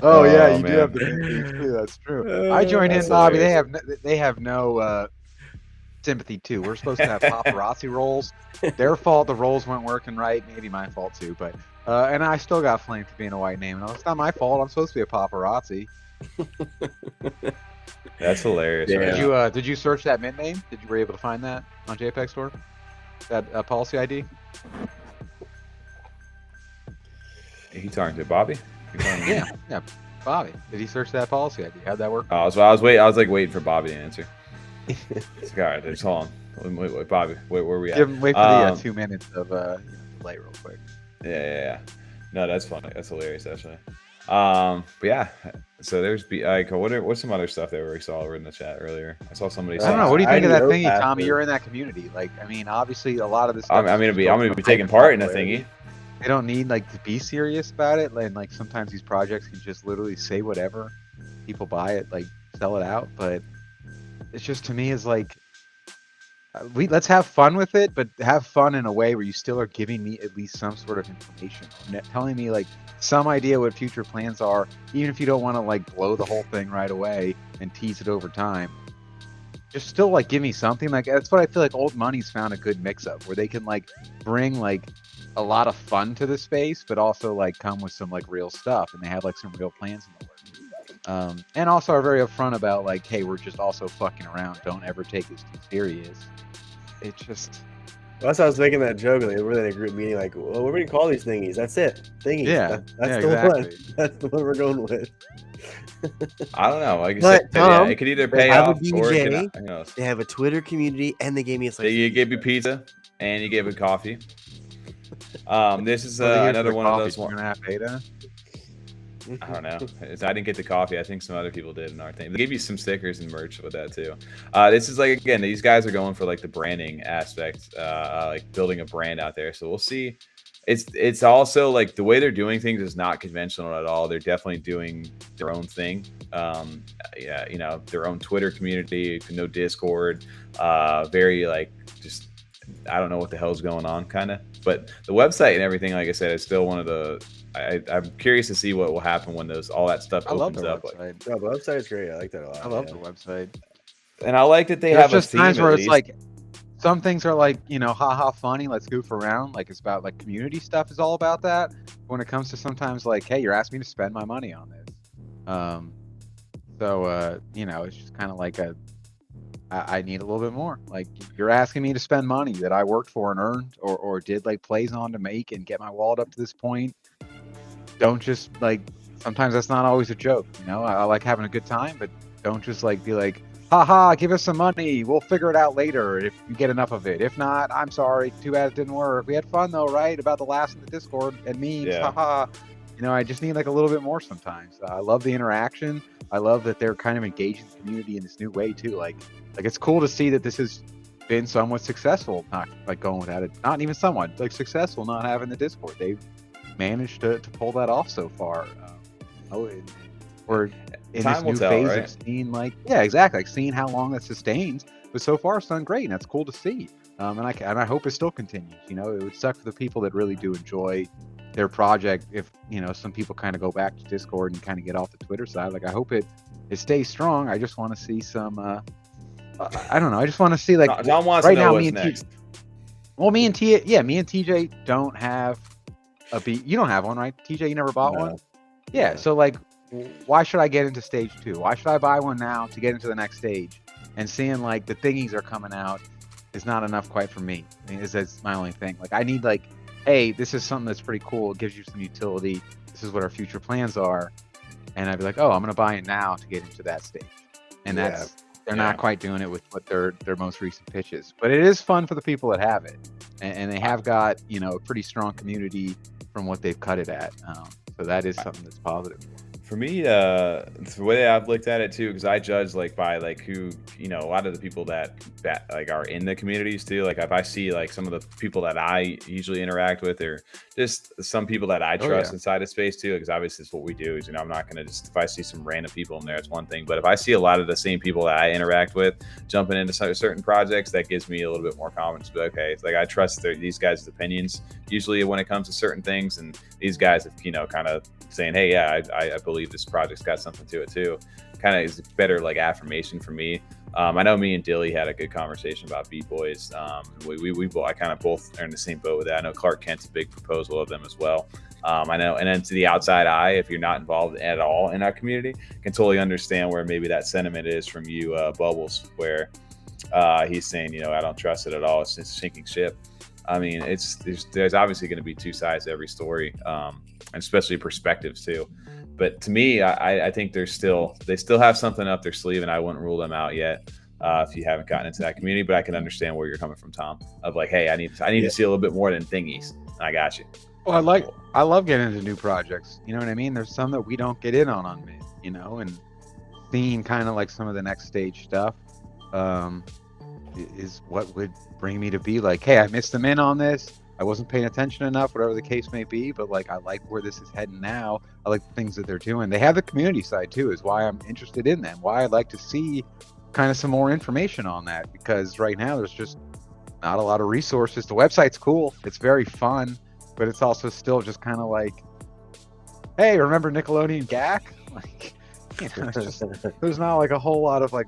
Oh, yeah, you do have the mint too. That's true. I joined in, Bobby. They have no sympathy too. We're supposed to have paparazzi roles. Their fault the roles weren't working right. Maybe my fault too, but and I still got flamed for being a white name. No, it's not my fault. I'm supposed to be a paparazzi. That's hilarious. Yeah. Right? Did you search that mint name? Were you able to find that on JPEG Store? That policy ID? He talking to Bobby? Yeah, Bobby. Did he search that policy ID? How'd that work? Oh, so I was waiting for Bobby to answer. It's all right, just hold on. Wait, Bobby, where we at? Wait for the 2 minutes of delay real quick. Yeah. No, that's funny. That's hilarious, actually. But yeah, so there's what's some other stuff that we saw over in the chat earlier? I saw somebody. I don't know. What do you think of that thingy, Tommy? You're in that community. Like, I mean, obviously, a lot of this. I'm gonna be taking part in a thingy. They don't need like to be serious about it, and like sometimes these projects can just literally say whatever, people buy it, like sell it out. But it's just, to me, is like let's have fun with it, but have fun in a way where you still are giving me at least some sort of information, telling me like some idea what future plans are, even if you don't want to like blow the whole thing right away and tease it over time. Just still like give me something. Like that's what I feel like Old Money's found a good mix of, where they can like bring like a lot of fun to the space, but also like come with some like real stuff, and they have like some real plans in the works. And also are very upfront about like, hey, we're just also fucking around. Don't ever take this too serious. It just. Well, that's why I was making that joke. Like, we're in a group meeting, like, well, what do we call these thingies? That's it. Thingies. Yeah. That's yeah, the exactly. one. That's the one we're going with. I don't know. Like I But, said, yeah, Tom, it could either they pay have a off or it DJ. can, who knows. They have a Twitter community, and they gave me a slice. You gave me pizza and you gave me coffee. This is Well, here's another the one of coffee. those You're ones. gonna have beta? I don't know. I didn't get the coffee. I think some other people did in our thing. They gave you some stickers and merch with that too. This is like, again, these guys are going for like the branding aspect, like building a brand out there. So we'll see. It's also like the way they're doing things is not conventional at all. They're definitely doing their own thing. Yeah, you know, their own Twitter community, no Discord, very like just, I don't know what the hell's going on kind of, but the website and everything, like I said, is still one of the, I'm curious to see what will happen when all that stuff opens up. Website. Like, No, the website's great. I like that a lot. I love the website. and I like that they There's have just a theme times at where it's least. like some things are like, you know, haha funny, let's goof around. Like it's about like community stuff is all about that. When it comes to sometimes like, hey, you're asking me to spend my money on this. You know, it's just kind of like I need a little bit more. Like you're asking me to spend money that I worked for and earned or did like plays on to make and get my wallet up to this point. Don't just like, sometimes that's not always a joke, you know. I like having a good time, but don't just like be like, haha, give us some money, we'll figure it out later if you get enough of it. If not, I'm sorry, too bad it didn't work. We had fun though, right? About the last in the Discord and memes, haha. You know, I just need like a little bit more sometimes. I love the interaction. I love that they're kind of engaging the community in this new way too. Like it's cool to see that this has been somewhat successful, not like going without it, not even somewhat, like successful not having the Discord. They've managed to pull that off so far. We're in Time this new will tell, phase right? of seeing like, yeah, exactly, like seeing how long that sustains. But so far it's done great, and that's cool to see. And I hope it still continues. You know, it would suck for the people that really do enjoy their project if, you know, some people kind of go back to Discord and kind of get off the Twitter side. Like I hope it stays strong. I just want to see some I don't know, I just want to see like John wants right to know now what's next. me and TJ don't have a beat. You don't have one, right? TJ, you never bought one? Yeah, so like why should I get into stage 2? Why should I buy one now to get into the next stage? And seeing like the thingies are coming out is not enough quite for me. I mean, that's my only thing. Like I need like, hey, this is something that's pretty cool. It gives you some utility. This is what our future plans are. And I'd be like, oh, I'm gonna buy it now to get into that stage. And that's they're not quite doing it with what their most recent pitches. But it is fun for the people that have it. And they have got, you know, a pretty strong community from what they've cut it at. So that is something that's positive. For me, the way I've looked at it too, because I judge like by like who, you know, a lot of the people that like are in the communities too. Like if I see like some of the people that I usually interact with, or just some people that I trust inside of space too, because obviously it's what we do. Is, you know, I'm not gonna just, if I see some random people in there, it's one thing. But if I see a lot of the same people that I interact with jumping into certain projects, that gives me a little bit more confidence. But okay, it's like I trust these guys' opinions usually when it comes to certain things, and these guys have, you know, kind of saying, hey, yeah, I believe this project's got something to it too. Kind of is better like affirmation for me. I know me and Dilly had a good conversation about BeatBoyz. I kind of both are in the same boat with that. I know Clark Kent's a big proposal of them as well. I know, and then to the outside eye, if you're not involved at all in our community, can totally understand where maybe that sentiment is from you, Bubbles, where he's saying, you know, I don't trust it at all. It's a sinking ship. I mean, there's obviously going to be two sides to every story, and especially perspectives too. But to me, I think they still have something up their sleeve, and I wouldn't rule them out yet if you haven't gotten into that community. But I can understand where you're coming from, Tom. Of like, hey, I need to see a little bit more than thingies. I got you. Well, I love getting into new projects. You know what I mean? There's some that we don't get in on mid, you know, and seeing kind of like some of the next stage stuff is what would bring me to be like, hey, I missed them in on this. I wasn't paying attention enough, whatever the case may be, but like I like where this is heading now. I like the things that they're doing. They have the community side too, is why I'm interested in them. Why I'd like to see kind of some more information on that, because right now there's just not a lot of resources. The website's cool, it's very fun, but it's also still just kind of like, hey, remember Nickelodeon GAC? Like, you know, it's just, there's not like a whole lot of like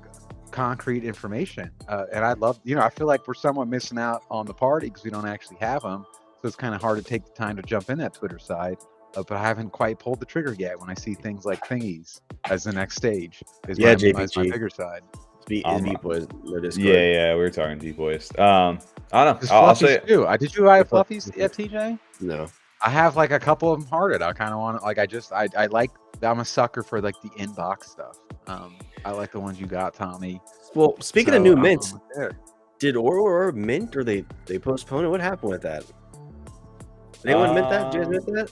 concrete information, and I'd love, you know, I feel like we're somewhat missing out on the party because we don't actually have them, so it's kind of hard to take the time to jump in that Twitter side. but I haven't quite pulled the trigger yet when I see things like Thingies as the next stage. Is Yeah, my JPG. bigger side. BeatBoyz, no Discord. Yeah, we were talking BeatBoyz. I don't know. I'll say too. Did you buy fluffies, TJ? No. I have like a couple of them hearted. I kind of want to, like, I like, I'm a sucker for like the inbox stuff. I like the ones you got, Tommy. Well, speaking of new mints, did Or mint, or they postponed it? What happened with that? Did anyone mint that? Did you guys mint that?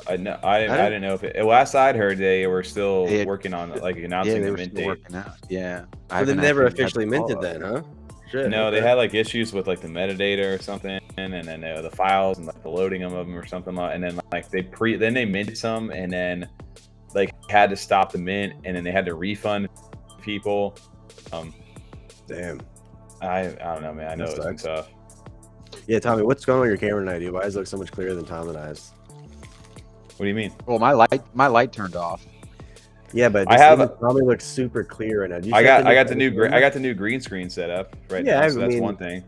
I didn't know if it. Last I'd heard, they were still working on like announcing the mint date. Working out. Yeah, But they never officially minted then, huh? Shit, no, they had like issues with like the metadata or something, and then the files and like the loading of them or something like. And then like then they minted some, and then like had to stop the mint, and then they had to refund people. Damn. I don't know, man. I know it's been tough. Yeah, Tommy, what's going on with your camera tonight, dude? Why does it look so much clearer than Tom and I's? What do you mean? Well, my light turned off. Yeah, but Tommy looks super clear right now. I got the new green screen set up right now, so that's one thing.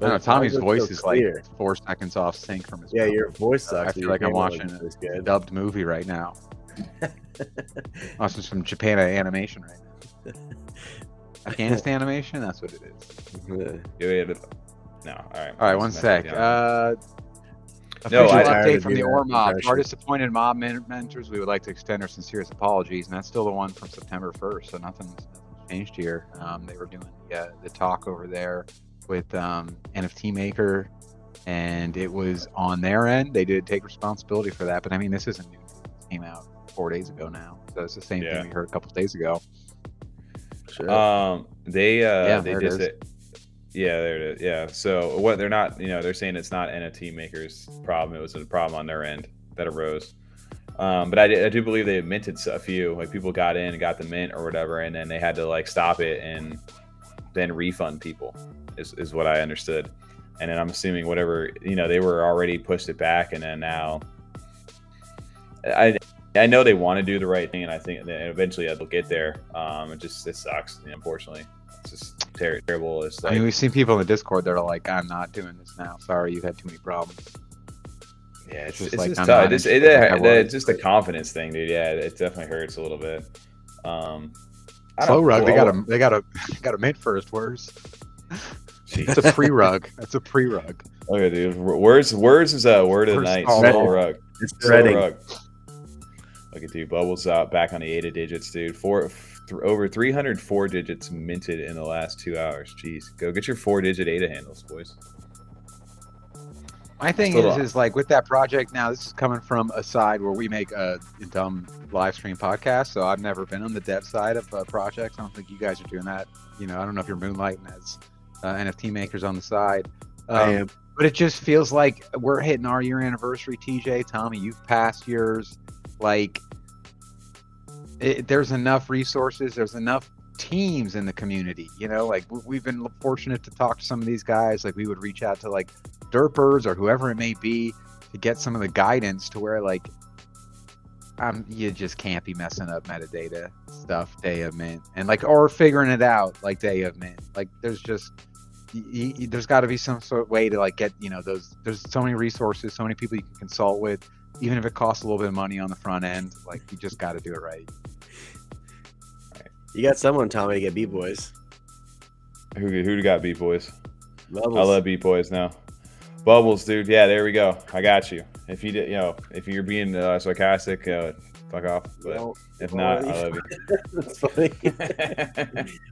I know Tommy's voice is like 4 seconds off sync from his. Yeah, your voice sucks. I feel like I'm watching a dubbed movie right now. Watching some Japan animation right now. Afghanistan animation, that's what it is. No, all right. All right, one sec. No, update from the OR mob. Our disappointed mob mentors, we would like to extend our sincerest apologies, and that's still the one from September 1st, so nothing's changed here. They were doing the talk over there with NFT Maker, and it was on their end. They did take responsibility for that, but I mean, this isn't new. It came out 4 days ago now, so it's the same thing we heard a couple of days ago. Sure. They just it. Yeah, there it is. Yeah. So what they're not, they're saying it's not NFT Maker's problem. It was a problem on their end that arose. But I do believe they minted a few. Like people got in and got the mint or whatever, and then they had to like stop it and then refund people. Is what I understood. And then I'm assuming whatever they were already pushed it back, and then now I know they want to do the right thing, and I think that eventually they'll get there. It sucks, unfortunately. It's just terrible. It's like, I mean, we've seen people in the Discord that are like, "I'm not doing this now. Sorry, you've had too many problems." Yeah, it's just like, tough. It's just a confidence thing, dude. Yeah, it definitely hurts a little bit. Slow rug. They got a mint first. Words. It's a pre-rug. That's a pre-rug. Okay, dude. Words is a word of the night. Slow rug. It's spreading. Look at dude. Bubbles out back on the 8 digits, dude. Over 304 digits minted in the last 2 hours. Jeez, go get your 4-digit ADA handles, boys. My thing is like with that project now, this is coming from a side where we make a dumb live stream podcast. So I've never been on the dev side of projects. I don't think you guys are doing that. I don't know if you're moonlighting as NFT makers on the side. I am. But it just feels like we're hitting our year anniversary. TJ, Tommy, you've passed yours. Like, there's enough resources, there's enough teams in the community, like we've been fortunate to talk to some of these guys. Like we would reach out to like derpers or whoever it may be to get some of the guidance to where like you just can't be messing up metadata stuff day of mint and like or figuring it out like day of mint. Like there's just there's got to be some sort of way to like get there's so many resources, so many people you can consult with, even if it costs a little bit of money on the front end. Like you just got to do it right. You got someone, Tommy, to get BeatBoyz. Who got BeatBoyz? Bubbles. I love BeatBoyz now. Bubbles, dude. Yeah, there we go. I got you. If you did, if you're being sarcastic, fuck off. But if not, I love you. That's funny.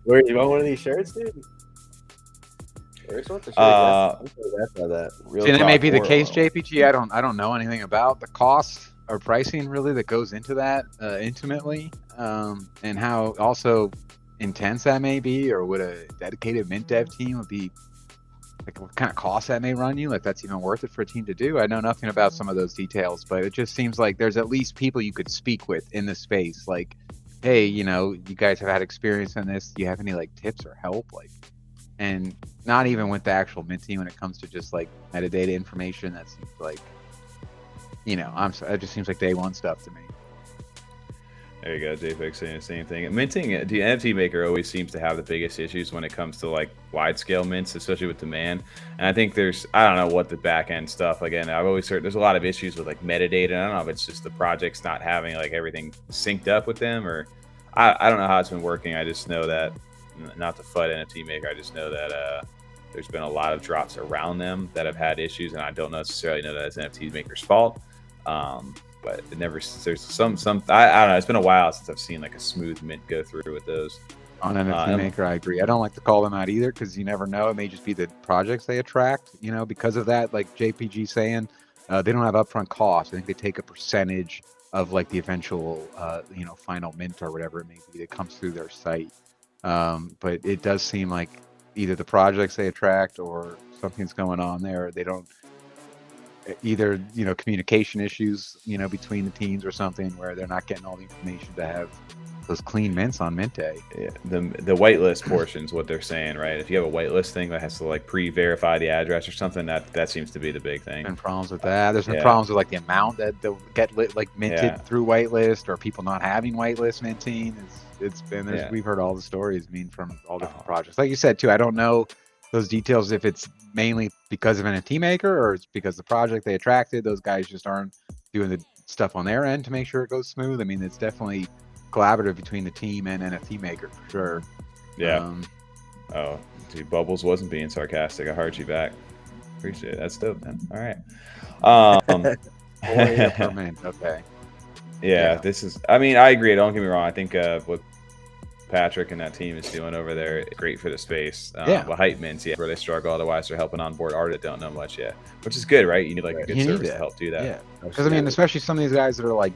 Where you want one of these shirts, dude? Where's one the shirt? See, that may be the case, JPG. I don't know anything about the cost or pricing really that goes into that intimately, and how also intense that may be, or would a dedicated mint dev team would be, like what kind of cost that may run you, like that's even worth it for a team to do. I know nothing about some of those details, but it just seems like there's at least people you could speak with in the space, like, hey, you guys have had experience in this, do you have any like tips or help, like, and not even with the actual mint team when it comes to just like metadata information. That seems like, it just seems like day one stuff to me. There you go, JPEG saying the same thing. Minting, the NFT maker always seems to have the biggest issues when it comes to like wide scale mints, especially with demand. And I think I don't know what the back end stuff, again, I've always heard there's a lot of issues with like metadata. I don't know if it's just the projects not having like everything synced up with them, or I don't know how it's been working. I just know that, not to FUD NFT maker, I just know that there's been a lot of drops around them that have had issues, and I don't necessarily know that it's NFT maker's fault. But it never, there's some I don't know, it's been a while since I've seen like a smooth mint go through with those. On NFT maker, I agree. I don't like to call them out either, because you never know. It may just be the projects they attract, you know, because of that. Like JPG saying, they don't have upfront costs. I think they take a percentage of like the eventual, you know, final mint or whatever it may be that comes through their site. But it does seem like either the projects they attract or something's going on there. They don't, either, you know, communication issues, you know, between the teams or something, where they're not getting all the information to have those clean mints on mint day. Yeah, the whitelist portion is what they're saying, right? If you have a whitelist thing that has to like pre-verify the address or something, that seems to be the big thing. And problems with that. There's been problems with like the amount that they'll get like minted through whitelist, or people not having whitelist minting. It's been we've heard all the stories, I mean, from all different projects. Like you said too, I don't know those details, if it's mainly because of an NFT maker or it's because the project they attracted, those guys just aren't doing the stuff on their end to make sure it goes smooth. I mean, it's definitely collaborative between the team and NFT maker for sure. Yeah. Oh, dude, Bubbles wasn't being sarcastic. I heard you back. Appreciate it. That's dope, man. All right. Okay. Yeah, this is, I mean, I agree. Don't get me wrong. I think what Patrick and that team is doing over there, great for the space. Well, hype mints, where they struggle. Otherwise, they're helping on board art that don't know much yet, which is good, right? You need like a good service to help do that. Yeah, because I mean, especially some of these guys that are like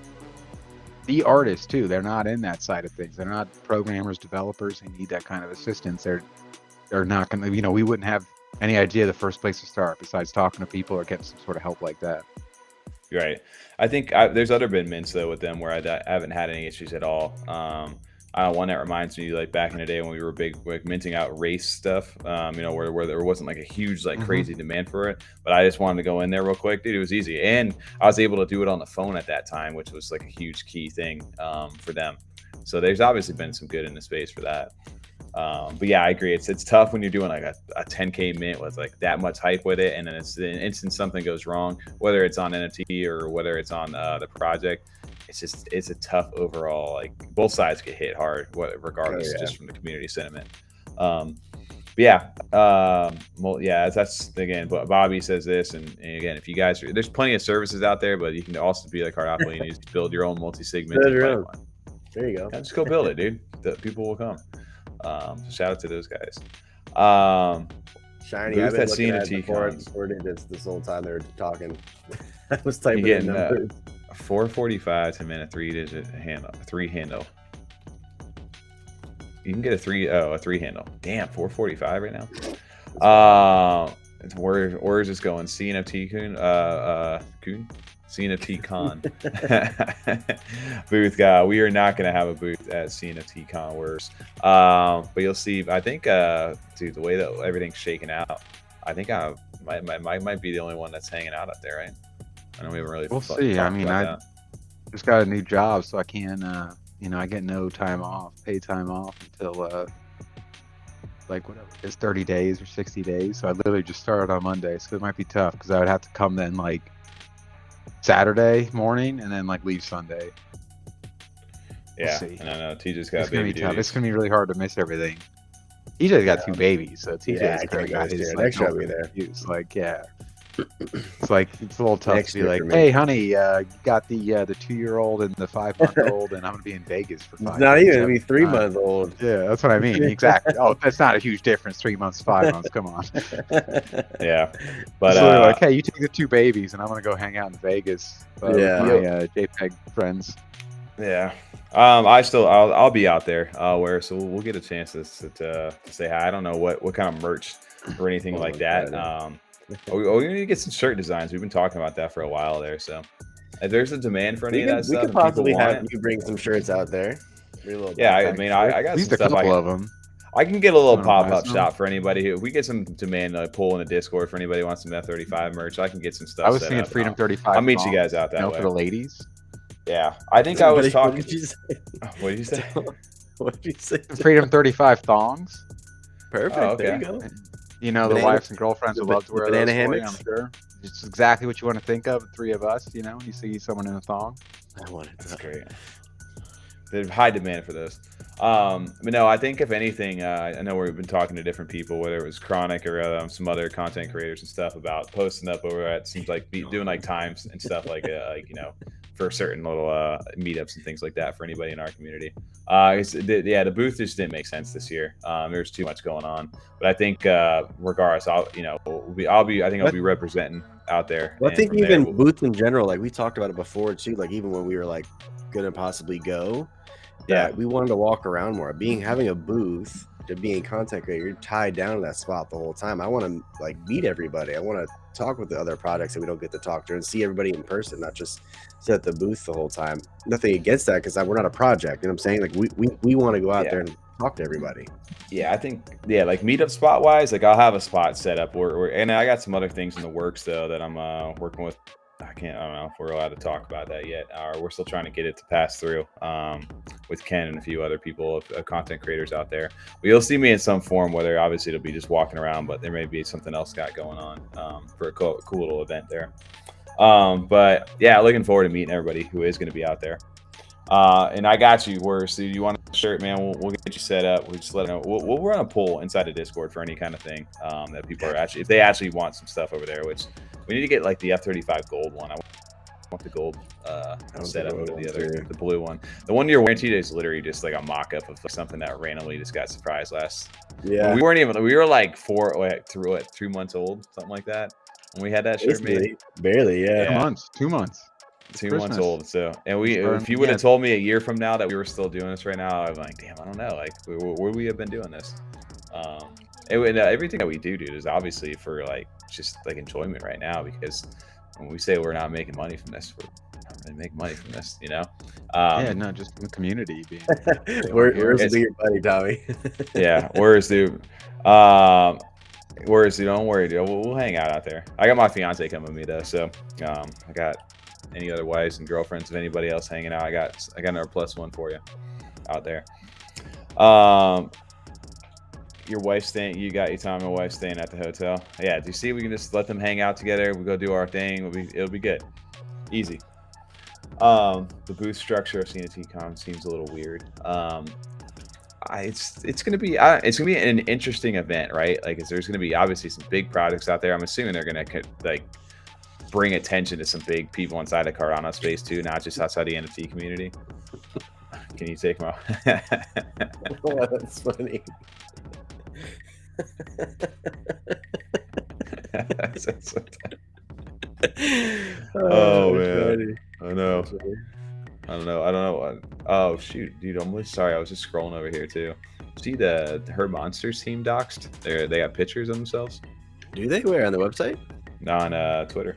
the artists too. They're not in that side of things. They're not programmers, developers. They need that kind of assistance. They're not going to, you know, we wouldn't have any idea the first place to start besides talking to people or getting some sort of help like that. Right. I think there's other been mints though with them where I haven't had any issues at all. One that reminds me, like back in the day when we were big, like minting out race stuff, you know, where there wasn't like a huge, like crazy demand for it. But I just wanted to go in there real quick, dude. It was easy, and I was able to do it on the phone at that time, which was like a huge key thing for them. So there's obviously been some good in the space for that. But yeah, I agree. It's tough when you're doing like a 10K mint with like that much hype with it, and then it's an instant something goes wrong, whether it's on NFT or whether it's on the project. It's a tough overall, like both sides get hit hard, regardless, just from the community sentiment. But yeah, that's again, but Bobby says this, and again, if you guys there's plenty of services out there, but you can also be like Cardano, you need to build your own multi-sig mint. There you go. Yeah, just go build it, dude. The people will come. So shout out to those guys. Shiny, I've been looking at it this whole time they were talking. I was typing in numbers. 445 to mint a 3-digit handle, a 3 handle. You can get a 3 handle. Damn, 445 right now. Where is this going? CNFTcon, CNFTcon booth. We are not going to have a booth at CNFTcon. But you'll see. I think, dude, the way that everything's shaking out, I think I might be the only one that's hanging out up there, right? I know we haven't really. We'll see. I mean, I just got a new job, so I can, you know, I get no time off, paid time off until like whatever it's 30 days or 60 days. So I literally just started on Monday, so it might be tough because I would have to come then like Saturday morning and then like leave Sunday. Yeah, we'll and I know TJ's got baby duties. It's gonna be really hard to miss everything. TJ's got 2 babies, so TJ's kind of got his like, use. Like, yeah. It's like it's a little tough to be like, hey, honey, you got the 2-year-old and the 5-month-old, and I'm gonna be in Vegas for 5 months. Not even be 3-month-old. Yeah, that's what I mean. Exactly. Oh, that's not a huge difference. 3 months, 5 months. Come on. Yeah, but so like, hey, you take the 2 babies, and I'm gonna go hang out in Vegas. With my JPEG friends. Yeah. I'll be out there. So we'll get a chance to say hi. I don't know what kind of merch or anything like that. We need to get some shirt designs. We've been talking about that for a while there. So if there's a demand for any of that stuff, we could possibly have you bring some shirts out there. Yeah, I mean, I got some stuff. I can get a little pop-up shop for anybody. If we get some demand pull in the Discord for anybody who wants some F35 merch, I can get some stuff. I was thinking Freedom 35. I'll meet you guys out that way. For the ladies. Yeah, I think I was talking. What did you say? What did you say? What did you say? Freedom 35 thongs. Perfect. Oh, okay. There you go. You know, Banana- the wives and girlfriends would love to wear banana those for you, hammocks? I'm sure. It's exactly what you want to think of, 3 of us, you know, when you see someone in a thong. I wanted That's that. great. There's high demand for those. But no, I think if anything, I know we've been talking to different people, whether it was Chronic or some other content creators and stuff, about posting up over at, seems like doing like times and stuff like you know, for certain little meetups and things like that for anybody in our community. The booth just didn't make sense this year. There's too much going on. But I think regardless, I'll be representing out there. Well, I and think from even there, booths in general, like we talked about it before too, like even when we were like gonna possibly go, that we wanted to walk around more. Having a booth, to being a content creator, you're tied down to that spot the whole time. I want to like meet everybody. I want to talk with the other products that we don't get to talk to and see everybody in person, not just sit at the booth the whole time. Nothing against that, because we're not a project. You know what I'm saying? Like we want to go out there and talk to everybody. Yeah, I think like meetup spot wise, like I'll have a spot set up and I got some other things in the works though that I'm working with. I don't know if we're allowed to talk about that yet. We're still trying to get it to pass through with Ken and a few other people, content creators out there. But you'll see me in some form, whether obviously it'll be just walking around, but there may be something else got going on for a cool little event there. But yeah, looking forward to meeting everybody who is going to be out there. And I got you. So you want a shirt, man? We'll get you set up. We'll just let them know. We'll run a poll inside the Discord for any kind of thing that people are if they actually want some stuff over there, which we need to get like the F35 gold one. I want the gold setup over the blue one. The one you're wearing today is literally just like a mock-up of something that randomly just got surprised last. Yeah, we were like 3 months old, something like that, when we had that shirt made. Barely, yeah. 2 months. 2 months old. So, and if you would have told me a year from now that we were still doing this right now, I'm like, damn, I don't know, like where would we have been doing this? Everything that we do, dude, is obviously for like just like enjoyment right now, because when we say we're not making money from this, we're not going to make money from this, you know? No, just in the community. Where's your buddy, Tommy? Yeah, where's dude? Don't worry, dude. We'll hang out there. I got my fiance coming with me though, so I got any other wives and girlfriends of anybody else hanging out. I got another +1 for you out there. Your wife staying, you got your time, my wife staying at the hotel. Yeah, do you see, we can just let them hang out together. We go do our thing. It'll be good. Easy. The booth structure of CNFTcon seems a little weird. It's gonna be an interesting event, right? Like, there's gonna be obviously some big projects out there. I'm assuming they're gonna like bring attention to some big people inside the Cardano space too, not just outside the NFT community. Can you take them out? Oh, that's funny. Oh man, I don't know. Oh shoot, dude, I'm really sorry. I was just scrolling over here too. See her Monsters team doxed? They got pictures of themselves. Do they? Where, on the website? On Twitter.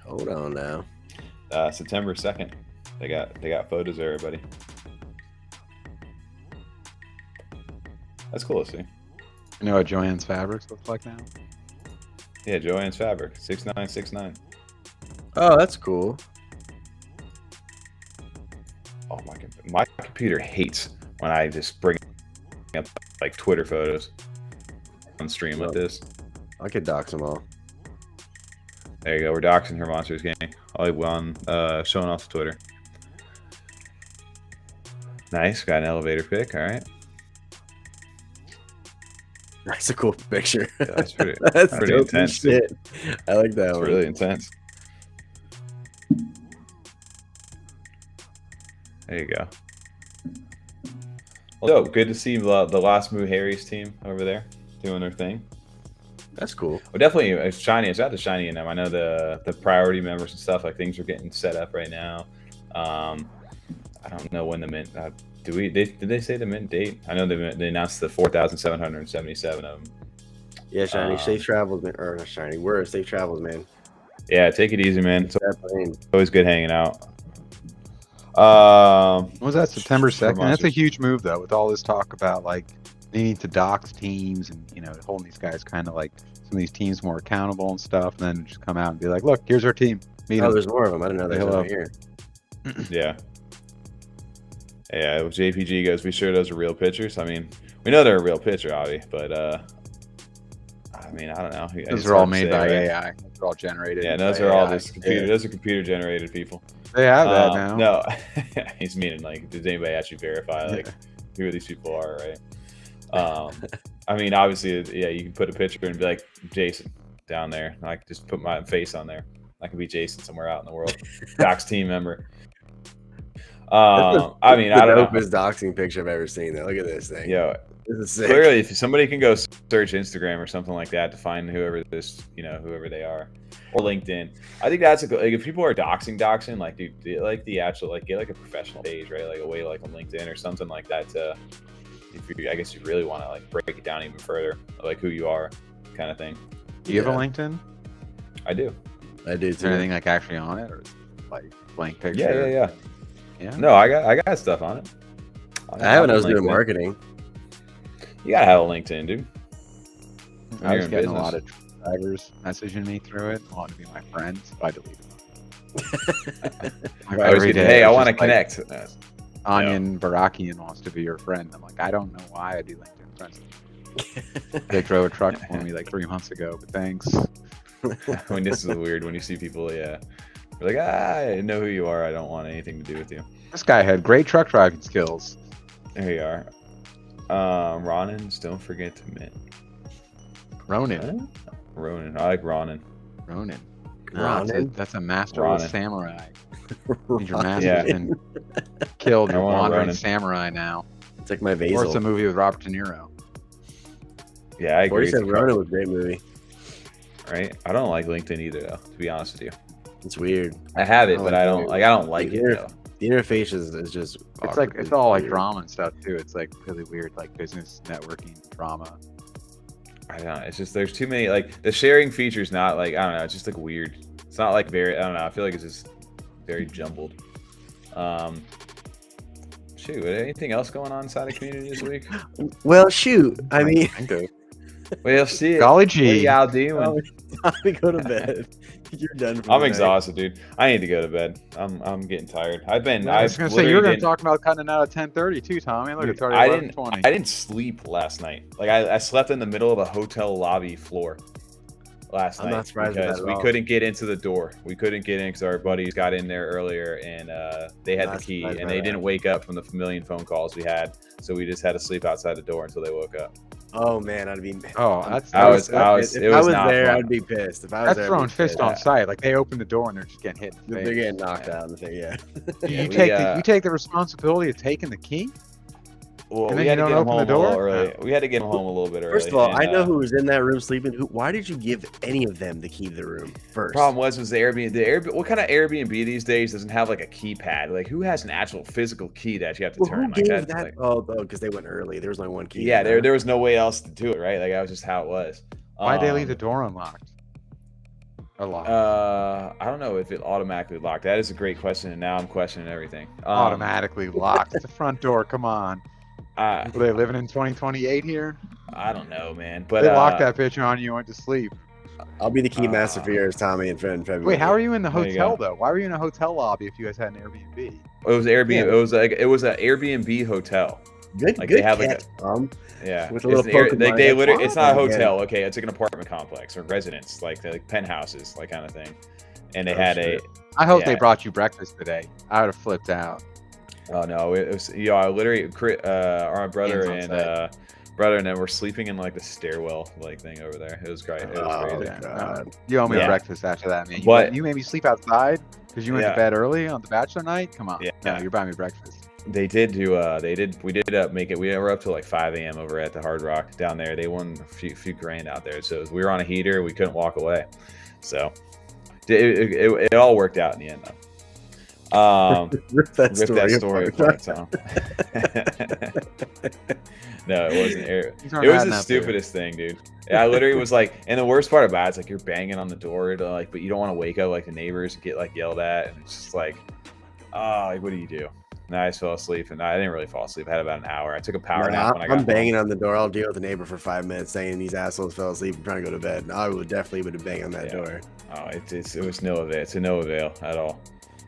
Hold on now. September 2nd. They got photos of everybody. That's cool to see. You know what Joanne's Fabrics looks like now? Yeah, Joanne's Fabric 6969. Oh, that's cool. Oh my computer hates when I just bring up like Twitter photos on stream like this. I could dox them all. There you go. We're doxing her Monsters gang. All one showing off the Twitter. Nice. Got an elevator pic. All right. That's a cool picture. Yeah, that's pretty intense. Shit. I like that one. It's really intense. There you go. Well, good to see the Last Moo Harry's team over there doing their thing. That's cool. Well, definitely, it's shiny. It's got the shiny in them. I know the priority members and stuff, like things are getting set up right now. I don't know when the mint. Did they say the mint date? I know they announced the 4,777 of them. Yeah, shiny. Safe travels, man. Or not shiny. Word. Safe travels, man. Yeah, take it easy, man. It's always good hanging out. What was that, September 2nd? That's a huge move, though, with all this talk about like needing to dox teams and, you know, holding these guys kind of like some of these teams more accountable and stuff, and then just come out and be like, look, here's our team. Meet Oh, him. there's more of them. I didn't know they were Hello. over here. Yeah. Yeah, if JPG goes, we sure those are real pictures. I mean, we know they're a real picture, Avi, but I mean, I don't know. Those are all made by AI. They're all generated. Yeah, those are all just computer. Those are computer generated people. They have that now. No, he's meaning like, does anybody actually verify like who these people are, right? I mean, obviously, yeah, you can put a picture and be like Jason down there. I can just put my face on there. I can be Jason somewhere out in the world. Doxxed team member. I mean, I don't know. Dopest doxing picture I've ever seen. Though, look at this thing. Yeah, this is sick. clearly, if somebody can go search Instagram or something like that to find whoever whoever they are, or LinkedIn, I think that's like if people are doxing, like do like the actual like get like a professional page, right? Like a way like on LinkedIn or something like that. To if you, I guess you really want to like break it down even further, like who you are, kind of thing. Do you have a LinkedIn? I do. I do Is too. there anything like actually on it, or is it like blank picture? Yeah. No, I got stuff on it. I haven't. I was doing LinkedIn. marketing. You gotta have a LinkedIn, dude. When I you're was in getting a business. lot of drivers messaging me through it, wanting to be my friends. So I deleted them. Like, I was every getting, day, hey, I it's want to just like, connect. Onion Barakian wants to be your friend. I'm like, I don't know why I do LinkedIn friends. They drove a truck for me like 3 months ago, but thanks. I mean, this is weird when you see people, you're like, I know who you are. I don't want anything to do with you. This guy had great truck driving skills. There you are. Ronins, don't forget to mint. Ronin. Ronin. I like Ronin. Ronin. Ronin? That's a master Ronin. samurai. Means your master's Yeah. been killed. I You're want a wandering Ronin. samurai now. It's like my Or it's a Basil. movie with Robert De Niro. Yeah, I agree. 47 with you, Ronin was a great movie. right? I don't like LinkedIn either, though. To be honest with you, It's weird. I have it, I but like I it. don't like. I don't like it Inter- though. The interface is just. It's like awkward. it's all like weird. drama and stuff too. It's like really weird, like business networking drama. I don't know. It's just there's too many like the sharing feature's not like I don't know. It's just like weird. It's not like very. I don't know. I feel like it's just very jumbled. Shoot, anything else going on inside the community this week? Well, shoot. I mean, We'll see. Golly What are gee. y'all doing? time to go to bed. You're done. For I'm the night. exhausted, dude. I need to go to bed. I'm getting tired. I was gonna say literally you were gonna didn't- talk about cutting out at 10:30 too, Tommy. Look, it's already I 11:20. didn't sleep last night. Like I slept in the middle of a hotel lobby floor last I'm night not surprised at because that at we all. couldn't get into the door. We couldn't get in because our buddies got in there earlier and they had Not the key surprised and by they that. didn't wake up from the million phone calls we had. So we just had to sleep outside the door until they woke up. Oh man, I'd be. Oh, that's I was- If it I was was not there, fun. I'd be pissed. If I was that's there, I'd throwing be fist pissed. on sight. Like they open the door and they're just getting hit in the They're face. getting knocked out. And they, yeah. You take the responsibility of taking the key. Well, And we then had you to don't get them open the home a little door? early. We had to get them home a little bit early. First of all, and, I know who was in that room sleeping. Why did you give any of them the key to the room first? Problem was the Airbnb. The Airbnb. What kind of Airbnb these days doesn't have like a keypad? Like who has an actual physical key that you have to Well, turn? who Like gave that's that? like, Oh, because they went early. There was only one key. yeah, there was no way else to do it, right? Like that was just how it was. Why'd they leave the door unlocked? Or locked? I don't know if it automatically locked. That is a great question, and now I'm questioning everything. Automatically locked. It's the front door. Come on. Were they living in 2028 here? I don't know, man. But They locked that bitch on you and went to sleep. I'll be the key master for yours, Tommy, in February. Wait, how are you in the There you hotel go. though? Why were you in a hotel lobby if you guys had an Airbnb? It was Airbnb. Yeah. It was an Airbnb hotel. Good, like, good they have, like, catch, Tom. Yeah, With a little It's an Pokemon, they that's literally, it's not a fine. hotel. Okay, it's like an apartment complex or residence, like penthouses, like kind of thing. And they Oh, had shit. I hope they Yeah. brought you breakfast today. I would have flipped out. Oh no, it was I literally our brother Hands on and brother and then we're sleeping in like the stairwell like thing over there. It was great. It was Oh, crazy. Yeah, God. no. You owe me Yeah. a breakfast after that, man. But- You made me sleep outside because you went Yeah. to bed early on the Bachelor night. Come on, Yeah. no, you're buying me breakfast. We did make it. We were up till like 5 a.m. over at the Hard Rock down there. They won a few grand out there. So we were on a heater. We couldn't walk away. So it all worked out in the end though. Rip that Rip story. that story apart, Tom. No, it wasn't. These aren't It was adding the up there. stupidest thing, dude. I literally was like, and the worst part about it's like you're banging on the door to but you don't want to wake up like the neighbors and get like yelled at, and it's just like, oh, like what do you do? And I just fell asleep, and I didn't really fall asleep. I had about an hour. I took a power nap when I got I'm home. banging on the door. I'll deal with the neighbor for 5 minutes saying these assholes fell asleep and trying to go to bed. I would definitely would have banged on that door. Oh, it was no avail. It's a no avail at all.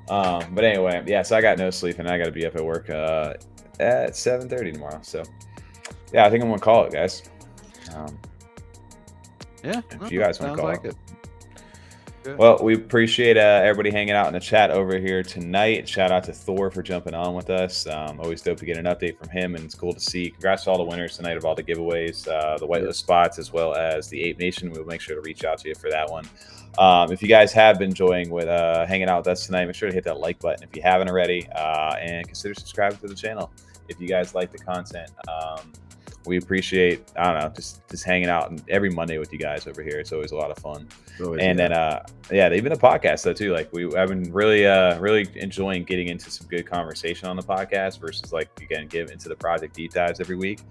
But anyway, yeah. So I got no sleep, and I got to be up at work at 7:30 tomorrow. So yeah, I think I'm gonna call it, guys. Yeah, if you guys want to call like it. Good. Well, we appreciate everybody hanging out in the chat over here tonight. Shout out to Thor for jumping on with us. Always dope to get an update from him, and it's cool to see. Congrats to all the winners tonight of all the giveaways, the whitelist spots, as well as the Ape Nation. We'll make sure to reach out to you for that one. If you guys have been enjoying with hanging out with us tonight, make sure to hit that like button if you haven't already, and consider subscribing to the channel if you guys like the content. We appreciate, I don't know, just hanging out every Monday with you guys over here. It's always a lot of fun. And then, even the podcast though too. Like I've been really enjoying getting into some good conversation on the podcast versus like again get into the project deep dives every week.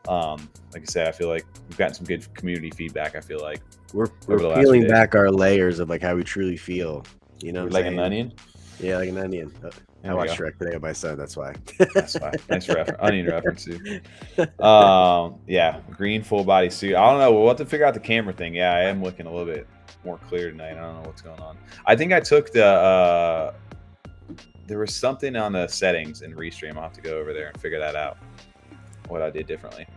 Like I said, I feel like we've gotten some good community feedback. I feel like we're peeling back our layers of like how we truly feel. You know, like an onion. Yeah, like an onion. I watched Shrek today with my son. That's why. That's why. Nice onion reference too. Yeah, green full body suit. I don't know. We'll have to figure out the camera thing. Yeah, I am looking a little bit more clear tonight. I don't know what's going on. I think I took the. There was something on the settings in Restream. I'll have to go over there and figure that out. What I did differently.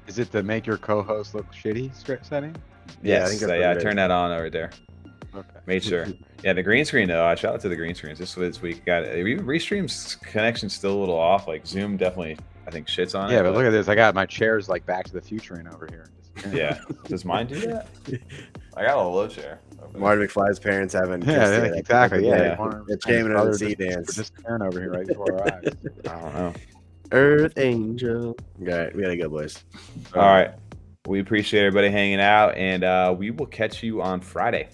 Is it the make your co-host look shitty setting? Yes, I think I turned that on over there. Okay. Made sure. Yeah, the green screen though. I shout out to the green screens this week. Got even Restream's connection's still a little off. Like Zoom definitely, I think shits on it. Yeah, but look at this. I got my chairs like Back to the Future in over here. Yeah. Does mine do that? I got a low chair. Martin McFly's parents haven't. Yeah, exactly. Yeah. It's jamming on the sea dance. Just staring over here right before our eyes. I don't know. Earth Angel. All right, we gotta go, boys. All right. We appreciate everybody hanging out, and we will catch you on Friday.